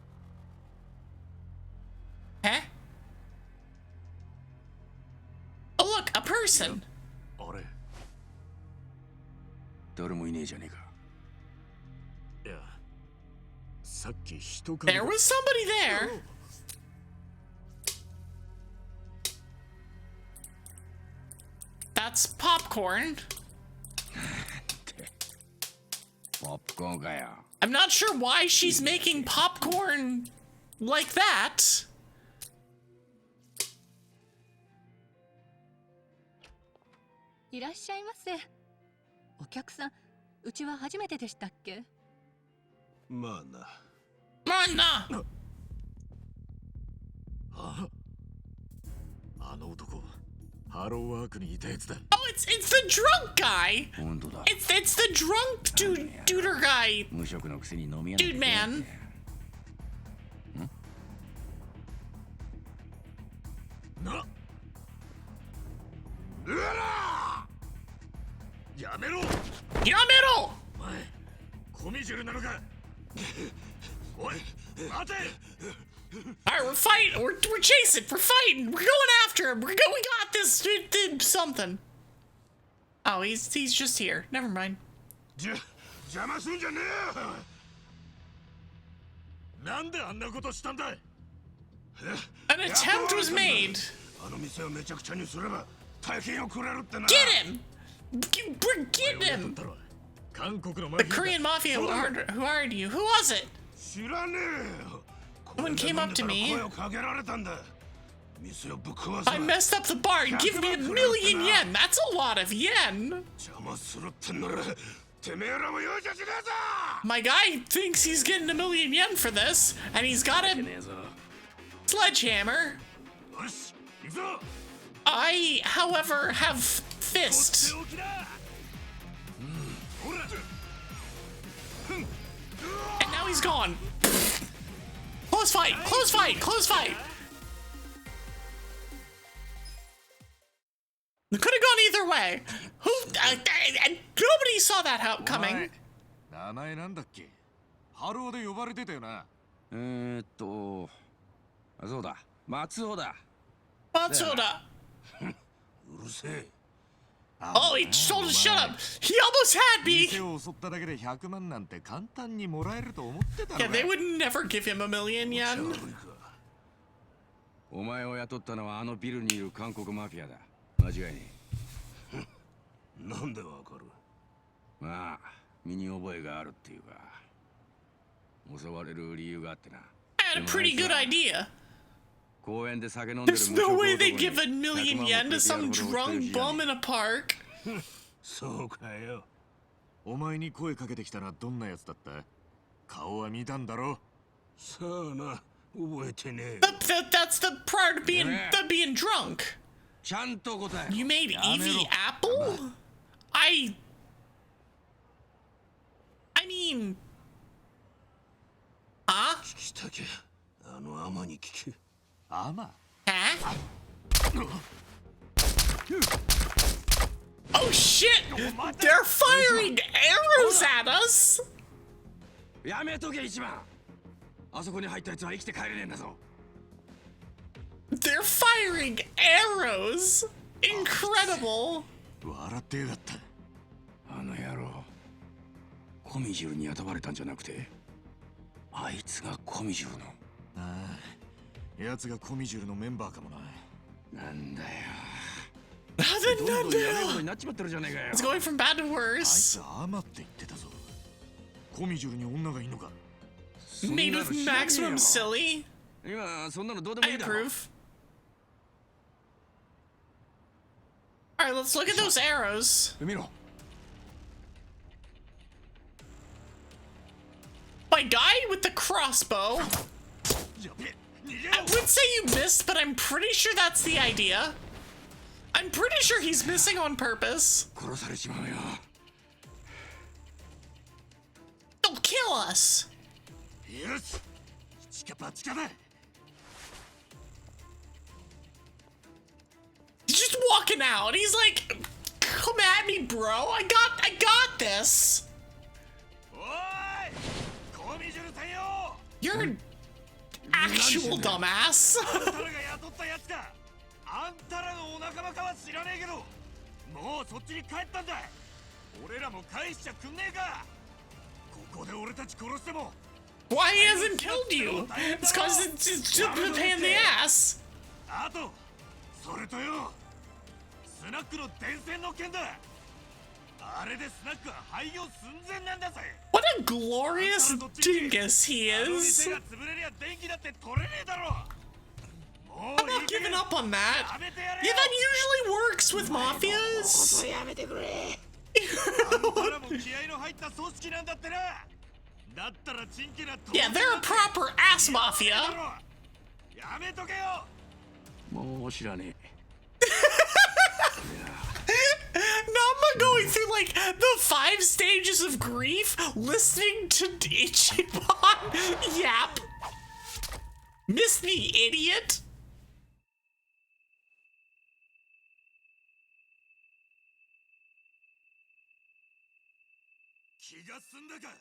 Huh? Oh, look, a person. あれ？誰もいねえじゃねえか。いや、さっき人影 There was somebody there. That's popcorn. Popcorn かよ。 I'm not sure why she's making popcorn like that. いらっしゃいませ。お客さん、うちは初めてでしたっけ？まあな。Manna! あの男、ハローワークにいたやつだ。 Oh, it's the drunk guy. 本当だ。 It's the drunk duder guy. 無職のくせに飲み屋の Dude man. な。うわら。やめろ。 Yamero! お前、コミジュルなのか。おい、待て。 Alright, we're fighting. We're chasing. We're fighting. We're going after him. We got this. Something. Oh, he's just here. Never mind. 邪魔すんじゃねえよ。なんであんなことしたんだ。 An attempt was made. あの店をめちゃくちゃにすれば大金をくれるってな。 Get him! We're getting him! 韓国のマ The フィアだ。 Korean mafia who hired you. Who was it? 知らねえよ。 Someone came up to me. 声をかけられたんだ。店をぶっ壊す。 I messed up the bar. Give me 1,000,000 yen. That's a lot of yen. 邪魔するってんならてめえらも容赦しねえぞ。 My guy thinks he's getting 1,000,000 yen for this, and he's got a sledgehammer. よし、行くぞ。 I, however, have fists. ほら。 And now he's gone. Close fight! Close fight! Close fight! It could have gone either way. Who? Nobody saw that coming. 名前なんだっけ。ハローで呼ばれてたよな。そうだ。松尾だ。 Matsuda. うるせえ。 Oh, he told us to shut up. He almost had me. 店を襲っただけで100万なんて簡単にもらえると思ってたの Yeah, か。 they would never give him 1,000,000 yen. お前を雇ったのはあのビルにいる韓国マフィアだ。間違いねえ。なんでわかる。まあ、身に覚えがあるっていうか。襲われる理由があってな。 I had a pretty good idea. 公園で酒飲んでる There's no way they give 1,000,000 yen to some drunk bum in a park. そうかよ。お前に声かけてきたのはどんなやつだった？顔は見たんだろ。さあな、覚えてねえ。 That's the prior to being drunk. ちゃんと答え。 You made Evie apple? I mean, huh? 聞きたきゃ、あのアマに聞け。アマ？ Huh? Oh shit! They're firing arrows at us! やめとけ一番。あそこに入ったやつは生きて帰れねえんだぞ。 They're firing arrows! Incredible! 笑ってやがった。あの野郎。コミジュルに雇われたんじゃなくて、あいつがコミジュルの。ああ、奴がコミジュルのメンバーかもな。なんだよ。 Nothing, どんどんやべえことになっちまってるじゃねえかよ。 It's going from bad to あい worse. つアマって言ってたぞ。コミジュルに女がいんのか。 Made with maximum silly. 今そんなのどうでも I いいだろ。 approve. Alright, let's look at those arrows. 見ろ。 My guy with the crossbow. I would say you missed, but I'm pretty sure that's the idea. I'm pretty sure he's missing on purpose. 殺されちまうよ。 They'll kill us. よし、チカパチカだ。 He's just walking out. He's like, "Come at me, bro. I got this." おい、コミジュル専用。 You're an actual dumbass. あんたらが雇ったやつか。あんたらのお仲間かは知らねえけど、もうそっちに帰ったんだ。俺らも返しちゃくんねえか。ここで俺たち殺しても。 Why he hasn't killed you? It's cause it's just a pain in the ass. あと、それとよ、スナックの伝染の件だ。あれでスナックは廃業寸前なんだぜ。 What a glorious dingus he is. 店が潰れりゃ電気だって取れねえだろ。 I'm not giving up on that. Yeah, that usually works with mafias. やめてくれ。あんたらも気合の入った組織なんだってな。だったらチンケな。 Yeah, they're a proper ass mafia. やめとけよ。もう知らねえ。 Nama going through like the 5 stages of grief, listening to Ichiban yap. Miss the idiot. 気が済んだか。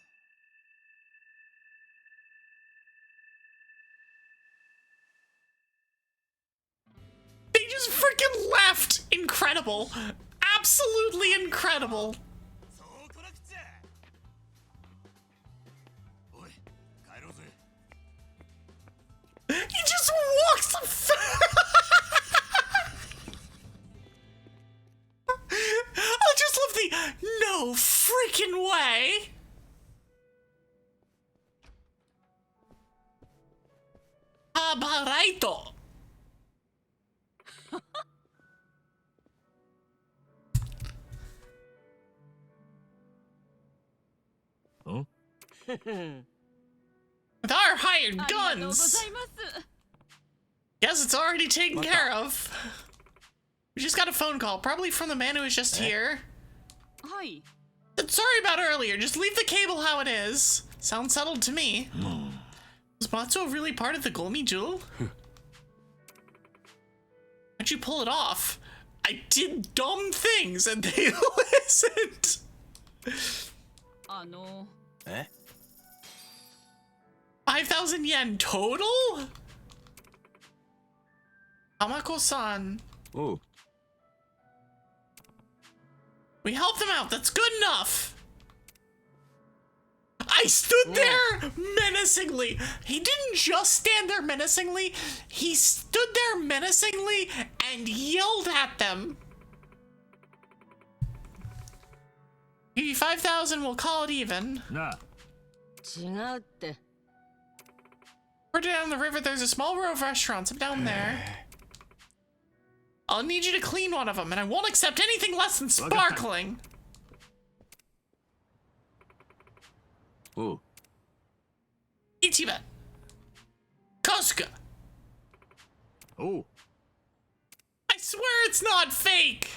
They just freaking left. Incredible. Absolutely incredible. そうこなくちゃ。おい、帰ろうぜ。 He just walks. I just love the no freaking way. Abaraito. Huh? With our hired guns. Yes, it's already taken care of. We just got a phone call, probably from the man who was just here. Hi. Sorry about earlier, just leave the cable how it is. Sounds settled to me. Was Matsuo really part of the Gomi Jewel? How'd you pull it off? I did dumb things and they listened. 5,000 yen total? Hamako-san. Oh. We helped him out, that's good enough. I stood there menacingly. He didn't just stand there menacingly, he stood there menacingly and yelled at them. Give you 5,000, we'll call it even. Nah. 違うって。 Further down the river, there's a small row of restaurants. I'm down there. I'll need you to clean one of them, and I won't accept anything less than sparkling. Oh. Ichiban. Kosuka. Oh. I swear it's not fake.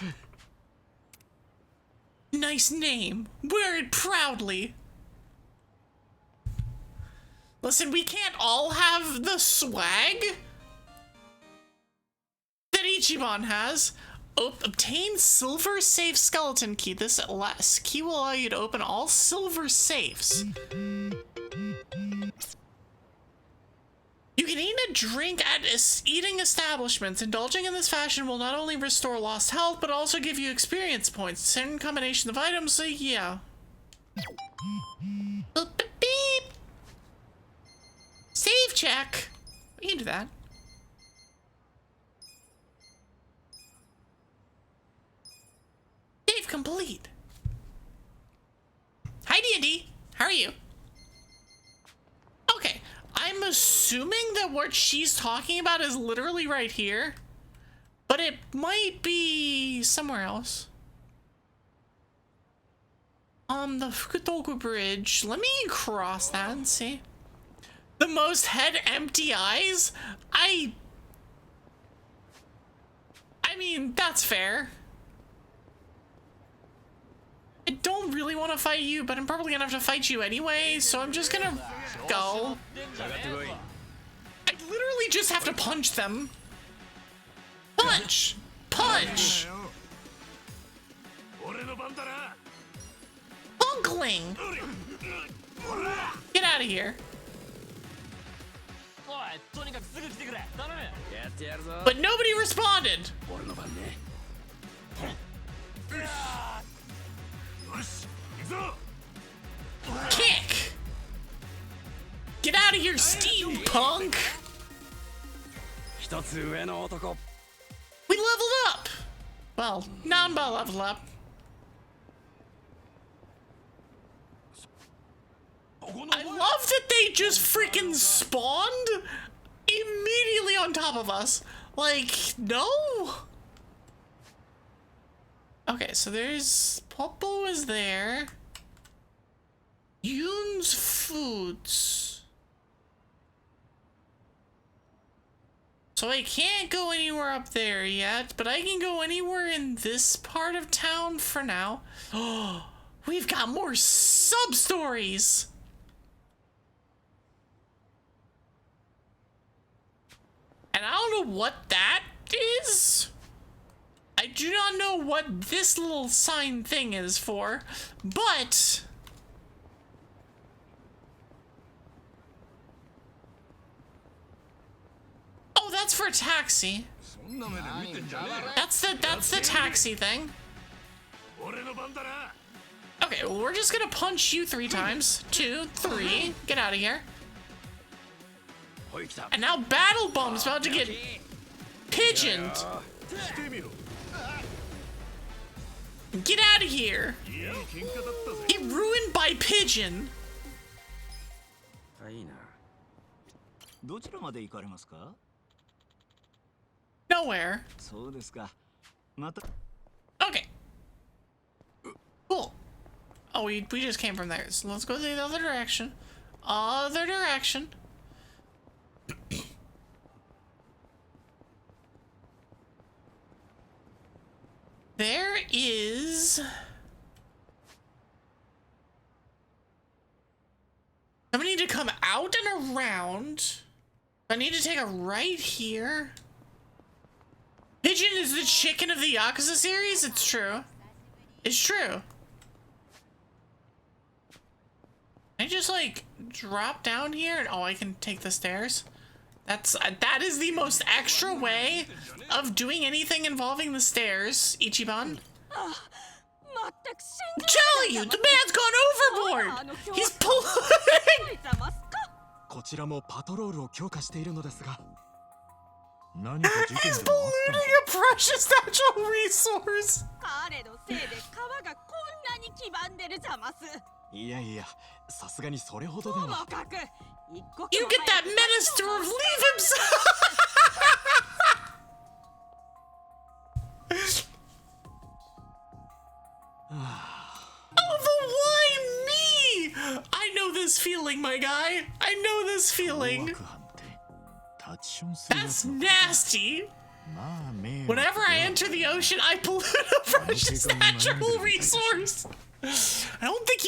Nice name. Wear it proudly. Listen, we can't all have the swag that Ichiban has. Obtain silver safe skeleton key. This key will allow you to open all silver safes. You can eat and drink at eating establishments. Indulging in this fashion will not only restore lost health, but also give you experience points. Certain combination of items, so yeah. Boop, beep, beep. Save check. We can do that. Save complete. Hi, D&D. How are you? Okay, I'm assuming that what she's talking about is literally right here, but it might be somewhere else. The Fukutoku Bridge. Let me cross that and see. The most head empty eyes? I mean, that's fair. I don't really want to fight you, but I'm probably gonna have to fight you anyway, so I'm just gonna go. I literally just have to punch them. Punch! Punch! Unkling! Get out of here. But nobody responded. Kick! Get out of here, steampunk! We leveled up! But well, Namba level up. I love that they just freaking spawned immediately on top of us. Like, no. Okay, so there's Popo is there. Yoon's Foods. So I can't go anywhere up there yet, but I can go anywhere in this part of town for now. Oh, we've got more sub-stories. And I don't know what that is. I do not know what this little sign thing is for, but oh, that's for a taxi. That's the taxi thing. Okay, well, we're just gonna punch you 3 times. 2, 3. Get out of here. And now Battle Bomb's about to get pigeoned. Get out of here. Get ruined by pigeon. Nowhere. Okay. Cool. Oh, we just came from there. So let's go the other direction. Other direction. There is... I need to come out and around. I need to take a right here. Pigeon is the chicken of the Yakuza series? It's true. It's true. Can I just, like, drop down here? And, oh, I can take the stairs? That is the most extra way of doing anything involving the stairs, Ichiban. I'm telling you, the man's gone overboard! He's polluting! He's polluting a precious natural resource! You get that menace to relieve himself! Oh, but why me? I know this feeling, my guy. I know this feeling. That's nasty. Whenever I enter the ocean, I pollute a precious natural resource. I don't think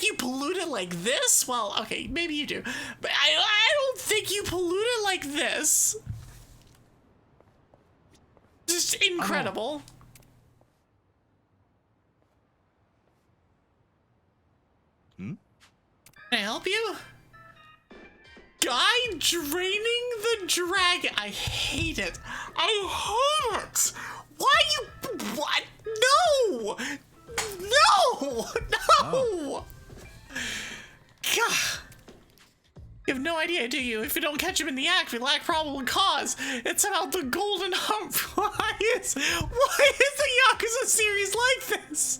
you pollute it like this. Well, okay, maybe you do, but I don't think you pollute it like this. Just incredible. Can I help you? Guy draining the dragon. I hate it. I hate it. Why you? What? No. No! No! God. You have no idea, do you? If you don't catch him in the act, we lack probable cause. It's about the golden hump. Why is the Yakuza series like this?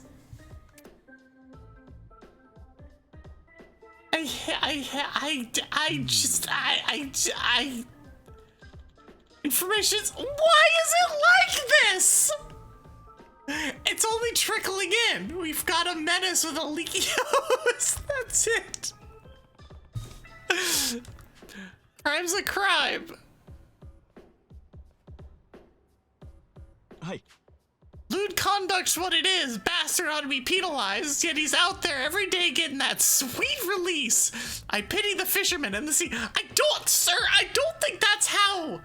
Information's. Why is it like this? It's only trickling in. We've got a menace with a leaky hose. That's it. Crime's a crime. Hi. Lewd conduct's what it is. Bastard ought to be penalized, yet he's out there every day getting that sweet release. I pity the fishermen in the sea. I don't think that's how.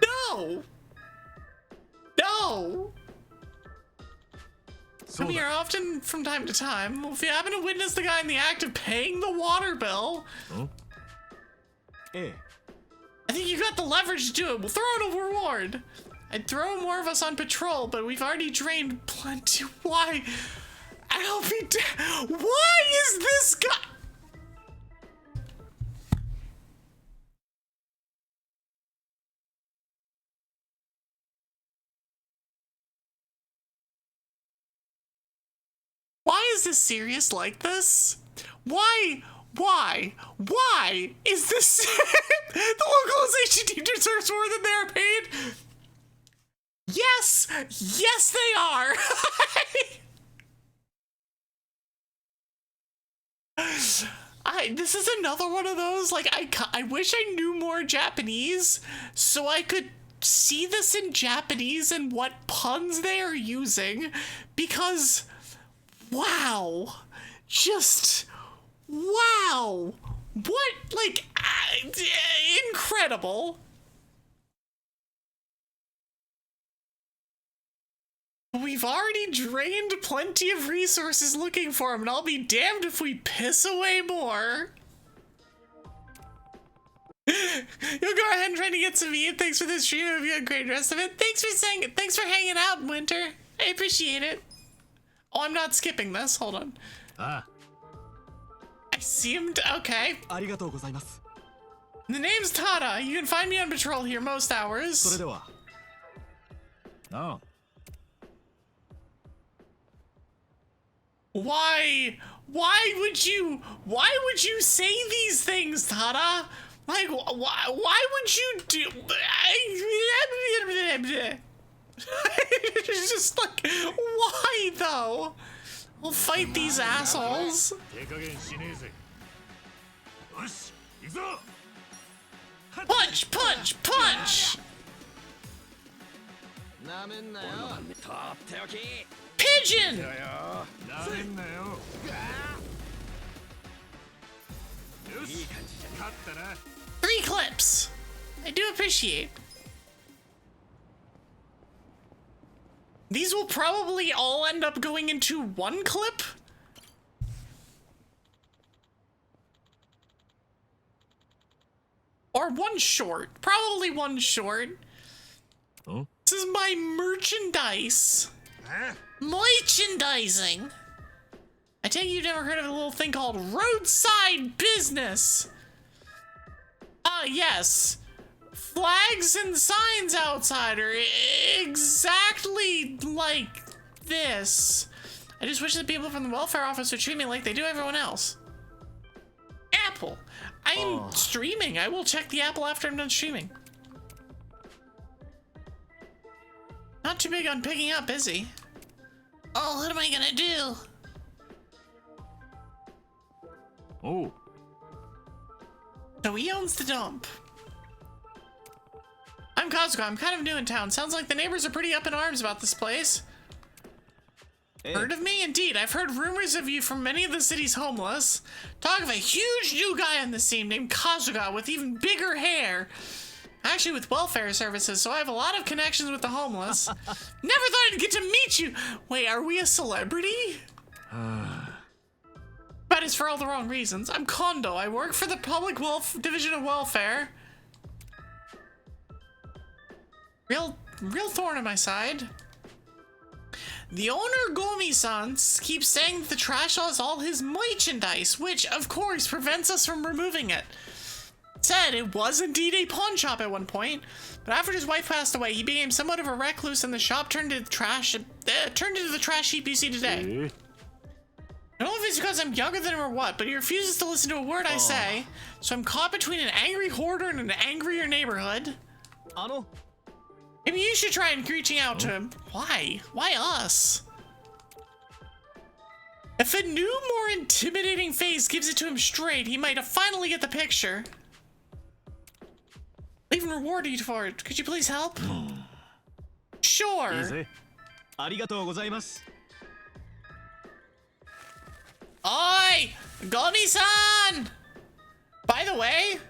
No. No. Come here often from time to time. If you happen to witness the guy in the act of paying the water bill, I think you got the leverage to do it. We'll throw in a reward. I'd throw more of us on patrol, but we've already drained plenty. Why? I'll be Why is this guy? is serious like this? Why is this the localization team deserves more than they're paid? Yes they are. This is another one of those, like, I wish I knew more Japanese so I could see this in Japanese and what puns they are using, because wow, just wow, what, like, incredible. We've already drained plenty of resources looking for him, and I'll be damned if we piss away more. You'll go ahead and try to get some meat. Thanks for the stream. Hope you had a great rest of it. Thanks for hanging out, Winter. I appreciate it. Oh, I'm not skipping this. Hold on. I seemed okay. The name's Tada. You can find me on patrol here most hours. No. Why would you say these things, Tada? Like, why would you do? It's just like, why though? We'll fight these assholes. Punch, punch, punch! Pigeon! 3 clips. I do appreciate. These will probably all end up going into 1 clip. Or 1 short. Probably 1 short. Oh? This is my merchandise. Merchandising. I take it you've never heard of a little thing called roadside business. Yes. Flags and signs outside are exactly like this. I just wish the people from the welfare office would treat me like they do everyone else. Apple. I am streaming. I will check the Apple after I'm done streaming. Not too big on picking up, is he? Oh, what am I gonna do? Oh. So he owns the dump. I'm Kazuka. I'm kind of new in town. Sounds like the neighbors are pretty up in arms about this place. Hey. Heard of me? Indeed. I've heard rumors of you from many of the city's homeless. Talk of a huge new guy on the scene named Kazuka with even bigger hair. Actually with welfare services, so I have a lot of connections with the homeless. Never thought I'd get to meet you. Wait, are we a celebrity? But it's for all the wrong reasons. I'm Kondo. I work for the Public Division of Welfare. Real thorn on my side. The owner, Gomi-san, keeps saying that the trash is all his merchandise, which, of course, prevents us from removing it. Said it was indeed a pawn shop at one point, but after his wife passed away, he became somewhat of a recluse, and the shop turned into the trash heap you see today. I don't know if it's because I'm younger than him or what, but he refuses to listen to a word I say, so I'm caught between an angry hoarder and an angrier neighborhood. Maybe you should try reaching out to him. Why? Why us? If a new, more intimidating face gives it to him straight, he might finally get the picture. I'll even reward you for it. Could you please help? Sure. Easy. Oi! Gomi-san! By the way,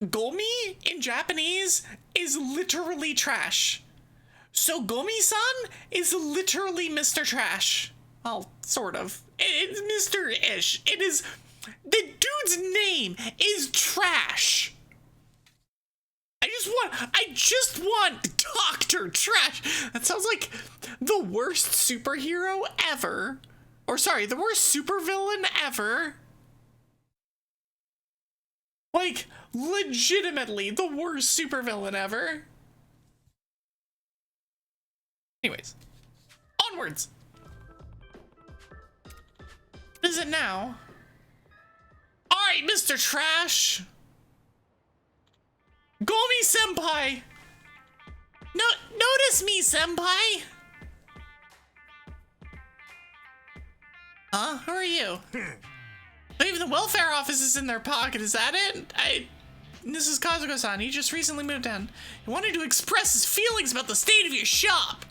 Gomi in Japanese is literally trash. So Gomi-san is literally Mr. Trash. Well, sort of. It's Mr. Ish. It is... The dude's name is Trash. I just want Dr. Trash. That sounds like the worst superhero ever. Or sorry, the worst supervillain ever. Like, legitimately the worst supervillain ever. Anyways. Onwards! What is it now? Alright, Mr. Trash! Gomi senpai! No, notice me, senpai! Huh? Who are you? Even the welfare office is in their pocket, is that it? This is Kazuko-san. He just recently moved in. He wanted to express his feelings about the state of your shop.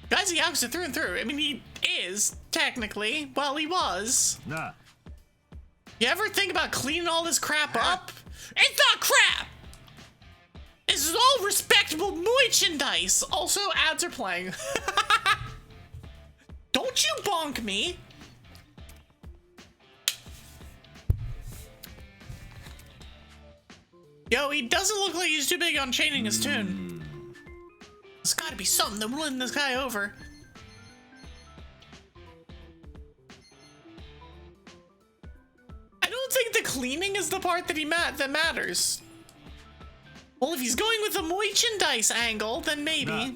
Guy's a Yakuza through and through. I mean, he is, technically. Well, he was. Nah. You ever think about cleaning all this crap up? It's not crap! This is all respectable merchandise. Also, ads are playing. Don't you bonk me. Yo, he doesn't look like he's too big on chaining his tune. There's gotta be something that will win this guy over. I don't think the cleaning is the part that that matters. Well, if he's going with the merchandise angle, then maybe. Nah.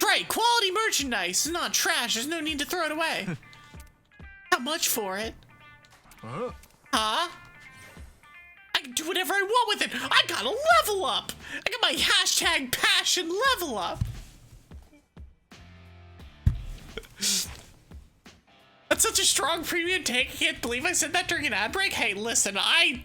Right, quality merchandise is not trash. There's no need to throw it away. How much for it? Huh? Huh? I can do whatever I want with it. I gotta level up. I got my hashtag passion level up. That's such a strong premium take. I can't believe I said that during an ad break. Hey, listen, I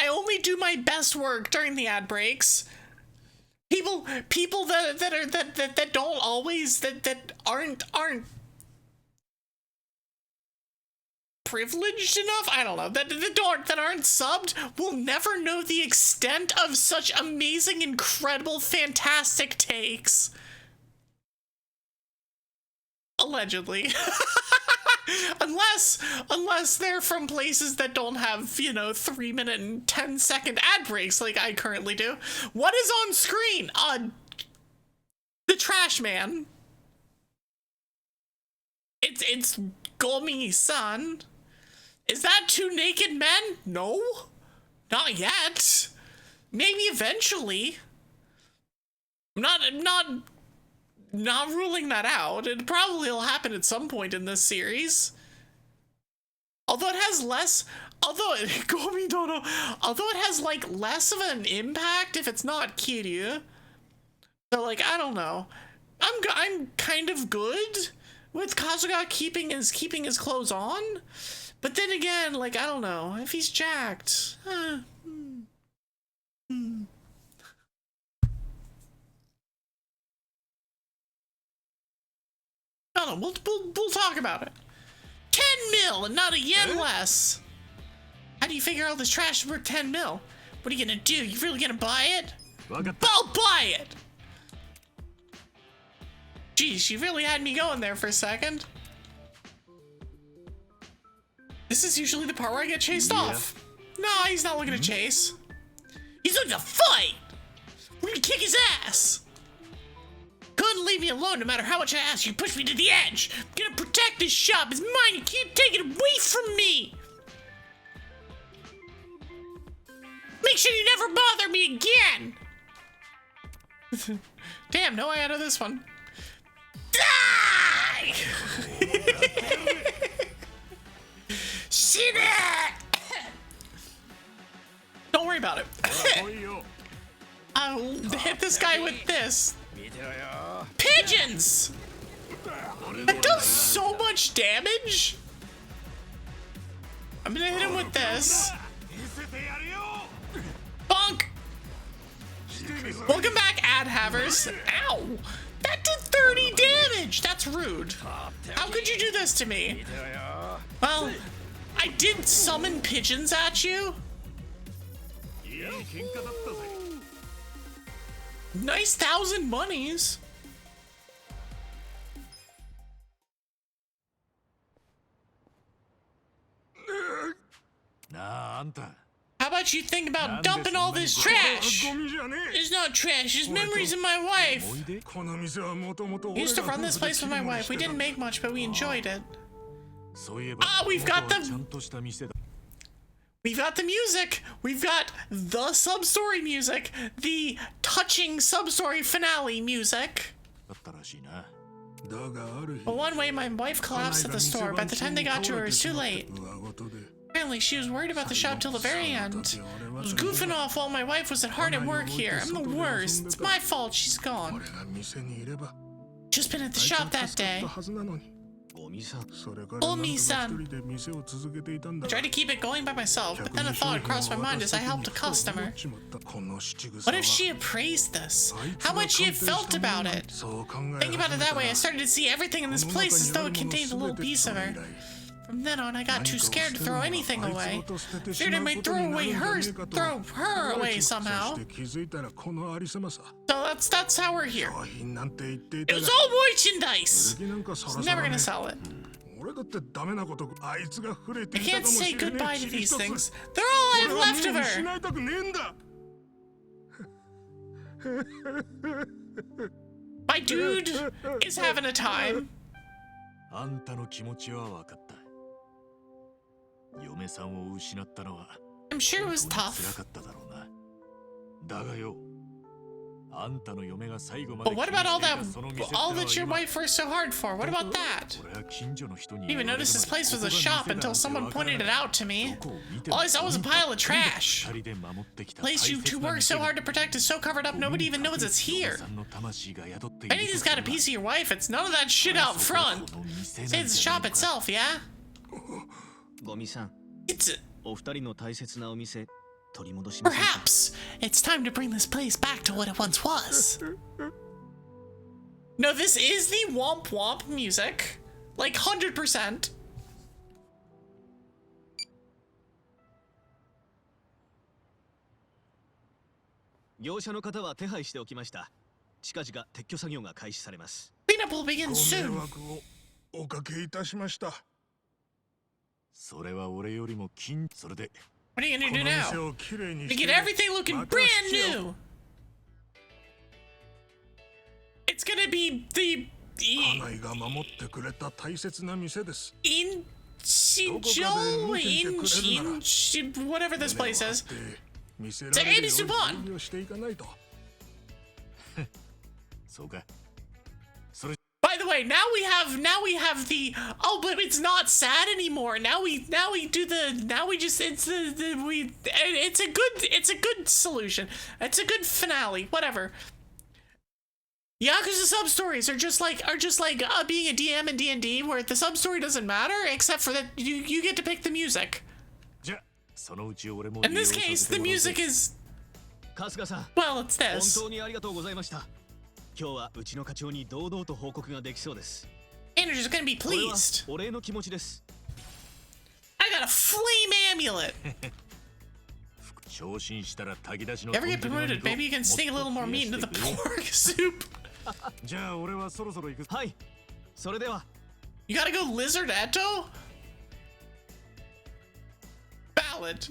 only do my best work during the ad breaks. People that don't always that aren't privileged enough, I don't know, that aren't subbed will never know the extent of such amazing, incredible, fantastic takes. Allegedly. Unless they're from places that don't have, 3-minute and 10-second ad breaks like I currently do. What is on screen? The Trash Man. It's Gomi-san. Is that two naked men? No, not yet. Maybe eventually. I'm not ruling that out. It probably will happen at some point in this series. Although it has less, although it has like less of an impact if it's not Kiryu. So like, I don't know. I'm kind of good with Kasuga keeping his clothes on. But then again, like, I don't know if he's jacked. I don't know, we'll talk about it. 10 mil and not a yen less. How do you figure out this trash is worth 10 mil? What are you gonna do? You really gonna buy it? I'll buy it! Geez, you really had me going there for a second. This is usually the part where I get chased off. No, he's not looking to chase. He's looking to fight! We're gonna kick his ass! Couldn't leave me alone no matter how much I ask. You push me to the edge. I'm gonna protect this shop. It's mine. You can't take it away from me. Make sure you never bother me again. Damn, no way out of this one. Die! Shit it! Don't worry about it. I'll hit this guy with this. Pigeons! That does so much damage. I'm gonna hit him with this. Bonk! Welcome back, ad havers. Ow! That did 30 damage! That's rude. How could you do this to me? Well, I did summon pigeons at you. Nice 1,000 monies. How about you think about dumping all this trash? It's not trash, it's memories of my wife. I used to run this place with my wife. We didn't make much, but we enjoyed it. Ah, we've got We've got the music. We've got the sub-story music. The touching sub-story finale music. But one way, my wife collapsed at the store. By the time they got to her, it was too late. Apparently, she was worried about the shop till the very end. I was goofing off while my wife was hard at work here. I'm the worst. It's my fault she's gone. Just been at the shop that day. Omi-san. I tried to keep it going by myself, but then a thought crossed my mind as I helped a customer. What if she had praised this? How might she have felt about it? Thinking about it that way, I started to see everything in this place as though it contained a little piece of her. From then on, I got too scared to throw anything away. Feared I might throw her away somehow. So that's how we're here. It was all merchandise. I was never gonna sell it. I can't say goodbye to these things. They're all I have left of her. My dude is having a time. I'm sure it was tough. But what about all that your wife worked so hard for? What about that? I didn't even notice this place was a shop until someone pointed it out to me. All I saw was a pile of trash. The place you two worked so hard to protect is so covered up nobody even knows it's here. If anything's got a piece of your wife, it's none of that shit out front. Say it's the shop itself, yeah? Perhaps it's time to bring this place back to what it once was. No, this is the womp womp music. Like 100%. Cleanup will begin soon. What are you gonna do now? To get everything looking brand new. It's gonna be the whatever this place is. It's Evie Supan. By the way, now we have the but it's not sad anymore. It's a good solution. It's a good finale. Whatever. Yakuza sub stories are just like being a DM in D&D, where the sub story doesn't matter except for that you get to pick the music. In this case, the music is, well, it's this. Manager's gonna be pleased. I got a flame amulet. Ever get promoted? Maybe you can sneak a little more meat into the pork soup. You gotta go Lizard Eto? Ballad.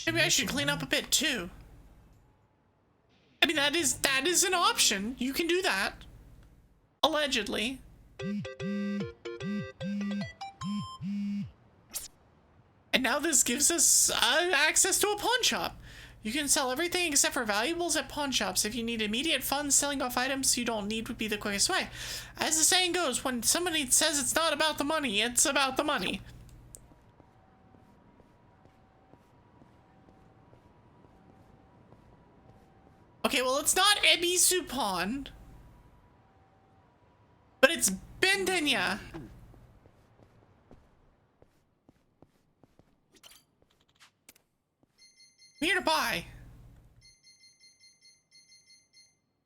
Maybe I should clean up a bit too. I mean, that is an option. You can do that. Allegedly. And now this gives us access to a pawn shop. You can sell everything except for valuables at pawn shops. If you need immediate funds, selling off items you don't need would be the quickest way. As the saying goes, when somebody says it's not about the money, it's about the money. Okay, well, it's not Evie Supan, but it's Bendenya. I'm here to buy.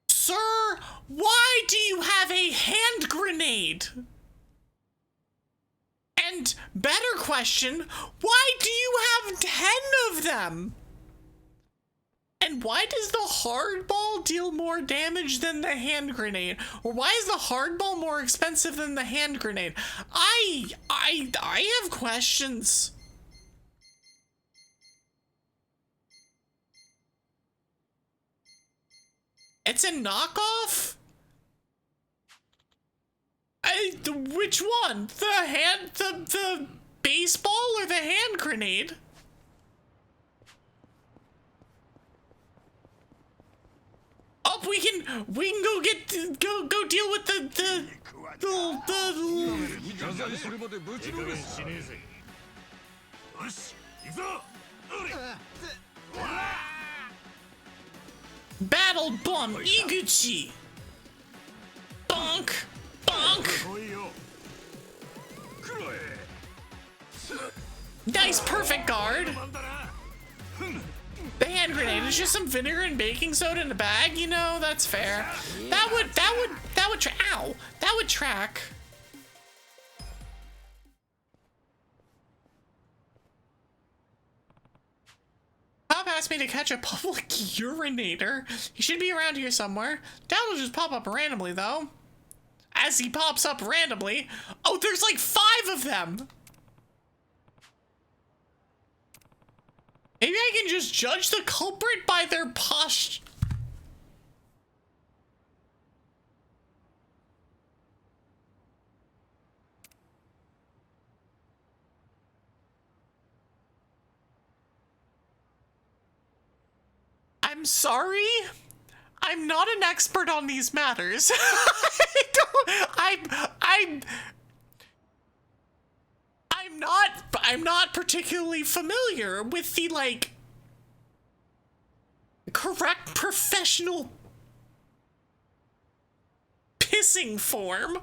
Sir, why do you have a hand grenade? And better question, why do you have 10 of them? And why does the hardball deal more damage than the hand grenade? Or why is the hardball more expensive than the hand grenade? I have questions. It's a knockoff? which one? The baseball or the hand grenade? Oh, we can go deal with the battle bomb Iguchi. Bonk, bonk. Nice, perfect guard. The hand grenade is just some vinegar and baking soda in a bag, you know, that's fair. That would track. Pop asked me to catch a public urinator. He should be around here somewhere. Dad will just pop up randomly, though. As he pops up randomly. Oh, there's like 5 of them. Maybe I can just judge the culprit by their posture. I'm sorry. I'm not an expert on these matters. I'm not particularly familiar with the, like, correct professional pissing form.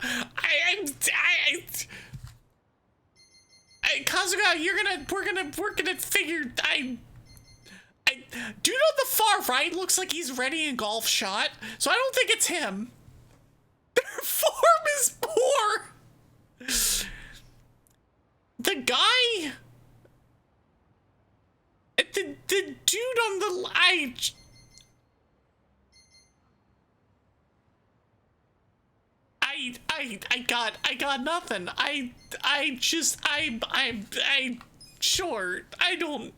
Kazuga, we're gonna figure, dude on the far right looks like he's ready in golf shot, so I don't think it's him. Their form is poor. The guy, the dude on the I got nothing. Sure, I don't.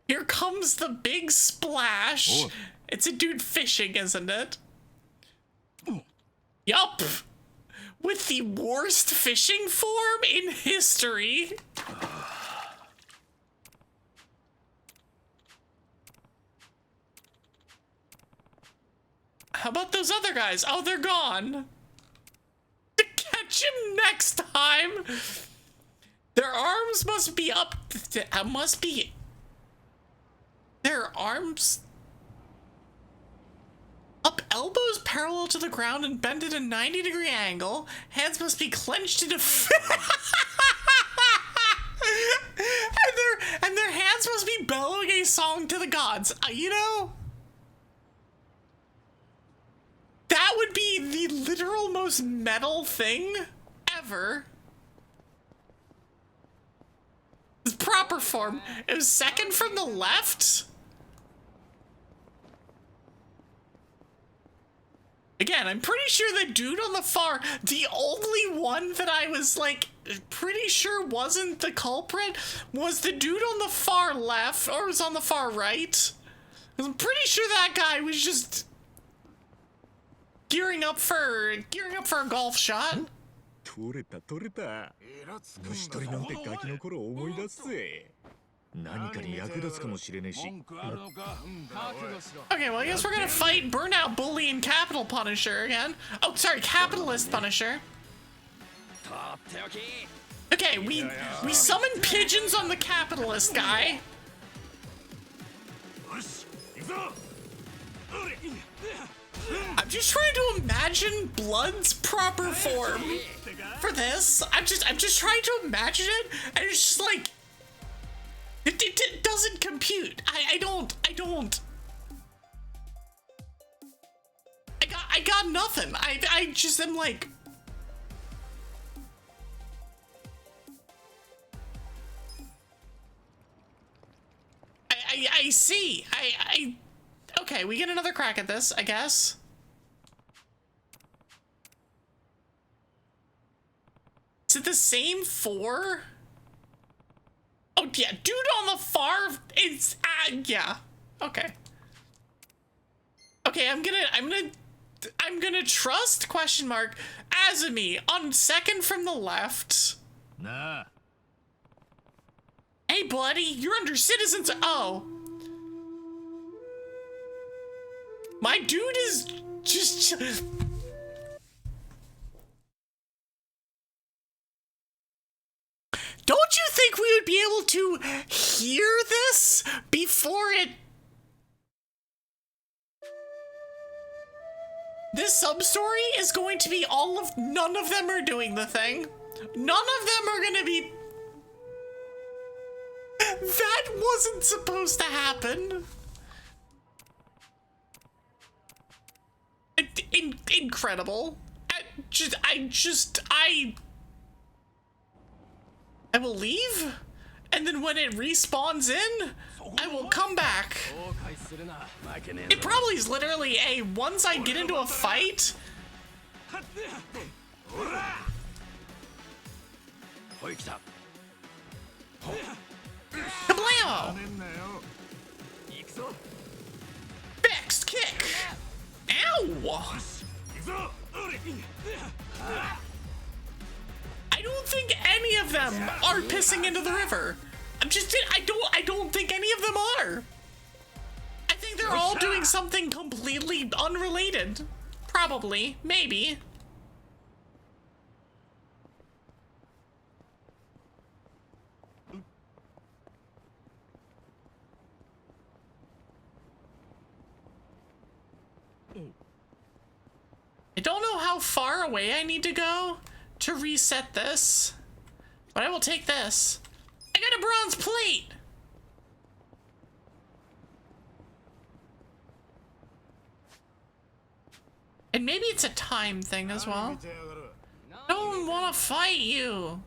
Here comes the big splash. Oh. It's a dude fishing, isn't it? Yup. With the worst fishing form in history. How about those other guys? Oh, they're gone. To catch him next time. Their arms must be up. Their arms up, elbows parallel to the ground and bent at a 90-degree angle. Hands must be clenched in a and their hands must be bellowing a song to the gods. You know, that would be the literal most metal thing ever. The proper form. It was second from the left. Again, I'm pretty sure the dude on the far, the only one that I was like pretty sure wasn't the culprit was the dude on the far left, or was on the far right. I'm pretty sure that guy was just gearing up for a golf shot. 取れた取れた。虫取りなんてガキの頃思い出すぜ。何かに役立つかもしれねえし。Okay, well, I guess we're gonna fight Burnout Bully and Capital Punisher again. Oh, sorry, Capitalist Punisher. Okay, we summon pigeons on the Capitalist guy. I'm just trying to imagine Blood's proper form for this. I'm just trying to imagine it, and it's just like it doesn't compute. I got nothing. I just am like, I see. Okay, we get another crack at this, I guess. Is it the same 4? Oh yeah, dude on the far, it's yeah. Okay. Okay, I'm gonna I'm gonna trust, question mark, Azumi on second from the left. Nah. Hey, buddy, you're under citizens. Oh. My dude is just. Don't you think we would be able to hear this before it. This sub-story is going to be none of them are doing the thing. None of them are gonna be. That wasn't supposed to happen. Incredible. I will leave, and then when it respawns in, I will come back. It probably is literally a once I get into a fight. Kablamo! Fixed kick! Ow! I don't think any of them are pissing into the river. I don't think any of them are. I think they're all doing something completely unrelated. Probably. Maybe. I don't know how far away I need to go to reset this, but I will take this. I got a bronze plate! And maybe it's a time thing as well. I don't want to fight you.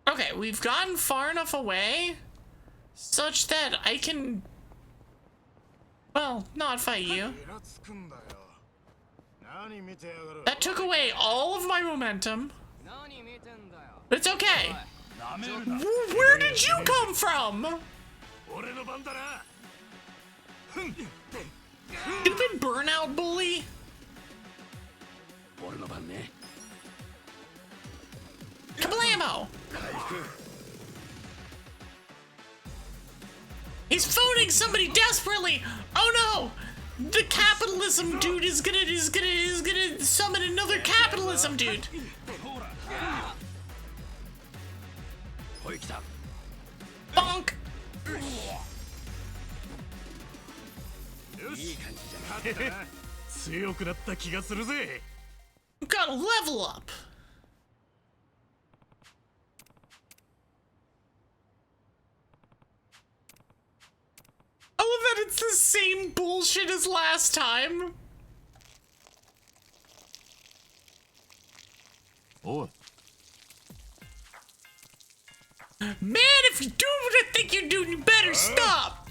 Okay, we've gotten far enough away such that I can, well, not fight you. That took away all of my momentum. But it's okay. Where did you come from? You've been burnout, bully. Kablamo! He's phoning somebody desperately. Oh no! The capitalism dude is gonna summon another capitalism dude. Bonk! Gotta level up. I love that it's the same bullshit as last time. Oh. Man, if you do what I think you're doing, you better stop.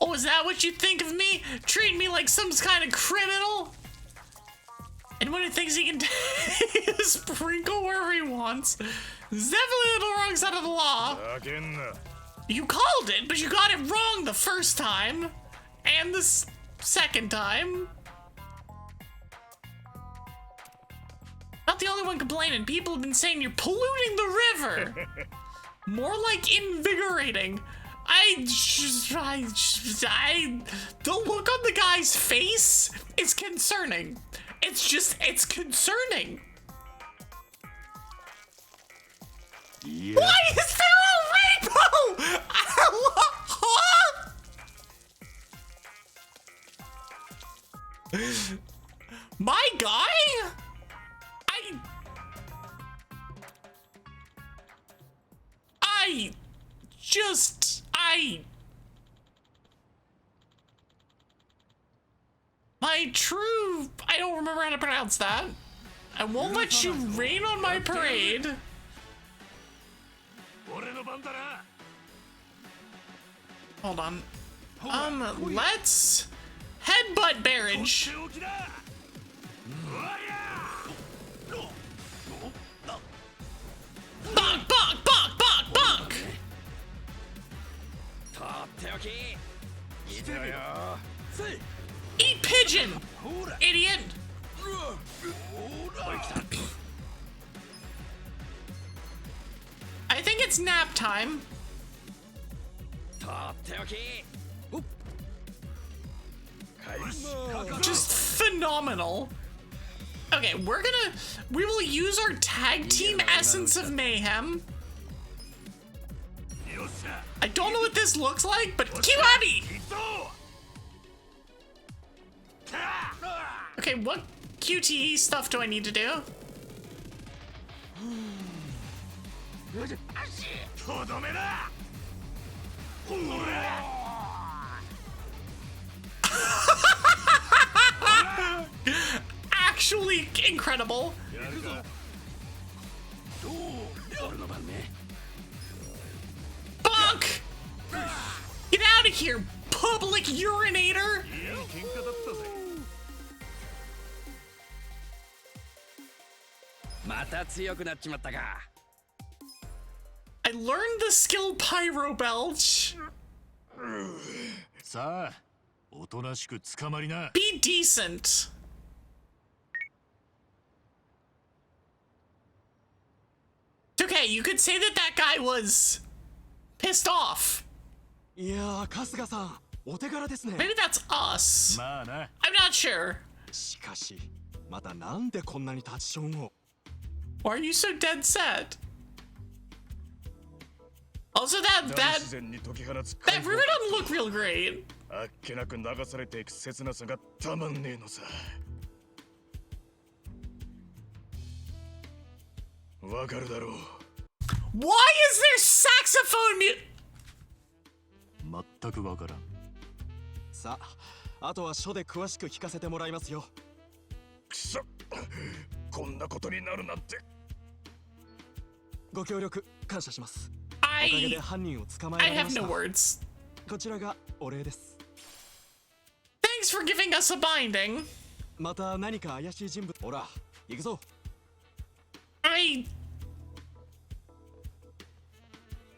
Oh, is that what you think of me? Treat me like some kind of criminal? And when he thinks he can sprinkle wherever he wants, it's definitely on the wrong side of the law. You called it, but you got it wrong the first time. And the second time. Not the only one complaining. People have been saying you're polluting the river. More like invigorating. The look on the guy's face is concerning. It's concerning. Yeah. Why is there a rainbow? My guy? I don't remember how to pronounce that. I won't let you rain on my parade. Hold on. Let's headbutt barrage. Eat pigeon, idiot. I think it's nap time. Just phenomenal. Okay, we will use our tag team essence of mayhem. I don't know what this looks like, but Kiwami! Okay, what QTE stuff do I need to do? Actually incredible. Bonk! Get out of here, public urinator! I learned the skill Pyro Belch. Be decent. Okay, you could say that guy was pissed off. Maybe that's us. I'm not sure. Why are you so dead set? Also, that river doesn't look real great. Why is there saxophone music? 全くわからん。さあ、あとは書で詳しく聞かせてもらいますよ。くそ、こんなことになるなんて。ご協力感謝します。おかげで犯人を捕まえられました。I have no words. こちらがお礼です。Thanks for giving us a binding. また何か怪しい人物。ほら、行くぞ。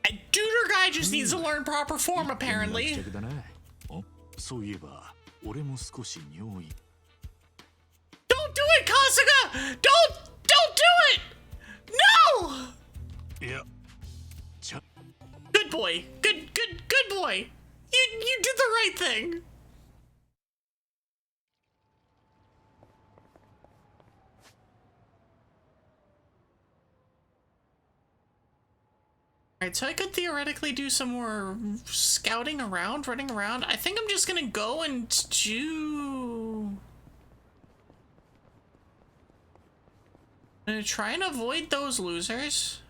A tutor guy just needs to learn proper form, apparently. そういえば、俺も少し尿意。Don't do it, Kasuga! Don't do it! No! いや、Good boy. Good boy. You did the right thing. Alright, so I could theoretically do some more scouting around, running around. I think I'm just gonna go and do... I'm gonna try and avoid those losers.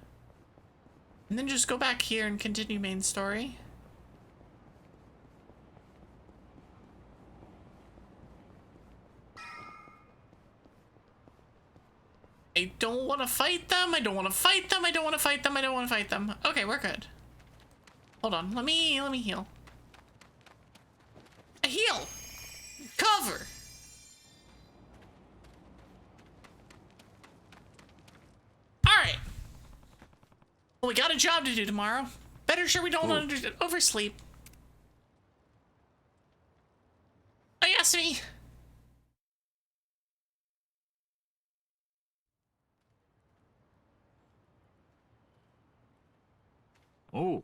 And then just go back here and continue main story. I don't want to fight them. I don't want to fight them. I don't want to fight them. I don't want to fight them. Okay, we're good. Hold on. Let me heal. A heal. Cover. All right. Well, we got a job to do tomorrow. Better sure we don't oversleep. Oh, yes, me. Oh.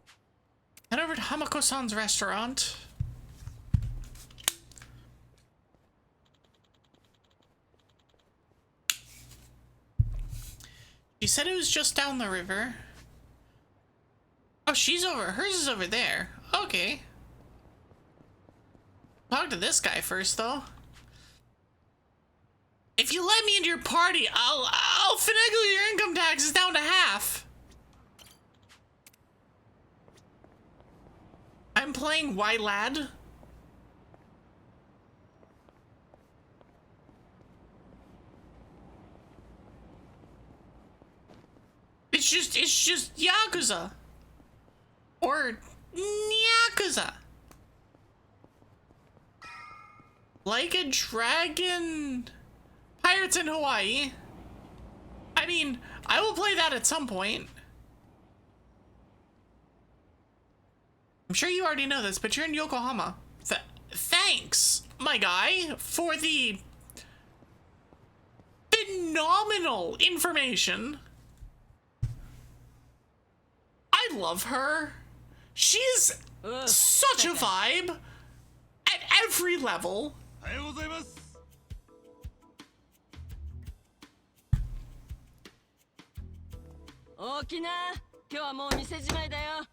Head over to Hamako-san's restaurant. She said it was just down the river. Oh, she's over. Hers is over there. Okay. Talk to this guy first, though. If you let me into your party, I'll finagle your income taxes down to half. I'm playing Why Lad. It's just Yakuza. Or Yakuza. Like a Dragon. Pirates in Hawaii. I mean, I will play that at some point. I'm sure you already know this, but you're in Yokohama. Thanks, my guy, for the phenomenal information. I love her. She's such a vibe at every level. Okina, 今日はもう店じまいだよ。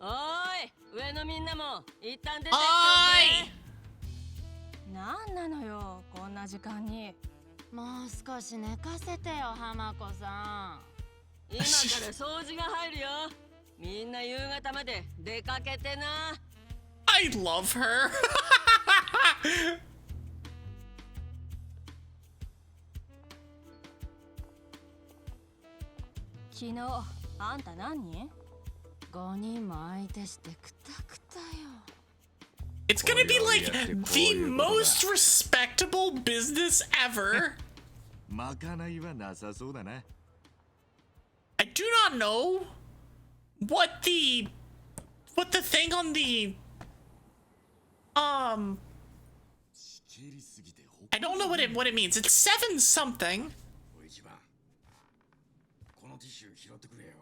おーい、上のみんなも一旦出てきておけ。なんなのよ、こんな時間に。もう少し寝かせてよ、浜子さん。今から掃除が入るよ。みんな夕方まで出かけてな。I love her. 昨日あんた何人？5人も相手してくたくたよ。It's gonna be like the most respectable business ever. まかないはなさそうだな。I do not know what the thing on the I don't know what it means. It's 7 something.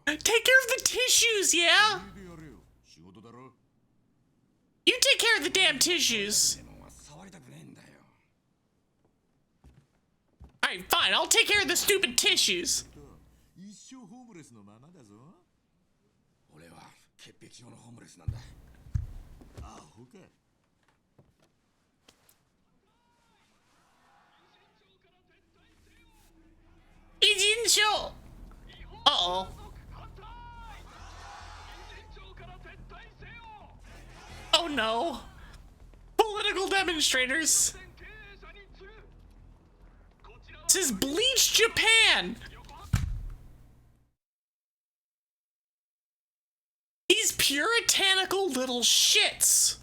Take care of the tissues, yeah? You take care of the damn tissues. Alright, fine. I'll take care of the stupid tissues. Ijincho! Uh-oh. Oh no. Political demonstrators. This is Bleach Japan. These puritanical little shits.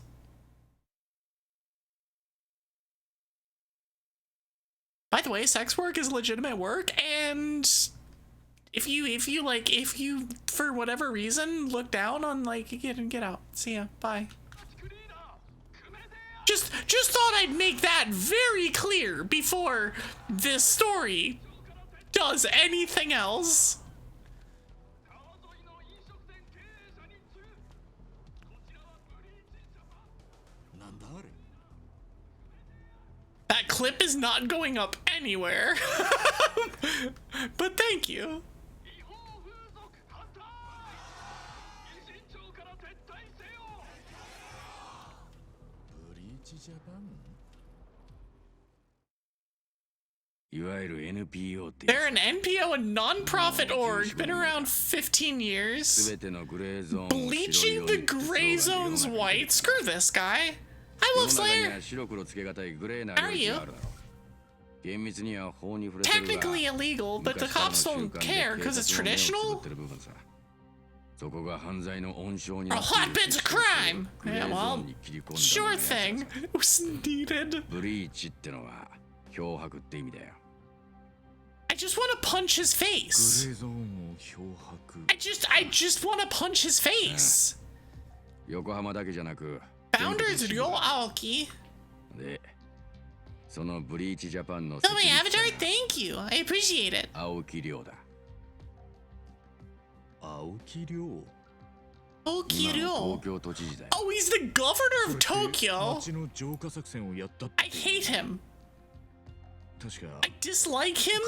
By the way, sex work is legitimate work, and if you for whatever reason look down on get out. See ya. Bye. Just thought I'd make that very clear before this story does anything else. That clip is not going up anywhere. But thank you. They're an NPO, a non-profit org, been around 15 years. Bleaching the gray zones white? Screw this guy. Hi, Wolf Slayer. How are you? Technically illegal, but the cops don't care because it's traditional? Or hotbeds of crime! Yeah, well, sure thing. It was needed. I just want to punch his face. I just want to punch his face. Founders Ryo Aoki. So my avatar, thank you. I appreciate it. Aoki Ryo. Oh, he's the governor of Tokyo. I hate him. I dislike him.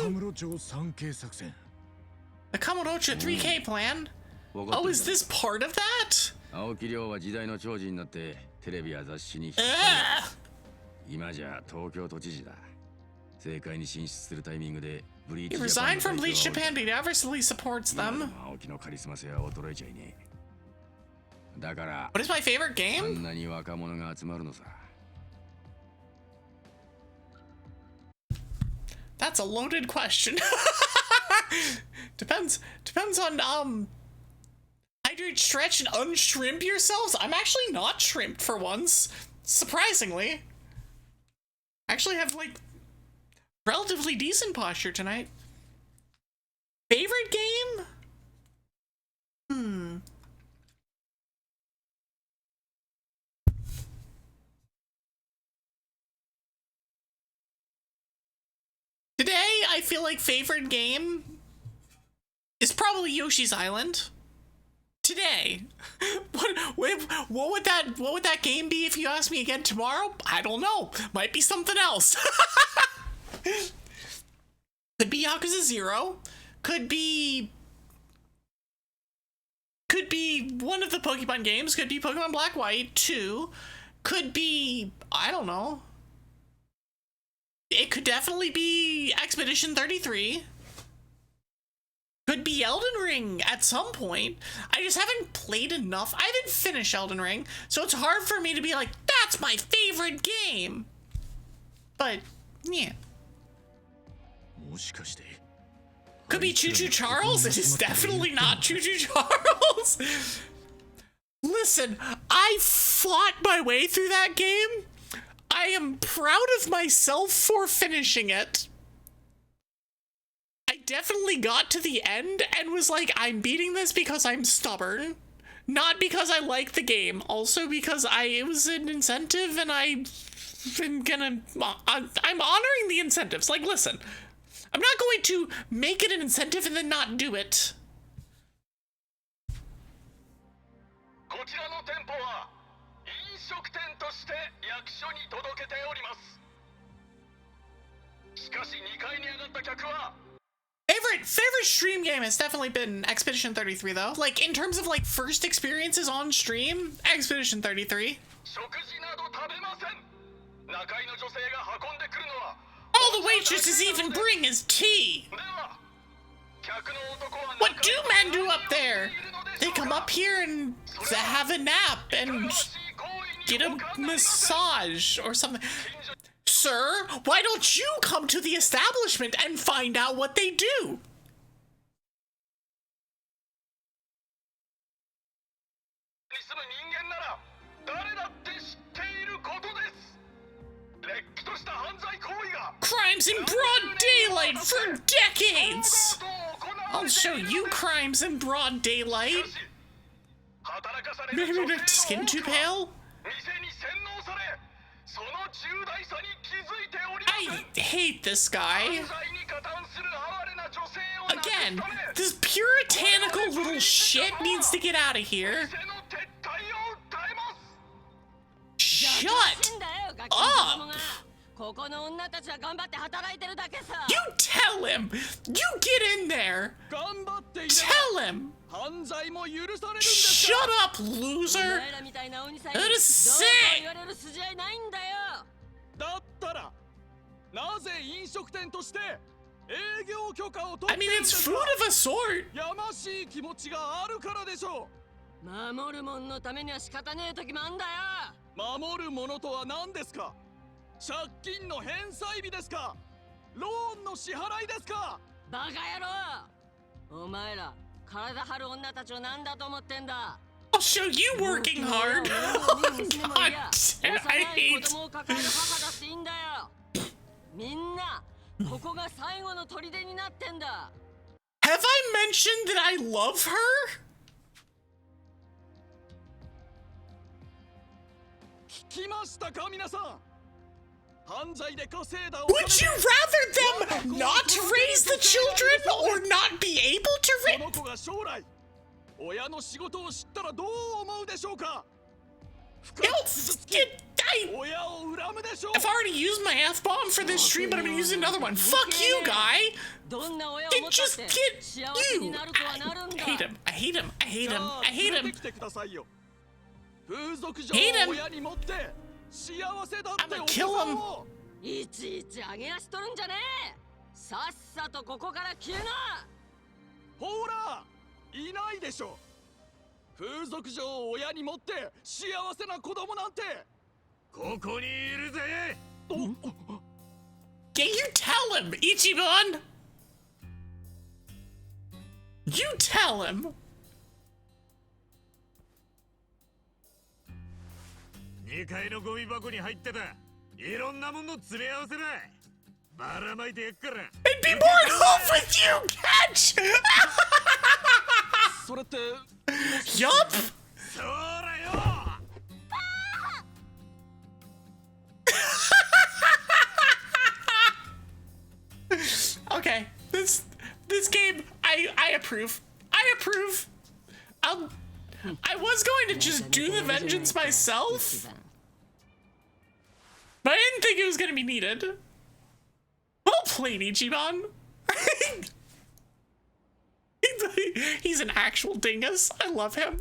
The Kamurocho 3K plan? Oh, is this part of that? He resigned from Bleach Japan, but he obviously supports them. What is my favorite game? That's a loaded question. Depends on hydrate, stretch, and unshrimp yourselves. I'm actually not shrimped for once, surprisingly. I actually have like relatively decent posture tonight. Favorite game? Today, I feel like favorite game is probably Yoshi's Island. Today. What would that game be if you asked me again tomorrow? I don't know. Might be something else. Could be Yakuza 0. Could be one of the Pokemon games. Could be Pokemon Black White 2. Could be, I don't know. It could definitely be Expedition 33. Could be Elden Ring at some point. I just haven't played enough. I haven't finished Elden Ring, so it's hard for me to be like, that's my favorite game. But, yeah. Could be Choo Choo Charles. It is definitely not Choo Choo Charles. Listen, I fought my way through that game. I am proud of myself for finishing it. I definitely got to the end and was like, I'm beating this because I'm stubborn. Not because I like the game. Also because it was an incentive and I'm honoring the incentives. Like, listen, I'm not going to make it an incentive and then not do it. Favorite stream game has definitely been Expedition 33 though. Like in terms of like first experiences on stream, Expedition 33. All the waitresses even bring is tea. What do men do up there? They come up here and have a nap and get a massage or something. Sir, why don't you come to the establishment and find out what they do? Crimes in broad daylight for decades! I'll show you crimes in broad daylight. Maybe my skin too pale? I hate this guy. Again, this puritanical little shit needs to get out of here. Shut up! You tell him! You get in there! Tell him! Shut up, loser! That is sick! I mean, it's food of a sort. 守る者のためには仕方ねえ時もあんだよ。守るものとは何ですか？借金の返済日ですか？ローンの支払いですか？バカ野郎！お前ら体張る女たちを何だと思ってんだ？ I'll show you working hard. God, I hate. みんなここが最後の砦になってんだ。Have I mentioned that I love her? Would you rather them not raise the children or not be able to raise? I've already used my F-bomb for this stream, but I'm gonna use another one. Fuck you, guy! Just get you! I hate him. I hate him. I hate him. I hate him. Hate him. I'm gonna kill him. いちいち上げ足取るんじゃねえ。さっさとここから消えな。ほら、いないでしょ。風俗嬢を親に持って幸せな子供なんてここにいるぜ。Can you tell him, Ichiban? You tell him. 2階のゴミ箱に入ってたいろんなもの詰め合わせだ。It'd be more in love with you, catch! Yup! Okay, this game, I approve. I approve. I was going to just do the vengeance myself, but I didn't think it was going to be needed. Well played, Ichiban. He's an actual dingus. I love him.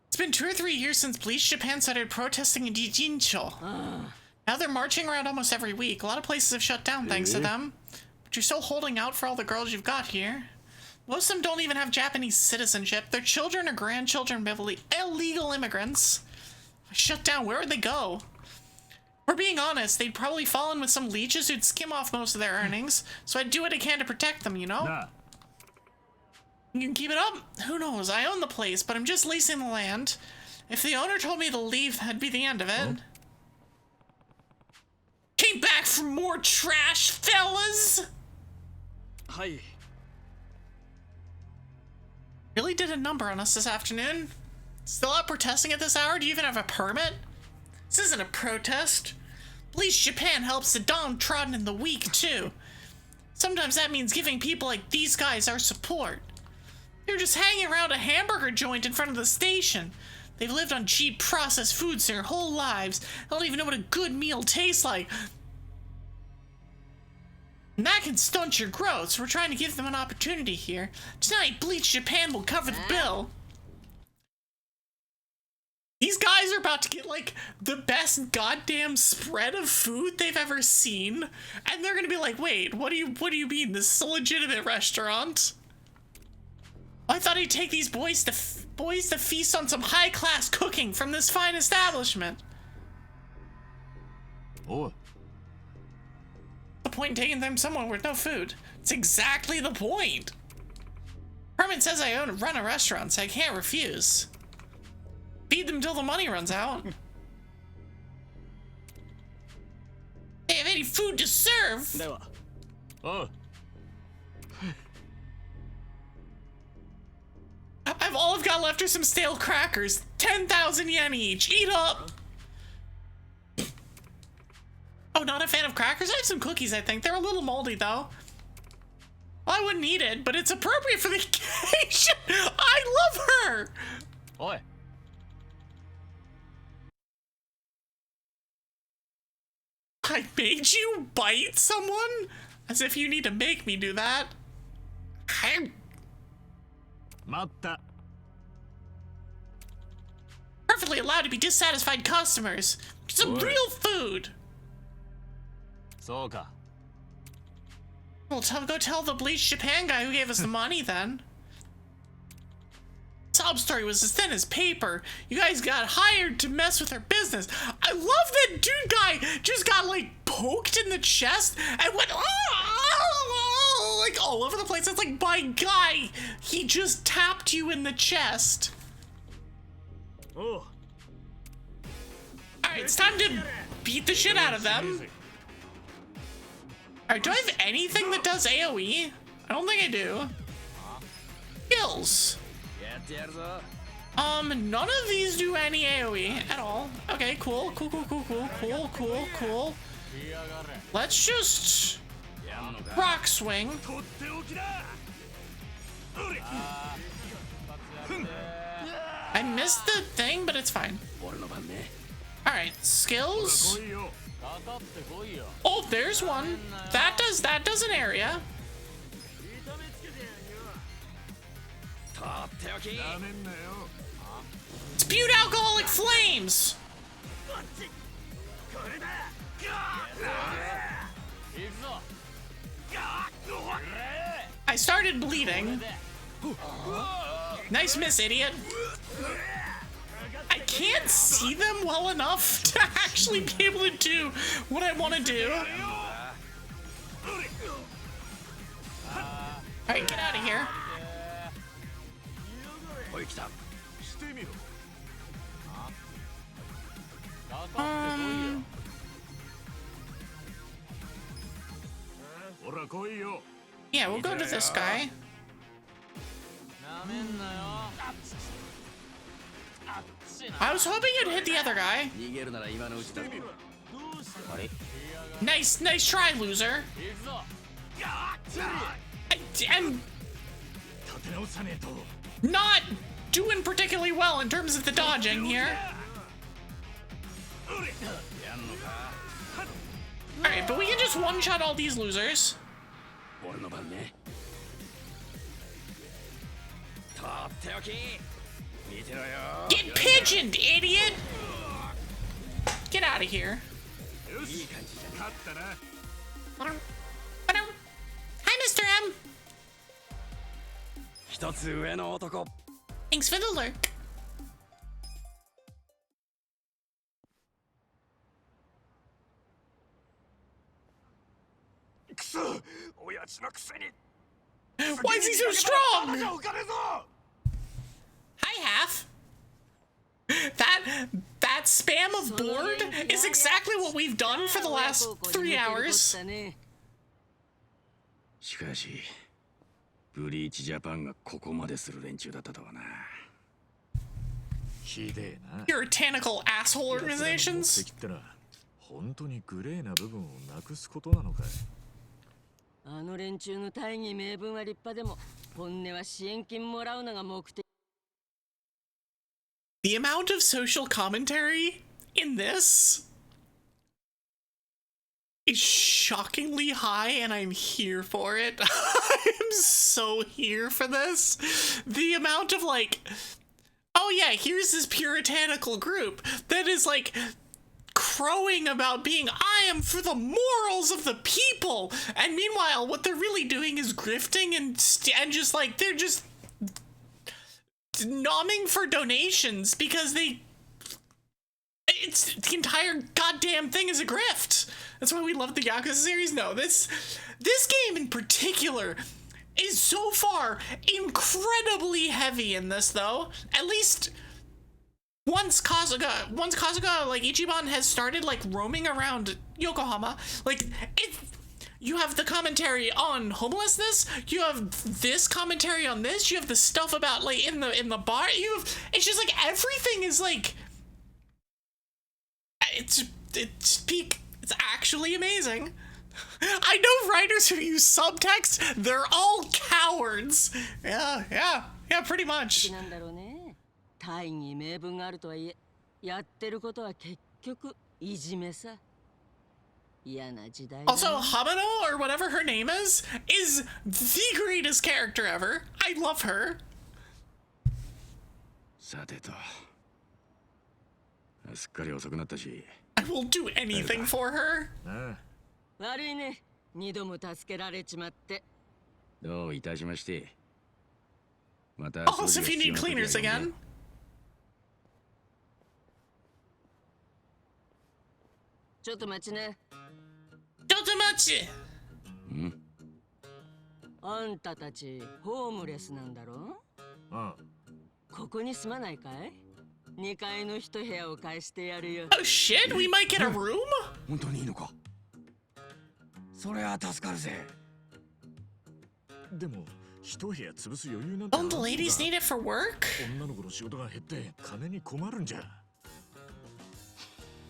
It's been 2 or 3 years since Bleach Japan started protesting in Jincho. Now they're marching around almost every week. A lot of places have shut down thanks to them. But you're still holding out for all the girls you've got here. Most of them don't even have Japanese citizenship. Their children or grandchildren are illegal immigrants. Shut down, where would they go? We're being honest, they'd probably fall in with some leeches who'd skim off most of their earnings. So I'd do what I can to protect them, you know? Nah. You can keep it up? Who knows? I own the place, but I'm just leasing the land. If the owner told me to leave, that'd be the end of it. Came back for more trash, fellas! Hi. Really did a number on us this afternoon. Still out protesting at this hour? Do you even have a permit? This isn't a protest. Bleach Japan helps the downtrodden and the weak, too. Sometimes that means giving people like these guys our support. They're just hanging around a hamburger joint in front of the station. They've lived on cheap processed foods their whole lives. They don't even know what a good meal tastes like. And that can stunt your growth, so we're trying to give them an opportunity here. Tonight, Bleach Japan will cover the bill. These guys are about to get, like, the best goddamn spread of food they've ever seen. And they're gonna be like, wait, what do you mean? This is a legitimate restaurant? I thought he'd take these boys to feast on some high-class cooking from this fine establishment. Oh. The point in taking them somewhere with no food. It's exactly the point. Herman says I run a restaurant, so I can't refuse. Feed them till the money runs out. They have any food to serve? Oh. All I've got left are some stale crackers. 10,000 yen each. Eat up. Oh, not a fan of crackers? I have some cookies, I think. They're a little moldy, though. Well, I wouldn't eat it, but it's appropriate for the occasion. I love her. Oi. I made you bite someone? As if you need to make me do that. Matta. Perfectly allowed to be dissatisfied customers. Some real food. Sylkas. Well, go tell the Bleach Japan guy who gave us the money then. Sob story was as thin as paper. You guys got hired to mess with our business. I love that dude guy just got like poked in the chest and went like all over the place. It's like, by guy, he just tapped you in the chest. Oh. Alright, it's time to beat the shit out of them. Alright, do I have anything that does AoE? I don't think I do. Skills. None of these do any AoE at all. Okay, cool. Let's just rock swing. I missed the thing, but it's fine. Alright, skills. Oh, there's one. That does an area. Spewed alcoholic flames. I started bleeding. Nice miss, idiot. I can't see them well enough to actually be able to do what I want to do. Alright, get out of here. おい来た。してみろ。ほら来いよ。 Yeah, we'll go to this guy. I was hoping you'd hit the other guy. 逃げるなら今のうちだ。あれ？ Nice try, loser. I'm 立て直さねえと。 not doing particularly well in terms of the dodging here. Alright, but we can just one-shot all these losers. 俺の番ね。とっておき。見てろよ。 Get pigeoned, idiot! Get out of here. いい感じじゃ勝ったな。 Hi, Mr. M. 一つ上の男。 Thanks for the lurk. くそ、親父のくせに。 Why is he so strong? 浮かねえぞ。 Hi, Half. That spam of board is exactly what we've done for the last 3 hours. しかしブリーチジャパンがここまでする連中だったとはな。ひでえな。 Puritanical asshole 目 organizations. 的ってのは本当にグレーな部分をなくすことなのかい。あの連中の大義名分は立派でも本音は支援金もらうのが目的。 The amount of social commentary in this is shockingly high, and I'm here for it. I'm so here for this. The amount of like, oh yeah, here's this puritanical group that is like crowing about being, I am for the morals of the people, and meanwhile what they're really doing is grifting and just like they're just nomming for donations because it's the entire goddamn thing is a grift. That's why we love the Yakuza series. No, this game in particular is so far incredibly heavy in this, though. At least once Kasuga like Ichiban has started like roaming around Yokohama, like you have the commentary on homelessness, you have this commentary on this, you have the stuff about like in the bar, it's just like everything is like it's peak. It's actually amazing. I know writers who use subtext, they're all cowards. Yeah, pretty much. なんだろうね。大義名分があるとはいえ、やってることは結局いじめさ。嫌な時代だ。 Also, Hamano, or whatever her name is the greatest character ever. I love her. さてと、すっかり遅くなったし。 I will do anything for her. 悪いね。二度も助けられちまって。どういたしまして。また Also, if you need cleaners again. ちょっと待ちね。ちょっと待ち。あんたたちホームレスなんだろ？ここに住まないかい？2階の一部屋を貸してやるよ。Oh shit, we might get a room? 本当にいいのか？それは助かるぜ。でも一部屋潰す余裕なんて。 Don't the ladies need it for work? 女の子の仕事が減って金に困るんじゃ。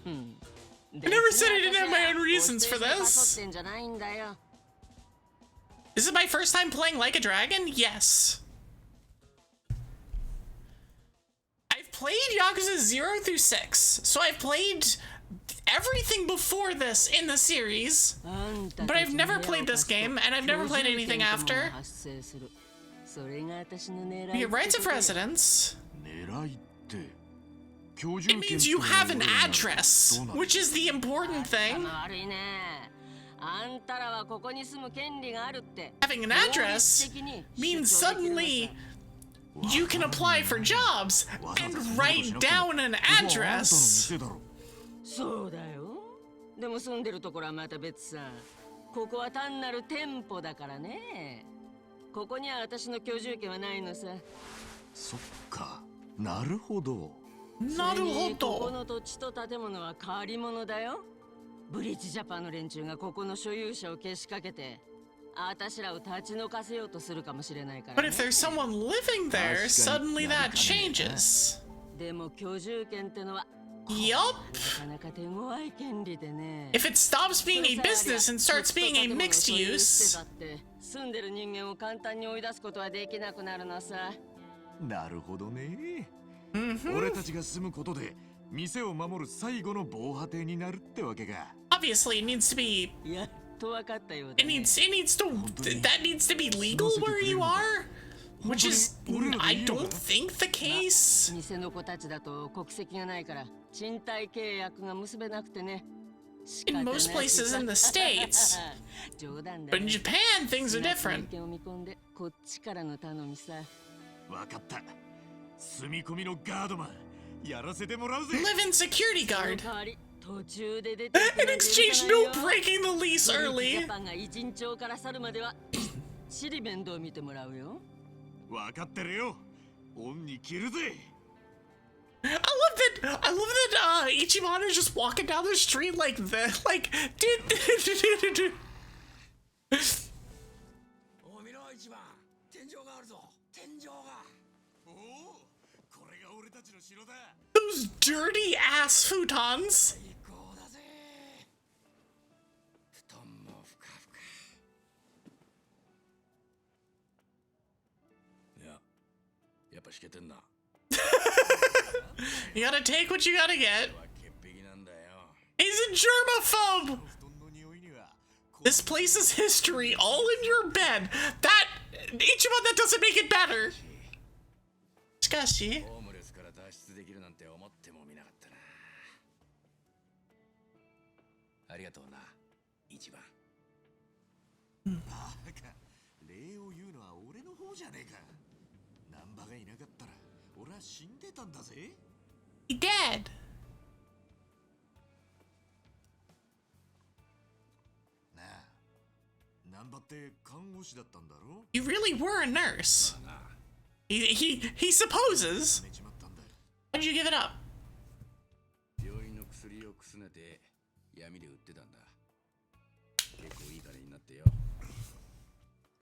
I never said I didn't have my own reasons for this. This is my first time playing Like a Dragon? Yes. I've played Yakuza 0 through 6, so I've played everything before this in the series, but I've never played this game, and I've never played anything after. We get rights of residence. It means you have an address, which is the important thing. Having an address means suddenly you can apply for jobs and write down an address. そうだよ。でも住んでるところはまた別さ。ここは単なる店舗だからね。ここには私の居住権はないのさ。そっか、なるほど。なるほここど。の土地と建物は借り物だよ。ブリッジジャパンの連中がここの所有者をけしかけて、私らを立ち退かせようとするかもしれないから、 But ね。 if there's someone living there, suddenly that changes. でも居住権ってのは Yup. なかなか手強い権利でね。 If it stops being a business and starts being a mixed use. 住んでる人間を簡単に追い出すことはできなくなるのさ。なるほどね。俺たちが住むことで店を守る最後の防波堤になるってわけか。Obviously, it needs to be. やっとわかったようだ It ね。 needs to. That needs to be legal where you are, which is I don't think the case. 店の子たちだと国籍がないから賃貸契約が結べなくてね。 In most places in the States. 冗談だ But in Japan, things are different. を見込んでこっちからの頼みさ。わかった。住み込みのガードマンやらせてもらうぜ。 Live in security その guard. 代わり途中で出て In exchange, no breaking the lease ジ early. ャパンが偉人町から去るまではきっちり面倒見てもらうよ。わかってるよ。恩に着るぜ。I love that Ichiban is just walking down the street like this. Like, dude. お見ろ一番、天井があるぞ。天井が。おお、これが俺たちの城だ。 Those dirty ass futons. 最高だぜ。布団もふかふか。いや、やっぱしけてんな。 You gotta take what you gotta get. 潔癖なんだよ。 He's a germaphobe. This place's history all in your bed. That Ichiban, that doesn't make it better. しかし、ホームレスから脱出できるなんて思ってもみなかったな。ありがとうな、一番。バカ、礼を言うのは俺の方じゃねえか。ナンバがいなかったら俺は死んでたんだぜ。 he dead. なあ、ナンバって看護師だったんだろ。 You really were a nurse. He supposes. 寝ちまったんだ。 Why'd you give it up? 病院の薬をくすねて闇で売ってたんだ。結構いい金になってよ。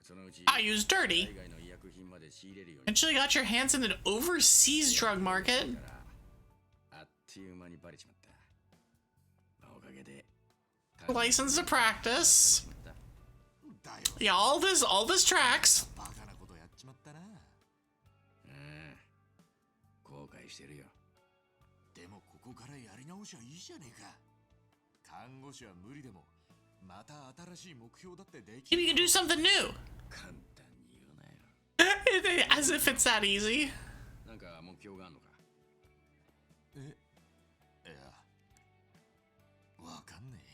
そのうち I use dirty. 海外の医薬品まで仕入れるように。 Actually got your hands in an overseas drug market. あっという間にバレちまった。まあおかげで License to practice. だよ。 Yeah, all this tracks. バカなことやっちまったな。後悔してるよ。でもここからやり直しはいいじゃねえか。看護師は無理でもまた新しい目標だってでき Maybe る。 you can do something new. 簡単に言うなよ。 As if it's that easy. なんか目標があるのか。いや、わかんねえ。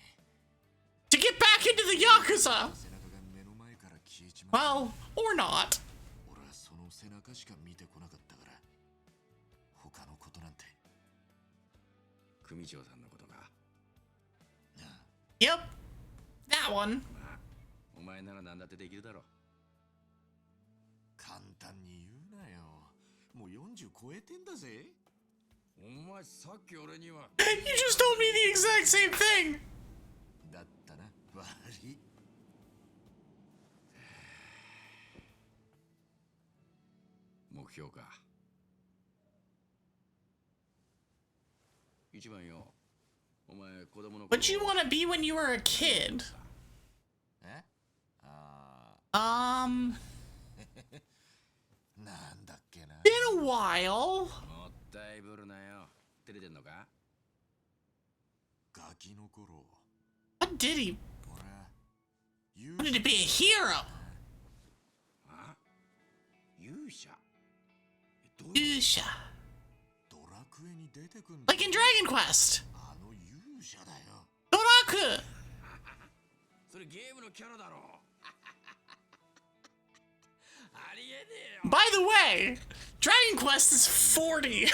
To get back into the Yakuza. 背中が目の前から消えちまった。 Well, or not. 俺はその背中しか見てこなかったから他のことなんて。組長さんのことか。なあ、 Yep. That one. まあお前なら何だってできるだろう。簡単に言うなよ。もう40超えてんだぜ。お前さっき俺には You just told me the exact same thing. だったな。悪い。目標か。一番よ。お前子供の頃 What'd you want to be when you were a kid? え？なんだっけな。 Been a while. もったいぶるなよ。照れてんのか？ガキの頃、 What did he 俺は勇 wanted to be a hero? あ？勇者？どういう Yusha. ドラクエに出てくんだ。 Like in Dragon Quest. あの勇者だよ。 Doraku. それゲームのキャラだろ。ありえねえよ。 By the way, Dragon Quest is 40.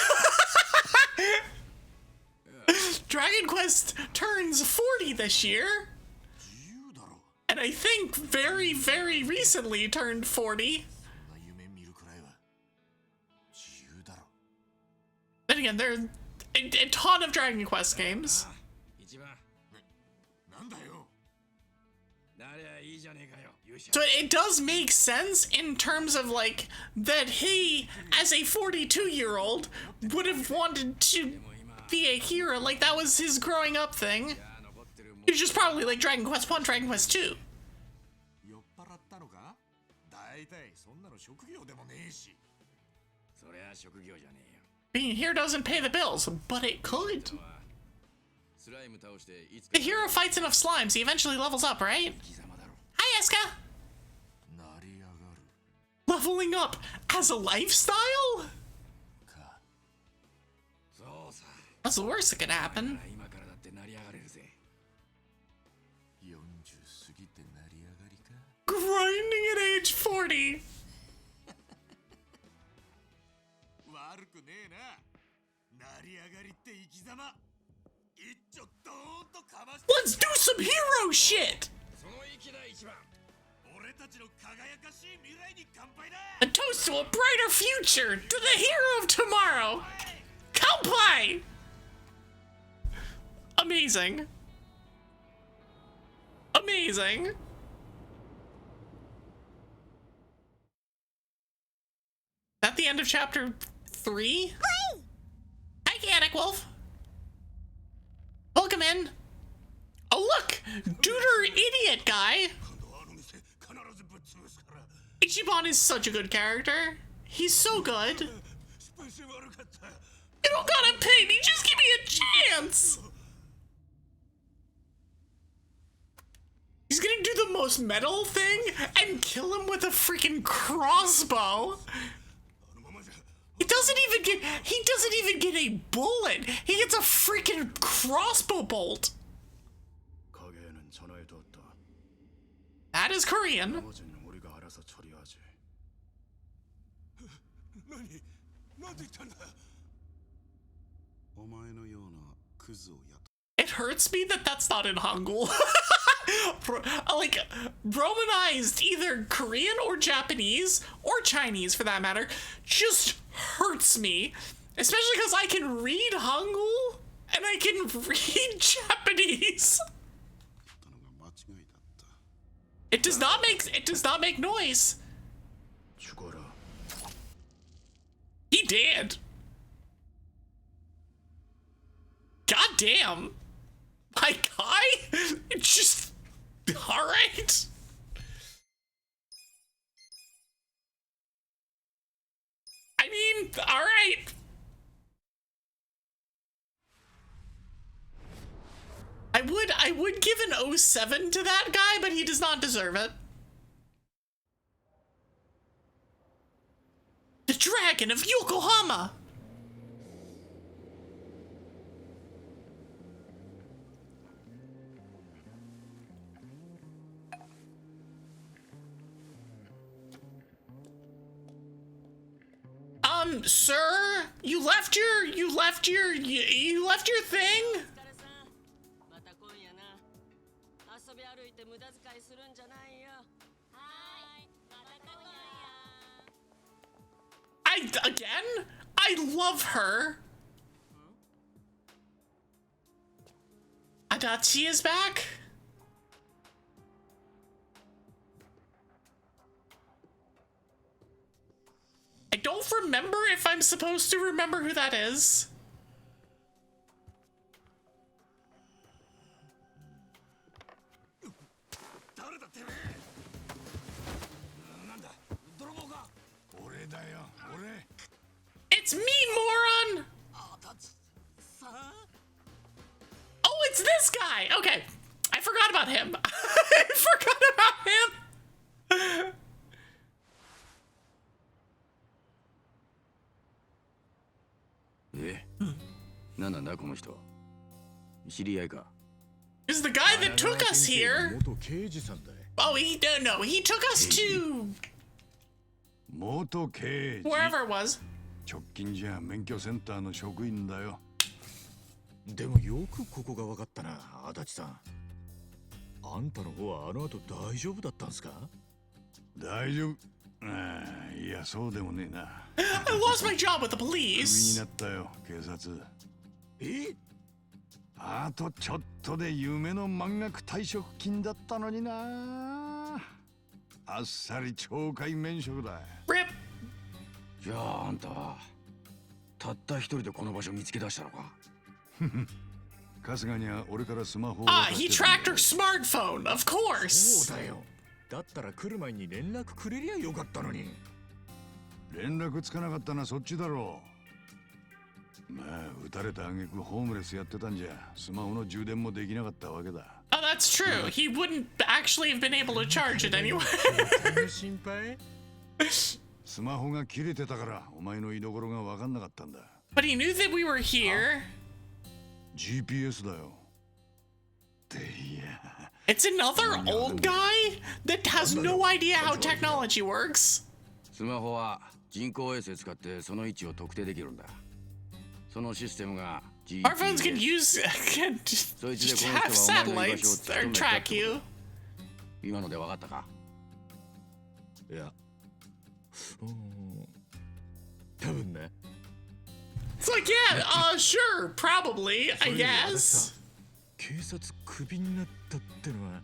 Dragon Quest turns 40 this year. 自由だろ。And and I think very, very recently turned 40. Then again, there are a ton of Dragon Quest games. So it does make sense in terms of like that he, as a 42-year-old, would have wanted to be a hero. Like that was his growing up thing. He was just probably like Dragon Quest 1, Dragon Quest 2. Being here doesn't pay the bills, but it could. The hero fights enough slimes, he eventually levels up, right? Hi, Eska! Leveling up as a lifestyle? That's the worst that could happen. Grinding at age 40. Let's do some hero shit! A toast to a brighter future, to the hero of tomorrow! Kanpai! Amazing. Amazing. At the end of chapter 3? Hi, Chaotic Wolf. Welcome in. Oh, look! Duder idiot guy. Ichiban is such a good character. He's so good. You don't gotta pay me, just give me a chance! He's gonna do the most metal thing and kill him with a freaking crossbow. He doesn't even get a bullet. He gets a freaking crossbow bolt. That is Korean. It hurts me that that's not in Hangul. Like, Romanized either Korean or Japanese, or Chinese for that matter, just hurts me. Especially because I can read Hangul, and I can read Japanese. It does not make noise. He did. God damn. My guy? It's just... Alright. I mean, alright. I would give an 07 to that guy, but he does not deserve it. The Dragon of Yokohama! Sir, you left your thing? I love her. Adachi is back? I don't remember if I'm supposed to remember who that is. It's me, moron! Oh, it's this guy! Okay, I forgot about him. I forgot about him! Is the guy that took us here? Oh, he took us to wherever it was. 直近じゃ免許センターの職員だよ。でもよくここが分かったな、足立さん。あんたの方はあの後大丈夫だったんすか？大丈夫。いや、そうでもねえな。I lost my job with the クビに police. なったよ、警察。あとちょっとで夢の満額退職金だったのにな。あっさり懲戒免職だ。 Rip. じゃああんたはたった一人でこの場所見つけ出したのか？春日には俺からスマホを Ah, 渡 he してたん tracked だ her よ。 smartphone, of そ course. うだよ。だったら来る前に連絡くれりゃよかったのに。連絡つかなかったのはそっちだろう。まあ撃たれた挙句ホームレスやってたんじゃスマホの充電もできなかったわけだ。 Oh, that's true. He wouldn't actually have been able to charge it anyway. 心配？スマホが切れてたからお前の居所が分かんなかったんだ。 But he knew that we were here. GPS だよ。っていや。 It's another old guy that has no idea how technology works. スマホは人工衛星使ってその位置を特定できるんだ。そのシステムが Our phones can use can そいつでこの have 人はお前の居場所を satellites 突き or 止めたっ track て you. こと。今ので分かったか？いや。多分ね。 It's like, yeah, sure, probably, I guess. 警察クビになったってのは。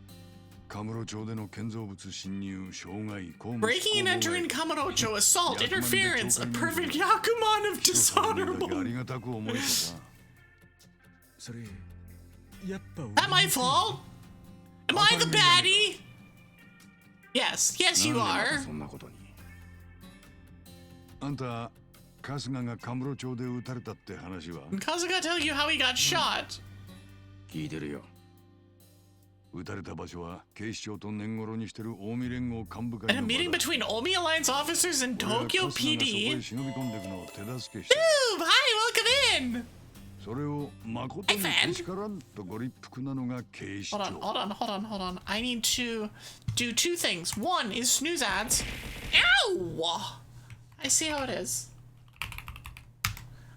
カムロ町での建造物侵入、傷害、公務 Breaking and entering Kamarocho, assault, interference, a perfect Yakuman of あ dishonorable. りがたく思えてさ。それやっぱ Am I fault? Am I the baddie? Yes, yes, you なんで are. そんなことに。あんた、春日がカムロ町で撃たれたって話は Kazuga tell you how he got shot. 聞いてるよ。撃たれた場所は警視庁と年頃にしてる近江連合幹部 And 会 a の meeting 場だ。 between Omi Alliance officers and 俺は Tokyo 春日がそこへ PD. 忍び込んでいくのを手助けして、 Ooh, hi, welcome in. それを誠にけしからんとご立腹なのが警視 Hold 庁。 on, hold on, hold on, hold on. I need to do two things. One is snooze ads. Ow! I see how it is.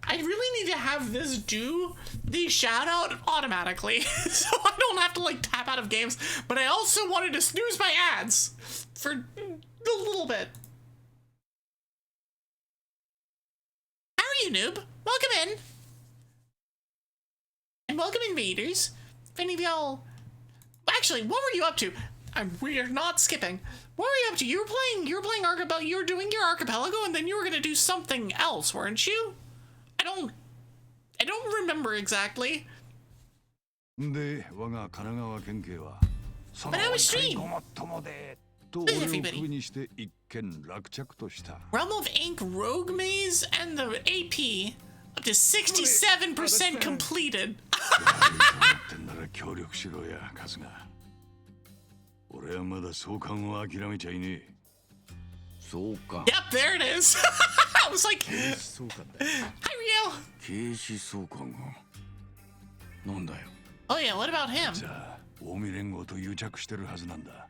I really need to have this do the shout out automatically so I don't have to like tap out of games. But I also wanted to snooze my ads for a little bit. How are you, noob? Welcome in. And welcome invaders. If any of y'all... Actually, what were you up to? We are not skipping. What were you up to? You were playing Archipelago. You were doing your Archipelago, and then you were gonna do something else, weren't you? I don't remember exactly. で、我が神奈川県警は、そ But の I was 怒り stream. ごもっともで、と俺をクビにして一件落着とした。 Realm of Ink Rogue Maze and the AP up to 67% completed. ってんなら協力しろや、春日。俺はまだ総監を諦めちゃいねえ。そうか。 Yep, there it is. I was like, そうかんだ。 hi, Rio. 警視総監が。なんだよ。 Oh yeah, what about him? さあ、近江連合と癒着してるはずなんだ。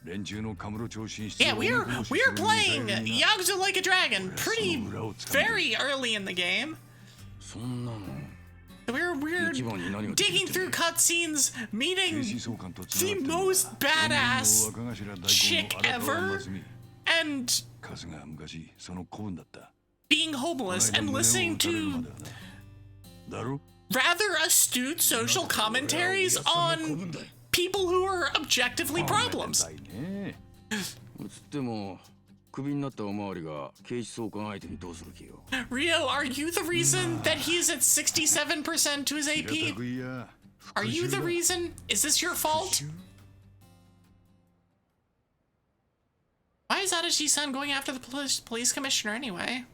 連中のカムロ町進出を Yeah, 追い越しす we る are ミサイ playing ルにな Yakuza Like a Dragon pretty 俺はその裏を掴んでる。 very early in the game. そんなの。 We're 一番に何ができ digging るってん through だ。 cutscenes, 警 meeting 視総監とつながって the るのは most badass 若頭代行 chick の荒川 ever 真澄。 and 春日は昔その子分だった。 being homeless and listening to だろ rather astute social commentaries on people who are objectively problems. だいね。つっても、クビになったおまわりが警視総監相手にどうする気よ。 Rio, are you the reason that he's at 67% to his 平 AP? たく言いや Are you the 復讐だ。 reason? Is this your fault? Why is Adachi-san going after the police commissioner anyway?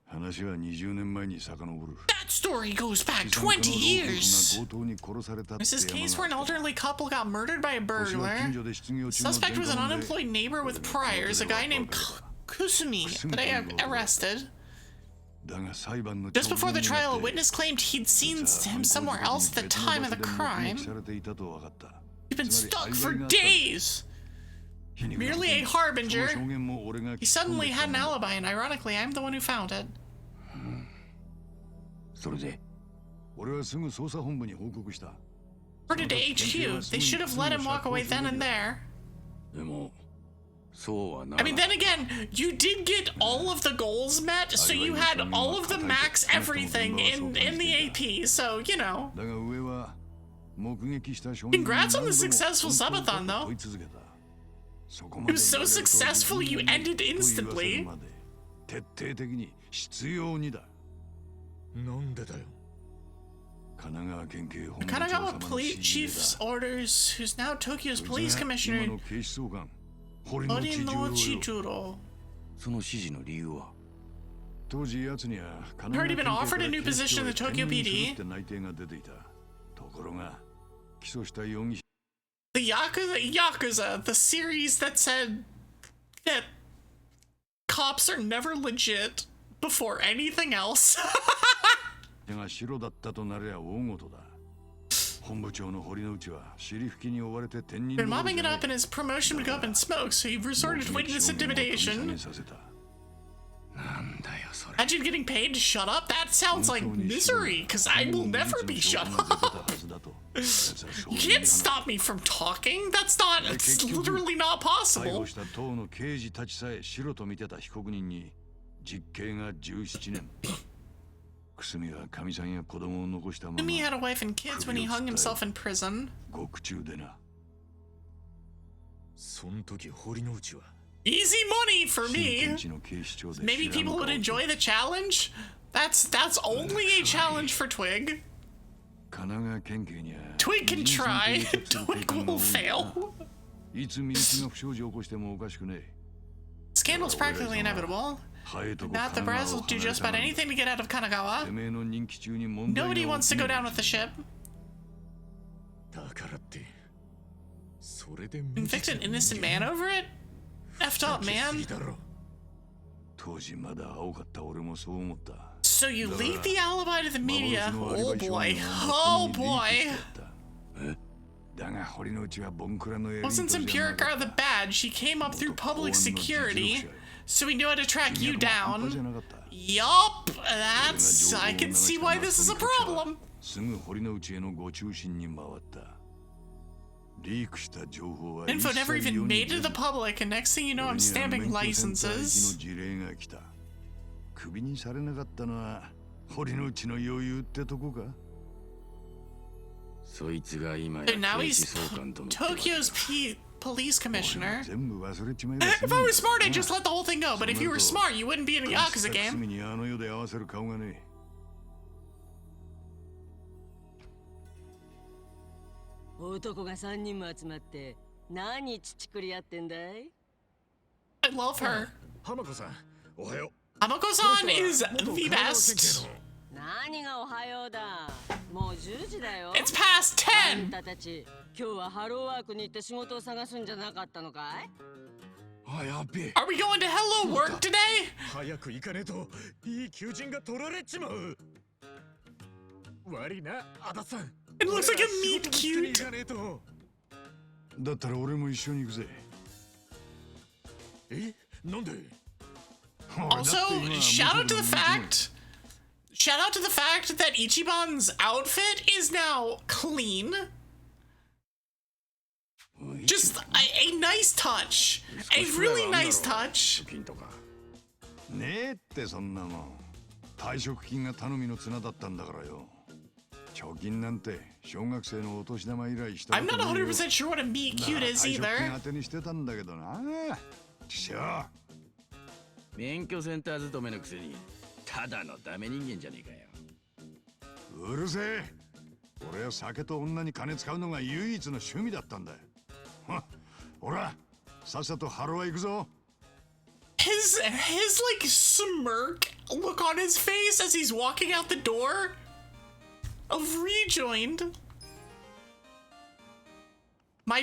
話は20年前に遡る。 That story goes back 20 years. This is a case where an elderly couple got murdered by a burglar. The suspect was an unemployed neighbor with priors, a guy named Kusumi, that I arrested. Just before the trial, a witness claimed he'd seen him somewhere else at the time of the crime. He'd been stuck for days. Merely a harbinger, he suddenly had an alibi, and ironically, I'm the one who found it. それで、俺はすぐ捜査本部に報告した。Reported to HQ. They should have let him walk away then and there. I mean, then again, you did get all of the goals met, so you had all of the max everything in the AP, so, you know. Congrats on the successful subathon, though. It was so successful you ended instantly. Kanagawa Police Chief's orders, who's now Tokyo's police commissioner, Horin no Chijuro. Had already been offered a new position in the Tokyo PD. The Yakuza, the series that said that cops are never legit before anything else. Been mopping it up and his promotion would go up in smoke, so he resorted to witness intimidation. Imagine getting paid to shut up? That sounds like misery, because I will never be shut up. You can't stop me from talking. It's literally not possible. Umi had a wife and kids when he hung himself in prison. Easy money for me. Maybe people would enjoy the challenge? That's only a challenge for Twig. Twig can try. Twig will fail. Scandal's practically inevitable. Not the Braz will do just about anything to get out of Kanagawa. Nobody wants to go down with the ship. Convict an innocent man over it? Effed up, man. So you leak the alibi to the media? Oh boy. Oh boy. Wasn't some bureaucrat of the badge. She came up through public security, so we knew how to track you down. Yup, I can see why this is a problem. Info never even made it to the public, and next thing you know, I'm stamping licenses. So now he's Tokyo's police commissioner. If I was smart, I'd just let the whole thing go, but if you were smart, you wouldn't be in a Yakuza game. 男が3人も集まって何乳くり合ってんだい? I love her. Hamako-san, Hamako-san is the best. 何がおはようだ。もう10時だよ。It's past 10. あんたたち、今日はハローワークに行って仕事を探すんじゃなかったのかい? Are we going to Hello Work today? 早く行かねえといい求人が取られちまう。悪いな、アダさん。It looks like a meet cute. だったら俺も一緒に行くぜ。え、なんで? Also, shout out to the fact that Ichiban's outfit is now clean. Just a nice touch. A really nice touch. ねえってそんなもん。退職金が頼みの綱だったんだからよ。貯金なんて小学生のお年玉以来した。I'm not 100% sure what a meet cute is either. 退職金当てにしてたんだけどな。ちくしょう。免許センター勤めのくせにただのダメ人間じゃねえかよ。うるせえ。俺は酒と女に金使うのが唯一の趣味だったんだ。ほら、さっさとハロワ行くぞ。His like smirk look on his face as he's walking out the door of Rejoined. My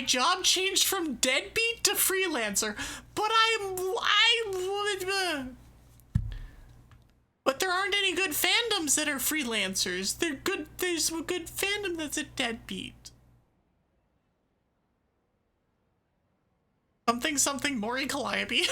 job changed from deadbeat to freelancer, but but there aren't any good fandoms that are freelancers. There's a good fandom that's a deadbeat. Something Mori Calliope.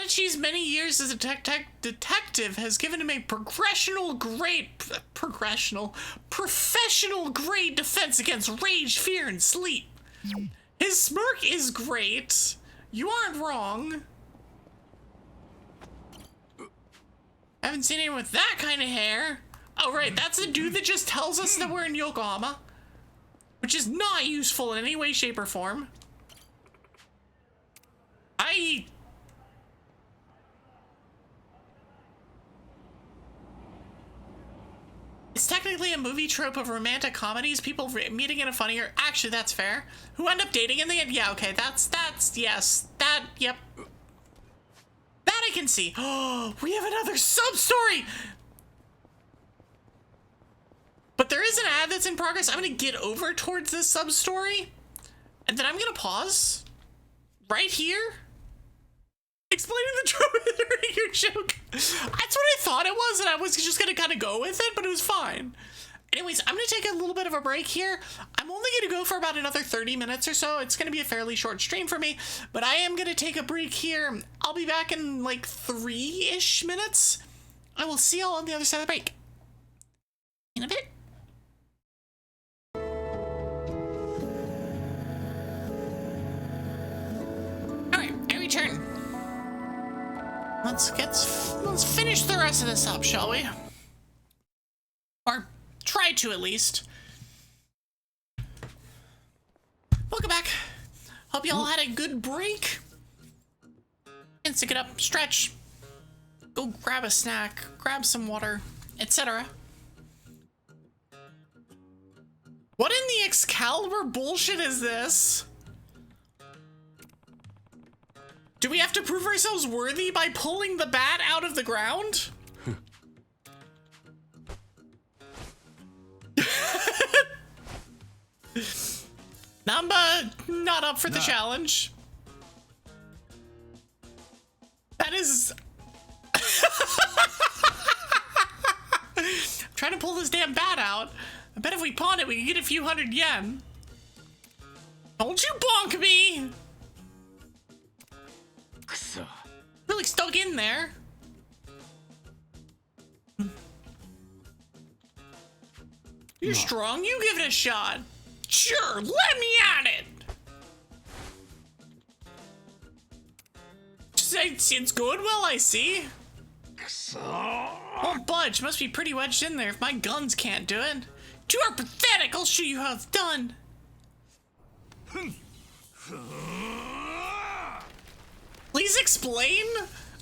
Tadachi's many years as a detective has given him a professional grade defense against rage, fear, and sleep. His smirk is great. You aren't wrong. I haven't seen anyone with that kind of hair. Oh, right, that's the dude that just tells us that we're in Yokohama, which is not useful in any way, shape, or form. It's technically a movie trope of romantic comedies, people meeting in a funnier, actually that's fair, who end up dating in the end. Yeah, okay, that's, yes, yep. That I can see. Oh, we have another sub-story! But there is an ad that's in progress. I'm gonna get over towards this sub-story, and then I'm gonna pause right here. Explaining the trope of your joke. That's what I thought it was, and I was just gonna kind of go with it, but it was fine. Anyways, I'm gonna take a little bit of a break here. I'm only gonna go for about another 30 minutes or so. It's gonna be a fairly short stream for me, but I am gonna take a break here. I'll be back in like 3-ish minutes. I will see y'all on the other side of the break. In a bit. Alright, I return. Let's finish the rest of this up, shall we? Or try to, at least. Welcome back. Hope you all had a good break. And stick it up, stretch, go grab a snack, grab some water, etc. What in the Excalibur bullshit is this? Do we have to prove ourselves worthy by pulling the bat out of the ground? Namba, not up for the challenge. That is... I'm trying to pull this damn bat out. I bet if we pawn it, we can get a few hundred yen. Don't you bonk me! Really stuck in there. You're strong, you give it a shot. Sure, let me at it. It's going well, I see. Won't budge, must be pretty wedged in there if my guns can't do it. You are pathetic, I'll show you how it's done. Please explain?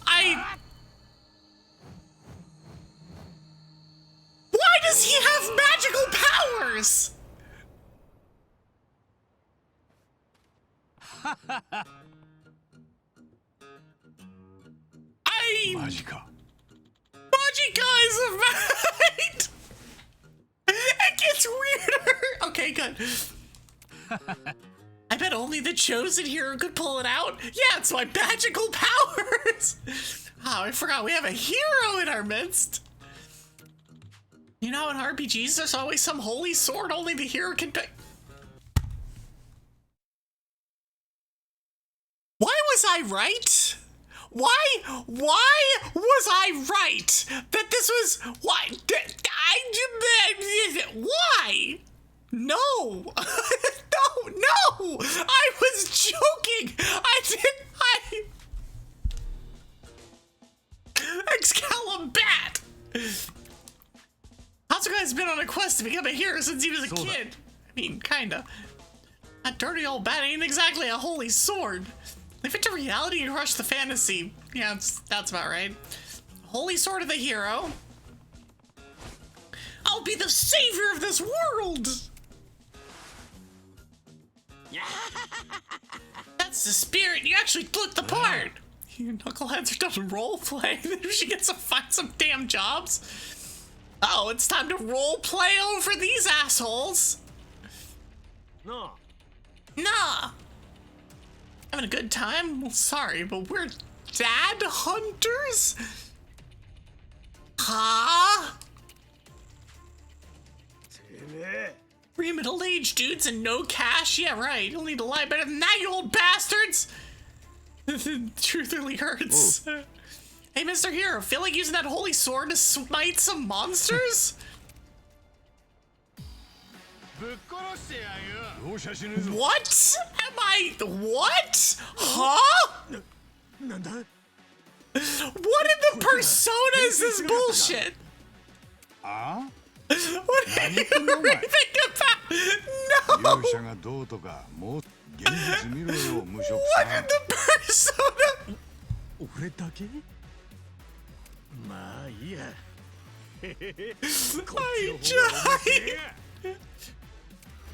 Why does he have magical powers? Magika is a fight! It gets weirder! Okay, good. I bet only the chosen hero could pull it out. Yeah, it's my magical powers! Oh, I forgot we have a hero in our midst. You know, in RPGs, there's always some holy sword only the hero can pick. Why was I right? Why was I right? That this was, why? Why? No. No, I was joking. Excalibat. Hatsuka has been on a quest to become a hero since he was a kid. I mean, kinda. That dirty old bat ain't exactly a holy sword. Leave it to reality and crush the fantasy. Yeah, that's about right. Holy sword of the hero. I'll be the savior of this world. That's the spirit. You actually look the part. You knuckleheads are done roleplay. Maybe she gets to find some damn jobs. Oh, it's time to roleplay over these assholes. No. Nah. Having a good time? Well, sorry, but we're dad hunters? Huh? Three middle-aged dudes and no cash? Yeah, right. You'll need to lie better than that, you old bastards! Truth really hurts. Hey, Mr. Hero, feel like using that holy sword to smite some monsters? What? Am I... What? Huh? What in the persona is this bullshit? What do you really think about? No! What in the persona?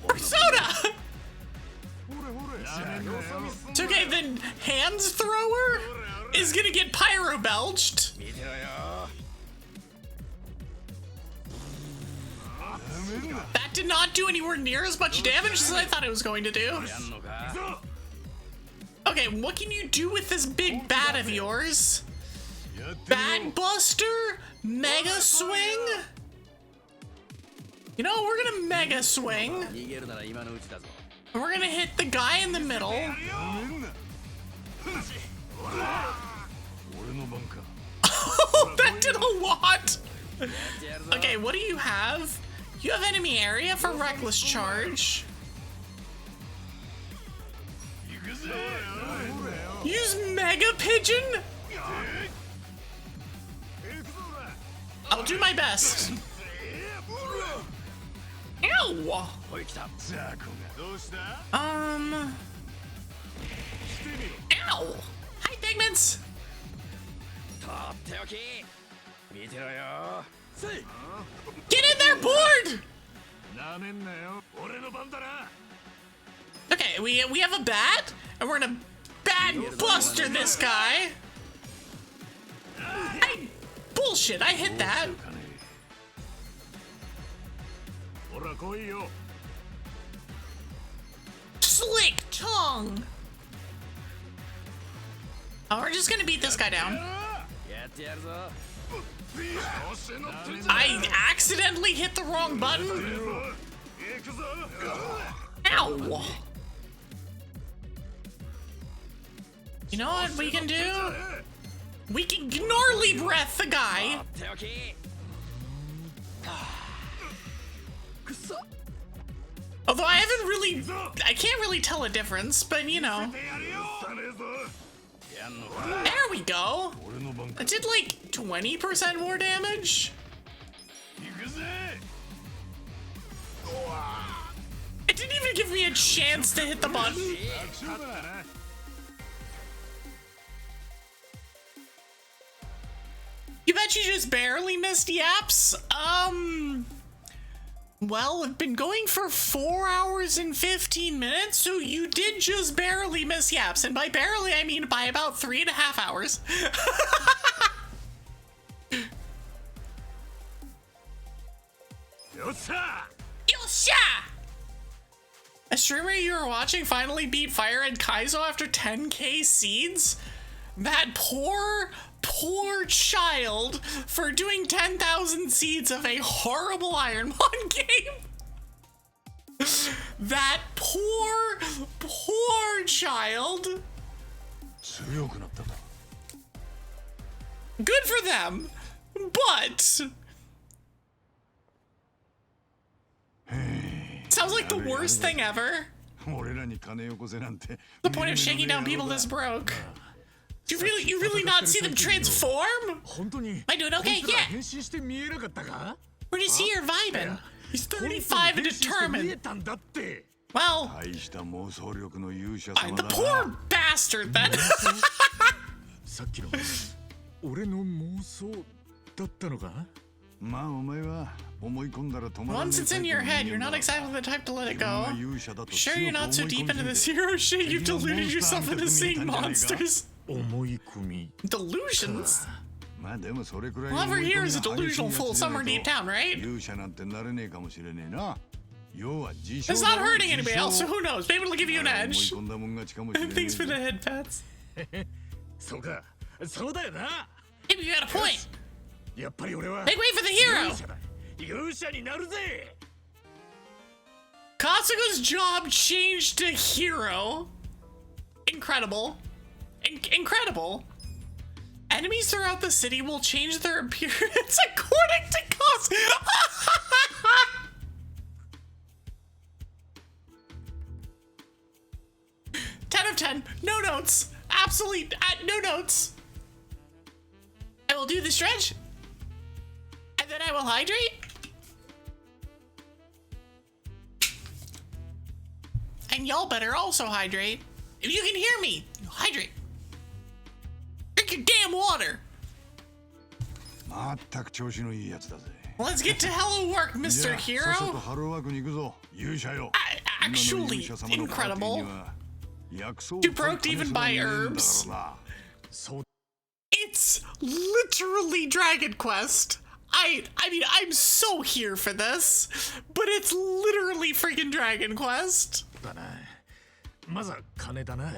Persona! It's okay, then hands thrower is gonna get pyro belched. That did not do anywhere near as much damage as I thought it was going to do. Okay, what can you do with this big bat of yours? Bat Buster? Mega Swing? You know, we're gonna Mega Swing. And we're gonna hit the guy in the middle. Oh, that did a lot! Okay, what do you have? You have enemy area for reckless charge. Use Mega Pigeon? I'll do my best. Ew! Ow! Hi, Pigments! Get in there, board! Okay, we have a bat, and we're gonna Bat Buster this guy. Bullshit, I hit that. Slick tongue. Oh, we're just gonna beat this guy down. I accidentally hit the wrong button. Ow. You know what we can do? We can gnarly breath the guy. Although I can't really tell a difference, but you know. There we go. I did like 20% more damage. It didn't even give me a chance to hit the button. You bet you just barely missed Yaps? Well, I've been going for 4 hours and 15 minutes, so you did just barely miss Yaps. And by barely, I mean by about 3.5 hours. Yosha! A streamer you were watching finally beat Fire Red Kaizo after 10k seeds? That poor child for doing 10,000 seeds of a horrible Ironmon game. That poor child. Good for them, but sounds like the worst thing ever. The point of shaking down people this broke. You really not see them transform? Am I doing okay? Yeah. We're just here vibing. He's 35 and determined. Well, I'm the poor bastard then. Once it's in your head, you're not exactly the type to let it go. Sure, you're not so deep into this hero shit, you've deluded yourself into seeing monsters. Delusions? Well, every hero is a delusional fool somewhere deep down, right? It's not hurting anybody else, so who knows? Maybe it'll give you an edge. Thanks for the head pats. Maybe you got a point. Make way for the hero! Katsuga's job changed to hero. Incredible. incredible. Enemies throughout the city will change their appearance according to cost. 10 of 10. No notes. Absolutely no notes. I will do the stretch. And then I will hydrate. And y'all better also hydrate. If you can hear me, hydrate. Drink your damn water. 全く調子のいいやつだぜ。 Let's get to hello work, Mr. じゃあさっさと Hero. ハローワークに行くぞ。勇者よ。 Actually, 今の勇者様のパーティー incredible. には薬草を Too 使う broke to 金 even すら buy ねえんだ herbs. からな。そう It's literally Dragon Quest. I mean, I'm so here for this, but it's literally freaking Dragon Quest. だな。まずは金だな。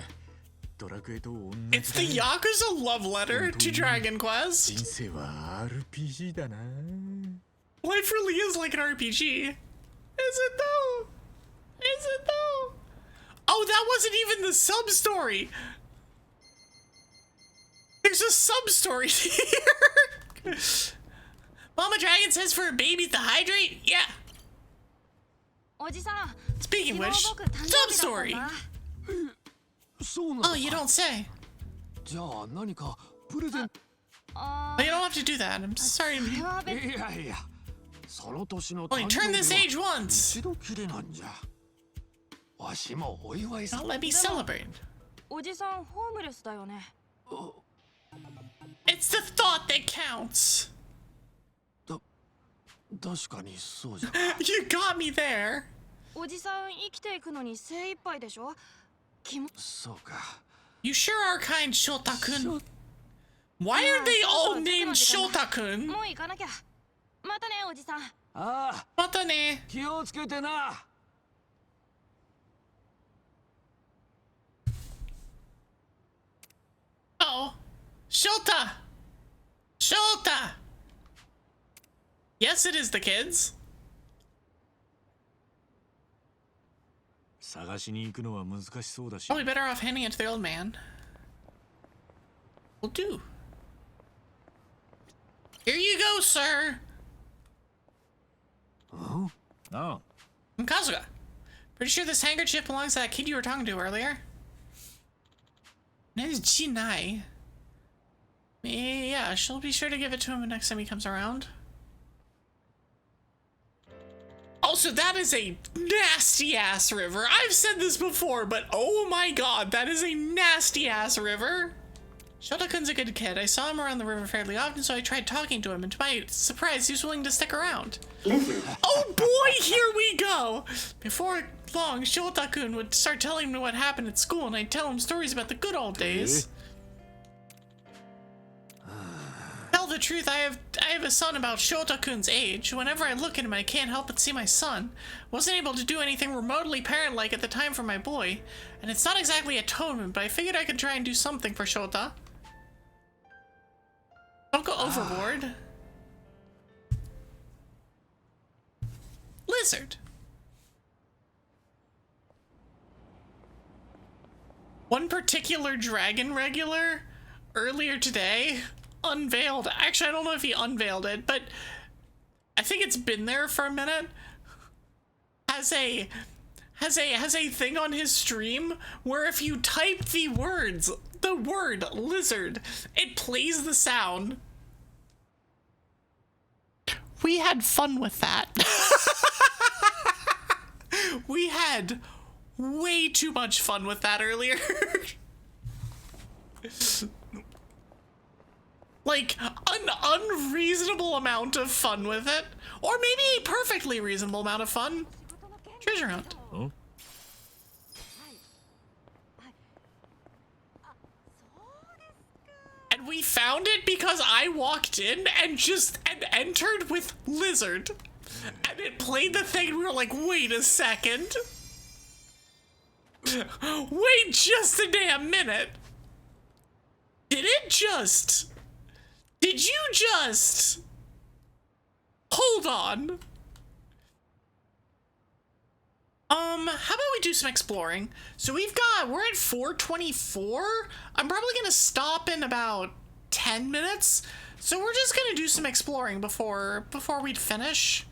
ドラクエと同じ It's the Yakuza love letter to Dragon 人 Quest. 生は RPG だな。 Life really is like an RPG. Is it though? Is it though? Oh, that wasn't even the sub-story. There's a sub-story here. Mama Dragon says for babies to hydrate? Yeah. おじさん Speaking of which, 昨日僕誕生日だったん sub-story. だ。そうなの Oh, you don't say. じゃあ何かプレゼント。あ Oh, you don't have to do that. I'm sorry. それは別いやいや、その年の Only 誕生 turn this 日 age は once. 一度きりなんじゃ。わしもお祝いさ Don't。let me celebrate. おじさんホームレスだよね。 It's the thought that counts. 確かにそうじゃ。 You got me there. おじさん生きていくのに精一杯でしょ。そうか。 You sure are kind, Shota-kun. Why are they all named Shota-kun? もう行かなきゃ。またねおじさん。ああ、 Matane. 気をつけてな。 Oh. Shota. Shota. Yes, it is the kids. 探しに行くのは難しそうだし。 Probably better off handing it to the old man. Will do. Here you go, sir. Oh. I'm Kazuga. Pretty sure this handkerchief belongs to that kid you were talking to earlier. Name is Jinai. Yeah, she'll be sure to give it to him next time he comes around. Also, that is a nasty ass river. I've said this before, but oh my god, that is a nasty ass river. Shota-kun's a good kid. I saw him around the river fairly often, so I tried talking to him, and to my surprise, he was willing to stick around. Oh boy, here we go! Before long, Shota-kun would start telling me what happened at school, and I'd tell him stories about the good old days. Tell the truth, I have a son about Shota-kun's age. Whenever I look at him, I can't help but see my son. Wasn't able to do anything remotely parent-like at the time for my boy, and it's not exactly atonement, but I figured I could try and do something for Shota. Don't go overboard. Lizard. One particular dragon regular earlier today unveiled. Actually, I don't know if he unveiled it, but I think it's been there for a minute. Has a thing on his stream where if you type the word lizard, it plays the sound. We had fun with that. We had way too much fun with that earlier. Like, an unreasonable amount of fun with it. Or maybe a perfectly reasonable amount of fun. Treasure hunt. Huh? And we found it because I walked in and entered with lizard. And it played the thing and we were like, wait a second. Wait just a damn minute. Did you just hold on? How about we do some exploring? So we're at 424. I'm probably gonna stop in about 10 minutes. So we're just gonna do some exploring before we finish.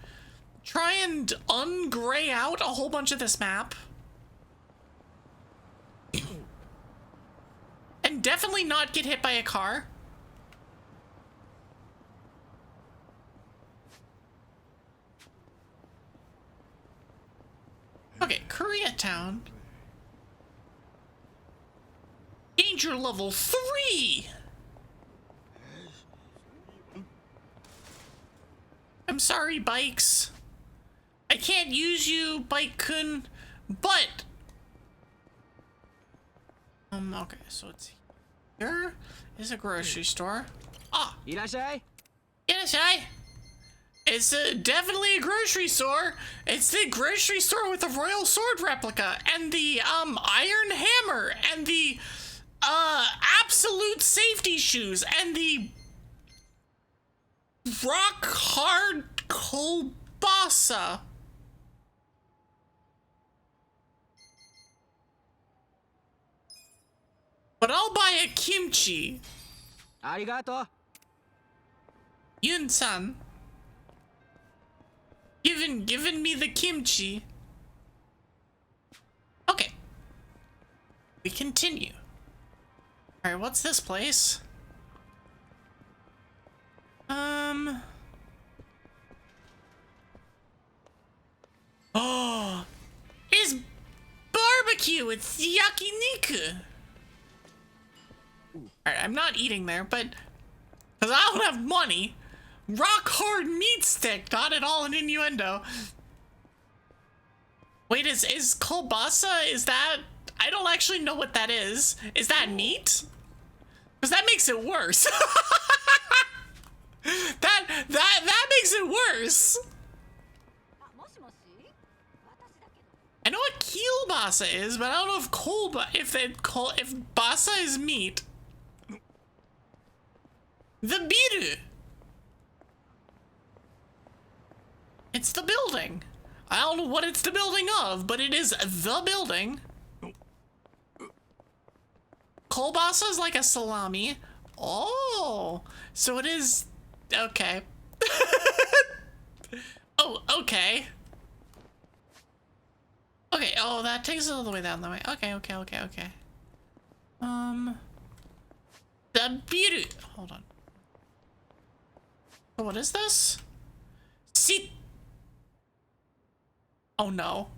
Try and ungray out a whole bunch of this map. And definitely not get hit by a car. Okay, Koreatown. Danger level 3! I'm sorry, bikes. I can't use you, Bike-kun, but... okay, so it's here is a grocery store. Ah! Irashai! Irashai! It's definitely a grocery store. It's the grocery store with the royal sword replica and the iron hammer and the absolute safety shoes and the rock hard kolbasa. But I'll buy a kimchi. Arigato. Yun-san. Giving me the kimchi. Okay. We continue. Alright, what's this place? Oh, it's barbecue. It's yakiniku. Alright, I'm not eating there, but because I don't have money. Rock hard meat stick, not at all an innuendo. Wait, is kolbasa, is that, I don't actually know what that is. Is that meat? Because that makes it worse. that makes it worse. I know what kielbasa is, but I don't know if if basa is meat. The biru. It's the building. I don't know what it's the building of, but it is the building. Kolbasa is like a salami. Oh, so it is. Okay. Oh, okay. Okay, oh, that takes it all the way down that way. Okay. The biru. Hold on. What is this? See. Oh no.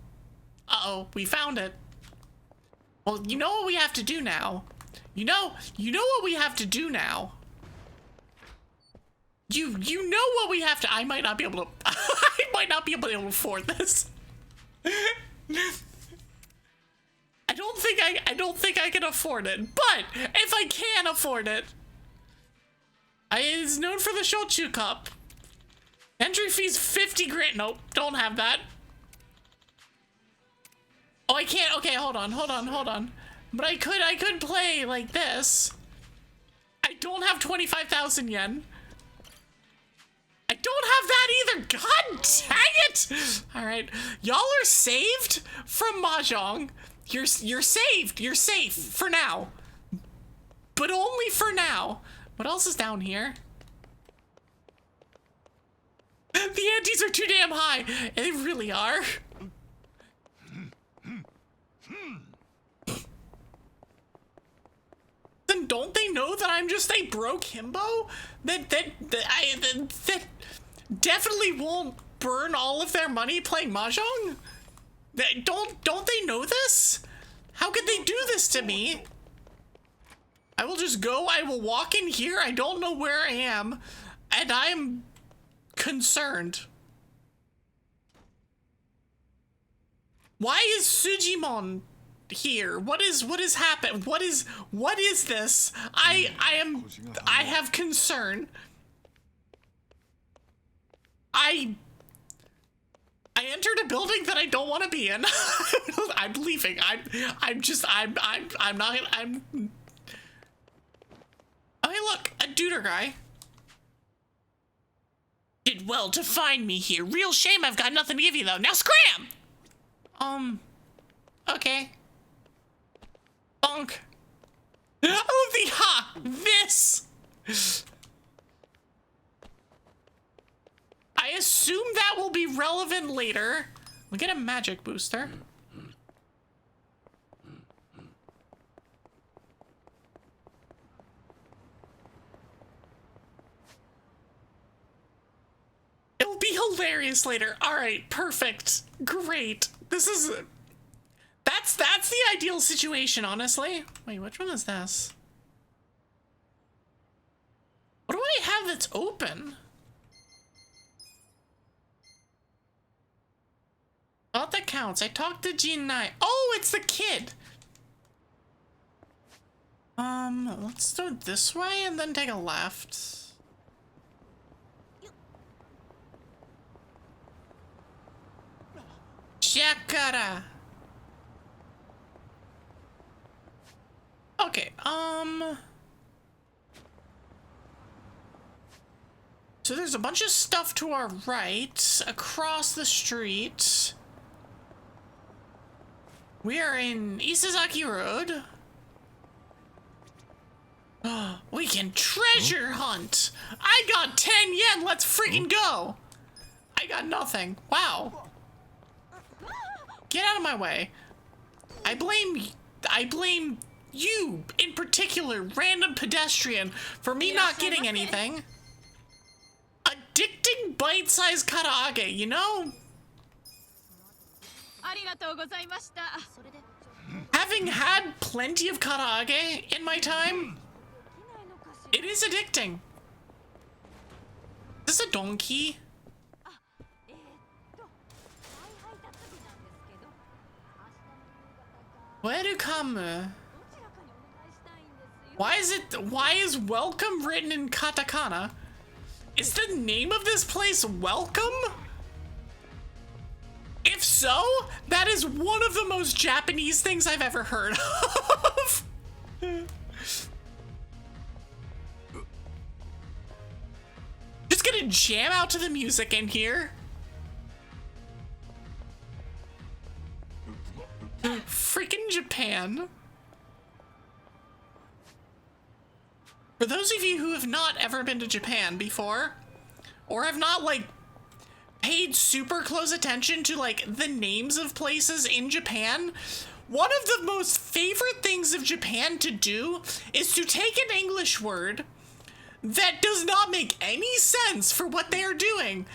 Uh-oh, we found it. Well, you know what we have to do now? You know what we have to do now? You know what we have to. I might not be able to. I might not be able to afford this. I don't think I can afford it. But if I can afford it, it's known for the shochu cup. Entry fee's 50 grand. Nope, don't have that. Oh, I can't. Okay, hold on. But I could play like this. I don't have 25,000 yen. I don't have that either. God dang it! All right, y'all are saved from mahjong. You're saved. You're safe for now, but only for now. What else is down here? The antes are too damn high. They really are. Then don't they know that I'm just a broke himbo? That definitely won't burn all of their money playing mahjong? Don't they know this? How could they do this to me? I will just go, I will walk in here, I don't know where I am, and I'm concerned. Why is Sujimon here? What is happened? What is this? I have concern. I entered a building that I don't want to be in. I'm leaving. I'm not. Oh, hey, look, a duder guy. Did well to find me here. Real shame I've got nothing to give you, though. Now scram! Okay. Bonk. Oh, the ha! This! I assume that will be relevant later. We'll get a magic booster. It'll be hilarious later. All right, perfect. Great. This is... That's the ideal situation, honestly. Wait, which one is this? What do I have that's open? Well, that counts. I talked to G9. Oh, it's the kid. Let's do it this way and then take a left. Shakara. Okay, so there's a bunch of stuff to our right, across the street. We are in Isazaki Road. We can treasure hunt. I got 10 yen, let's freaking go. I got nothing, wow. Get out of my way. I blame you, in particular, random pedestrian, for me not getting anything. Addicting bite-sized karaage, you know? Having had plenty of karaage in my time, it is addicting. Is this a donkey? Welcome. Why is welcome written in katakana? Is the name of this place welcome? If so, that is one of the most Japanese things I've ever heard of. Just gonna jam out to the music in here. Freaking Japan. For those of you who have not ever been to Japan before, or have not, like, paid super close attention to, like, the names of places in Japan, one of the most favorite things of Japan to do is to take an English word that does not make any sense for what they are doing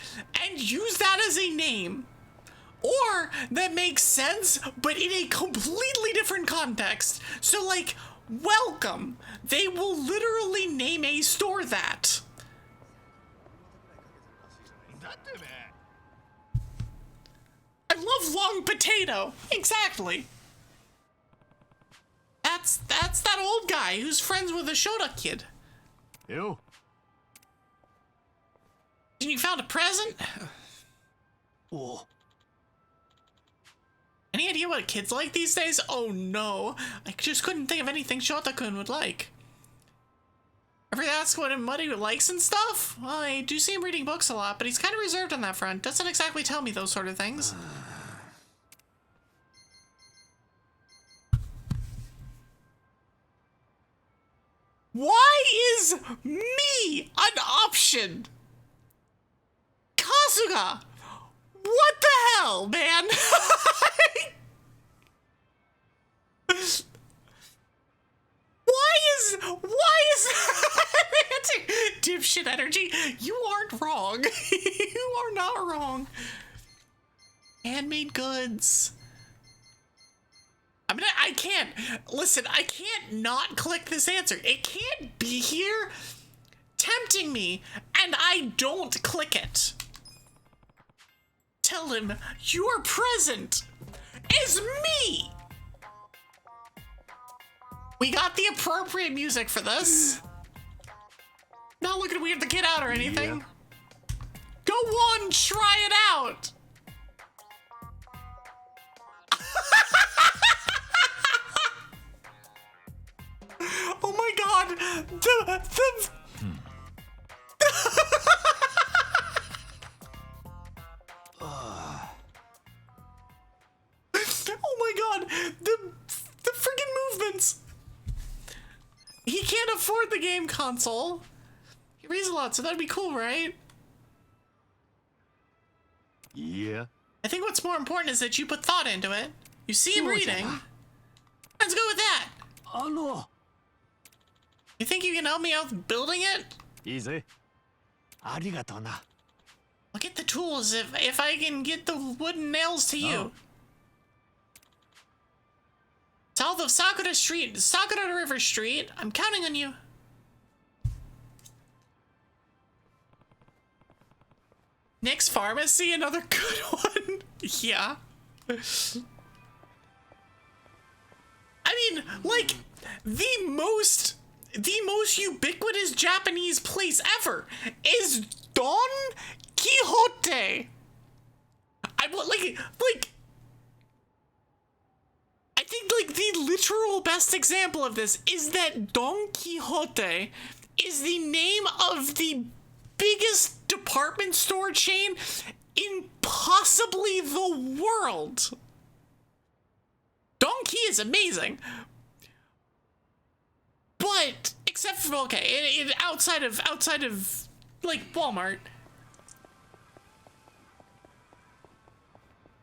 and use that as a name. Or that makes sense, but in a completely different context. So, like, welcome. They will literally name a store that. I love long potato. Exactly. That's that old guy who's friends with the Shota kid. Ew. And you found a present? Oh. Any idea what kids like these days? Oh no, I just couldn't think of anything Shota-kun would like. Ever ask what he likes and stuff? Well, I do see him reading books a lot, but he's kind of reserved on that front. Doesn't exactly tell me those sort of things. Why is me an option? Kasuga! What the hell, man? Why is dipshit energy? You aren't wrong. You are not wrong. Handmade goods. I can't not click this answer. It can't be here tempting me and I don't click it. Tell him your present is me. We got the appropriate music for this. Not looking weird to get out or anything. Yeah. Go on, try it out. Oh my god, He can't afford the game console. He reads a lot, so that'd be cool, right? Yeah. I think what's more important is that you put thought into it. You see him reading. Let's go with that. You think you can help me out with building it? Easy. Arigato na. I'll get the tools if I can get the wooden nails to you. South of Sakura River Street. I'm counting on you. Nick's Pharmacy, another good one. Yeah. I mean, like, the most ubiquitous Japanese place ever is Don Quixote. I think like the literal best example of this is that Don Quixote is the name of the biggest department store chain in possibly the world. Don Quixote is amazing. But except for outside of like Walmart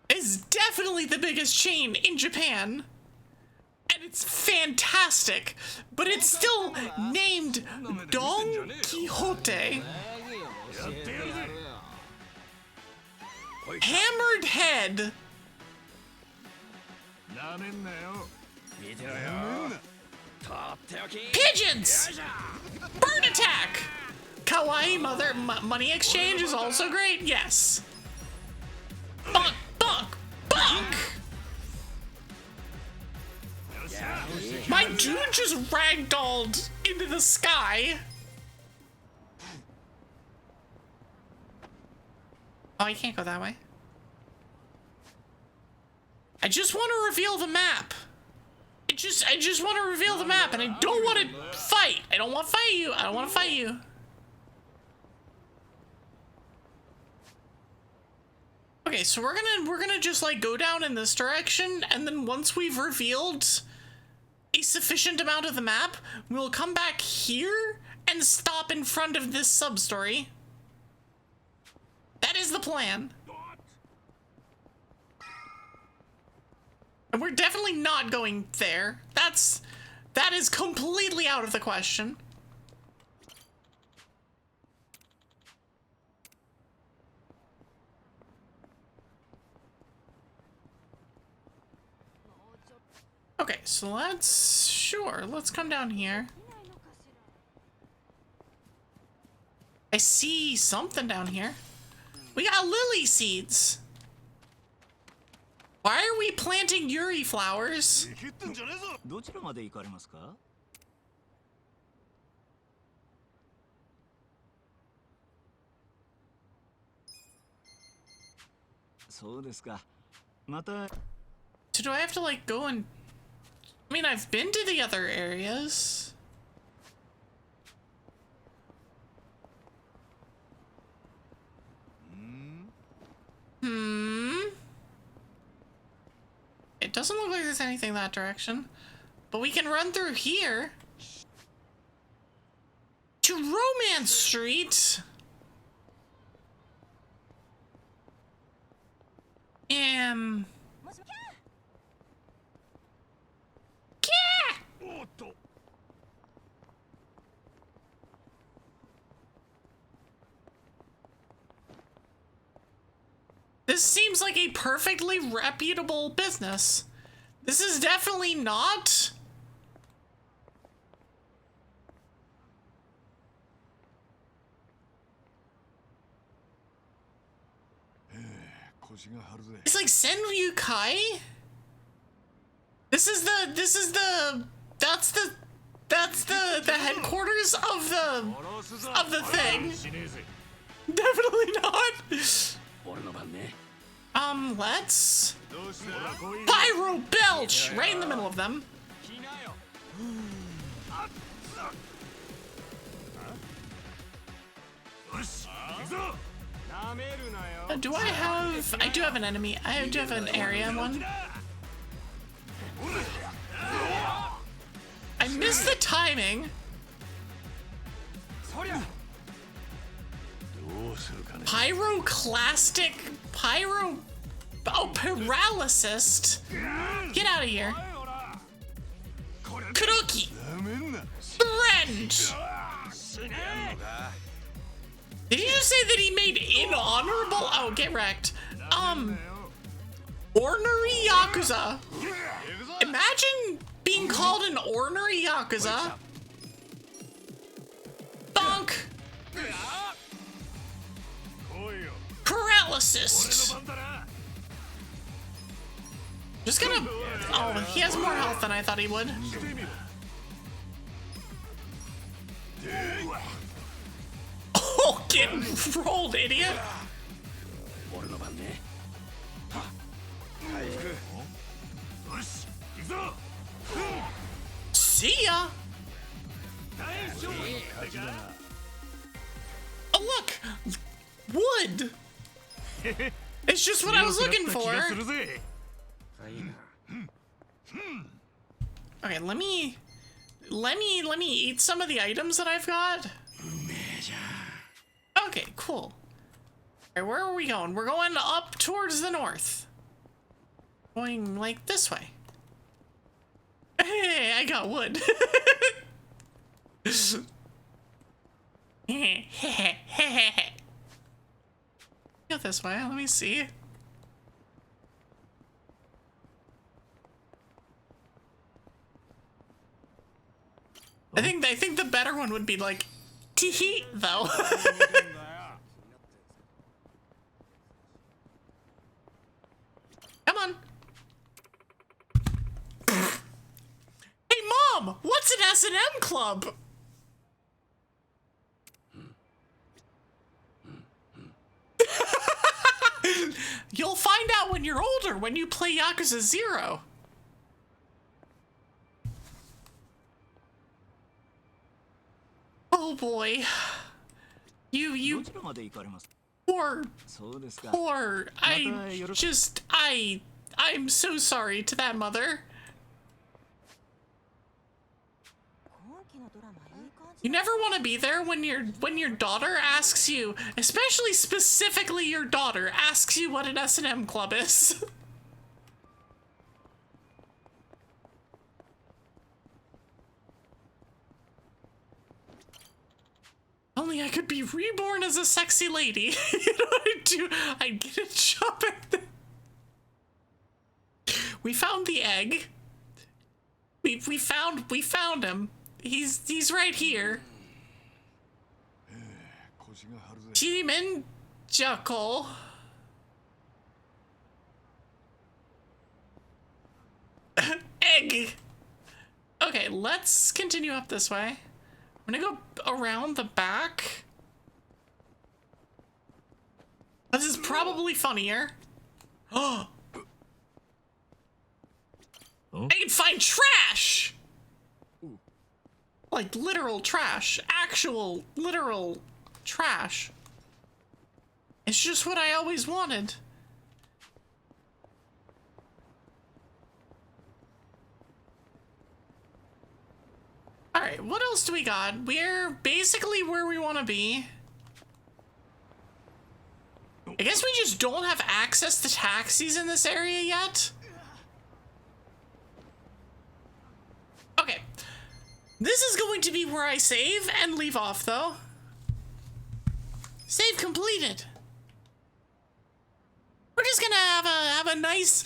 is definitely the biggest chain in Japan. And it's fantastic, but it's still named Don Quixote. Hammered Head. Pigeons! Bird Attack! Kawaii Mother Money Exchange is also great, yes. Bonk, bonk, bonk! My dude just ragdolled into the sky. Oh, you can't go that way. I just want to reveal the map. I just want to reveal the map, and I don't want to fight. I don't want to fight you. I don't want to fight you. Okay, so we're gonna just like go down in this direction, and then once we've revealed a sufficient amount of the map, we'll come back here and stop in front of this sub-story. That is the plan. And we're definitely not going there. That is completely out of the question. Okay, so let's come down here. I see something down here. We got lily seeds. Why are we planting Yuri flowers? So do I have to like go and... I mean, I've been to the other areas. It doesn't look like there's anything that direction. But we can run through here. To Romance Street. This seems like a perfectly reputable business. This is definitely not... It's like Senryu Kai? That's the headquarters of the thing. Definitely not. Let's Pyro Belch right in the middle of them. I do have an enemy. I do have an area one. I missed the timing. Pyroclastic pyro. Oh, paralysis. Get out of here. Kuroki. Friend. Did he just say that he made inhonorable? Oh, get wrecked. Ornery Yakuza. Imagine being called an ornery Yakuza. Bonk. Paralysis. Just gonna. Oh, he has more health than I thought he would. Oh, get rolled, idiot. See ya. Oh, look. Wood. It's just what I was looking for. Okay, let me eat some of the items that I've got. Okay, cool. Alright, where are we going? We're going up towards the north. Going like this way. Hey, I got wood. Go this way, let me see. I think the better one would be like tee though. Come on. Hey Mom, what's an S&M club? You'll find out when you're older when you play Yakuza 0. Oh boy. You poor, I'm so sorry to that mother. You never want to be there when your daughter asks you, especially specifically your daughter asks you what an S&M club is. Only I could be reborn as a sexy lady. You know what I'd do? I'd get a job at the... We found the egg. We found him. He's right here. Jimin Jako. Egg. Okay, let's continue up this way. I'm gonna go around the back. This is probably funnier. Oh. I can find trash! Like literal trash. Actual, literal trash. It's just what I always wanted. Alright, what else do we got? We're basically where we want to be. I guess we just don't have access to taxis in this area yet. Okay. This is going to be where I save and leave off, though. Save completed. We're just gonna have a nice,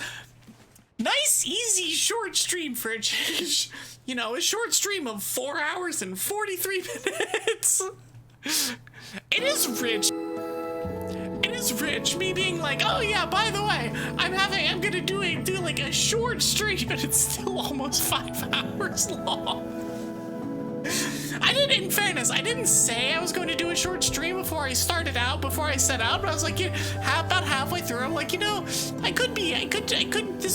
easy, short stream for a change. You know, a short stream of 4 hours and 43 minutes. It is rich. It is rich. Me being like, oh yeah, by the way, I'm gonna do like a short stream, but it's still almost 5 hours long. In fairness, I didn't say I was going to do a short stream before I set out, but I was like, yeah, about halfway through, I'm like, you know, this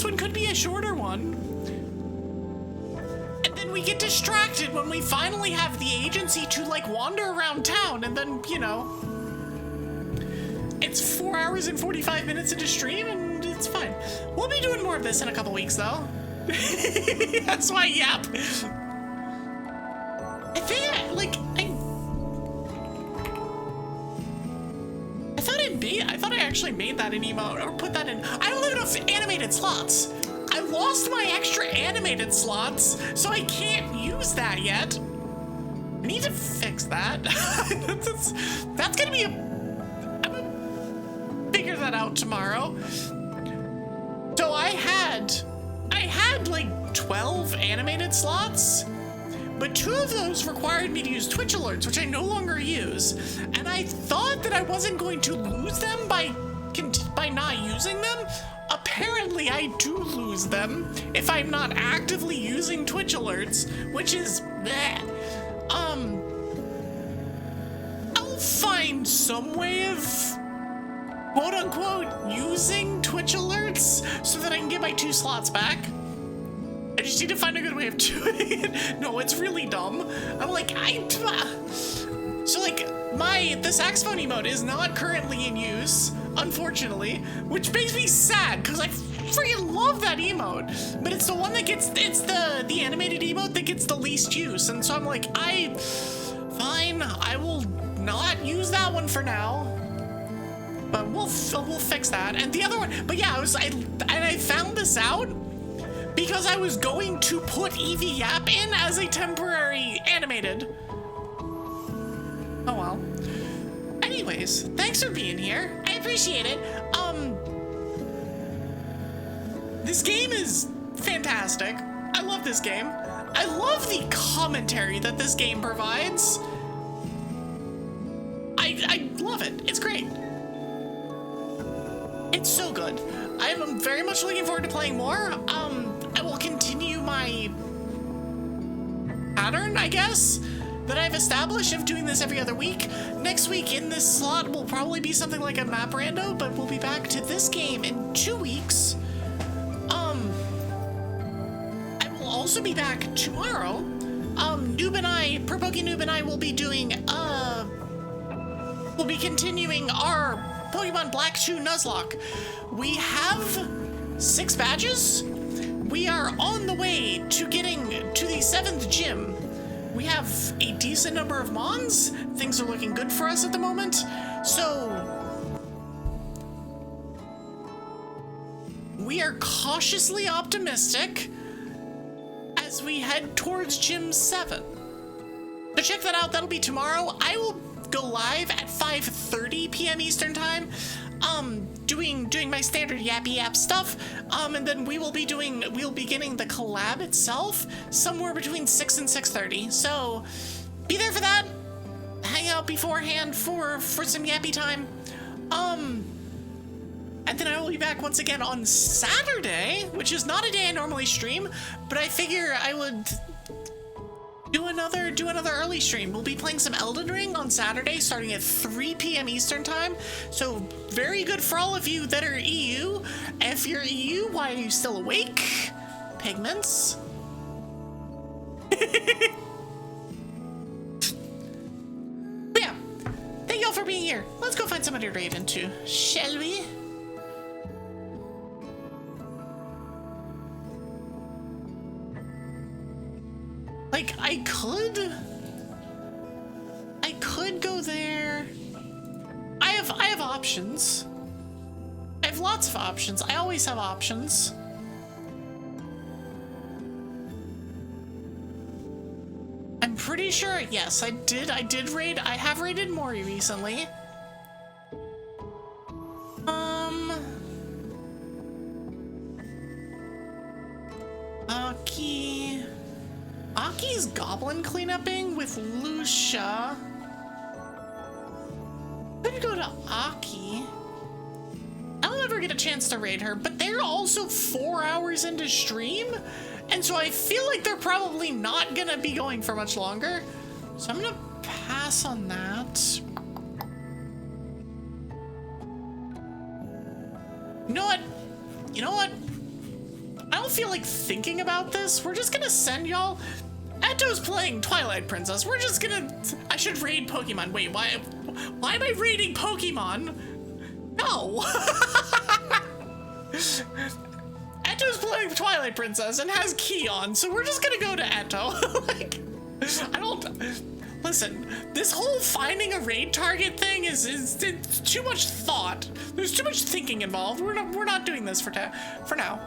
one could be a shorter one. And then we get distracted when we finally have the agency to like wander around town, and then, you know, it's 4 hours and 45 minutes into stream, and it's fine. We'll be doing more of this in a couple weeks, though. That's why, yep. be? I thought I actually made that an emote or put that in. I don't have enough animated slots. I lost my extra animated slots, so I can't use that yet. I need to fix that. That's gonna be I'm gonna figure that out tomorrow. So I had like 12 animated slots, but 2 of those required me to use Twitch alerts, which I no longer use. And I thought that I wasn't going to lose them by not using them. Apparently I do lose them if I'm not actively using Twitch alerts, which is bleh. I'll find some way of quote unquote using Twitch alerts so that I can get my 2 slots back. I just need to find a good way of doing it. No, it's really dumb. I'm like, so like the saxophone emote is not currently in use, unfortunately, which makes me sad because I freaking love that emote. But it's the one that gets, it's the animated emote that gets the least use. And so I'm like, fine, I will not use that one for now. But we'll fix that. And the other one, but yeah, I found this out because I was going to put Evie Yap in as a temporary animated. Oh well. Anyways, thanks for being here. I appreciate it. This game is fantastic. I love this game. I love the commentary that this game provides. I love it. It's great. It's so good. I'm very much looking forward to playing more. I will continue my pattern, I guess, that I've established of doing this every other week. Next week in this slot will probably be something like a map rando, but we'll be back to this game in 2 weeks. I will also be back tomorrow. Noob and I, Perpoki Noob and I will be doing, we'll be continuing our Pokemon Black 2 Nuzlocke. We have 6 badges. We are on the way to getting to the 7th gym. We have a decent number of Mons. Things are looking good for us at the moment. So we are cautiously optimistic as we head towards Gym 7. So check that out. That'll be tomorrow. I will go live at 5:30 p.m. Eastern time, doing my standard yappy yap stuff, and then we'll be getting the collab itself somewhere between 6 and 6:30. So be there for that. Hang out beforehand for some yappy time. And then I will be back once again on Saturday, which is not a day I normally stream, but I figure I would do another early stream. We'll be playing some Elden Ring on Saturday starting at 3 p.m. Eastern time. So very good for all of you that are EU. If you're EU, why are you still awake? Pigments. But yeah, thank y'all for being here. Let's go find somebody to raid into, shall we? Like, I could go there. I have options. I have lots of options. I always have options. I'm pretty sure, yes, I did raid. I have raided Mori recently. Aki's goblin cleanupping with Lucia. Could go to Aki. I don't ever get a chance to raid her, but they're also 4 hours into stream, and so I feel like they're probably not gonna be going for much longer. So I'm gonna pass on that. You know what? I don't feel like thinking about this. We're just gonna send y'all. Eto's playing Twilight Princess. We're just gonna. I should raid Pokemon. Wait, why am I raiding Pokemon? No. Eto's playing Twilight Princess and has Key on, so we're just gonna go to Eto. Like, I don't. Listen, this whole finding a raid target thing is it's too much thought. There's too much thinking involved. We're not doing this for now.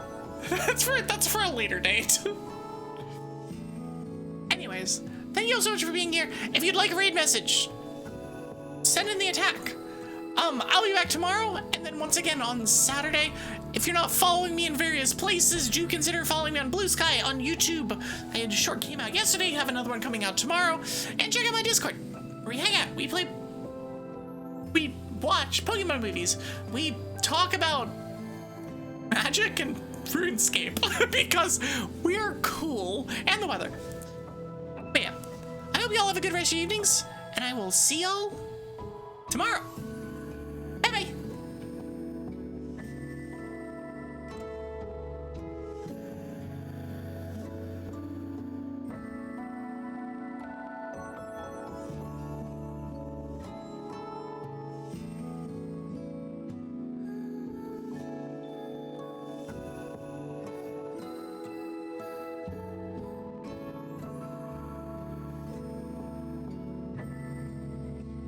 That's for a later date. Anyways, thank you all so much for being here. If you'd like a raid message, send in the attack. I'll be back tomorrow, and then once again on Saturday. If you're not following me in various places, do consider following me on Blue Sky, on YouTube. I had a short came out yesterday, have another one coming out tomorrow. And check out my Discord, where we hang out, we watch Pokemon movies. We talk about magic and RuneScape, because we're cool, and the weather. But yeah, I hope you all have a good rest of your evenings, and I will see y'all tomorrow.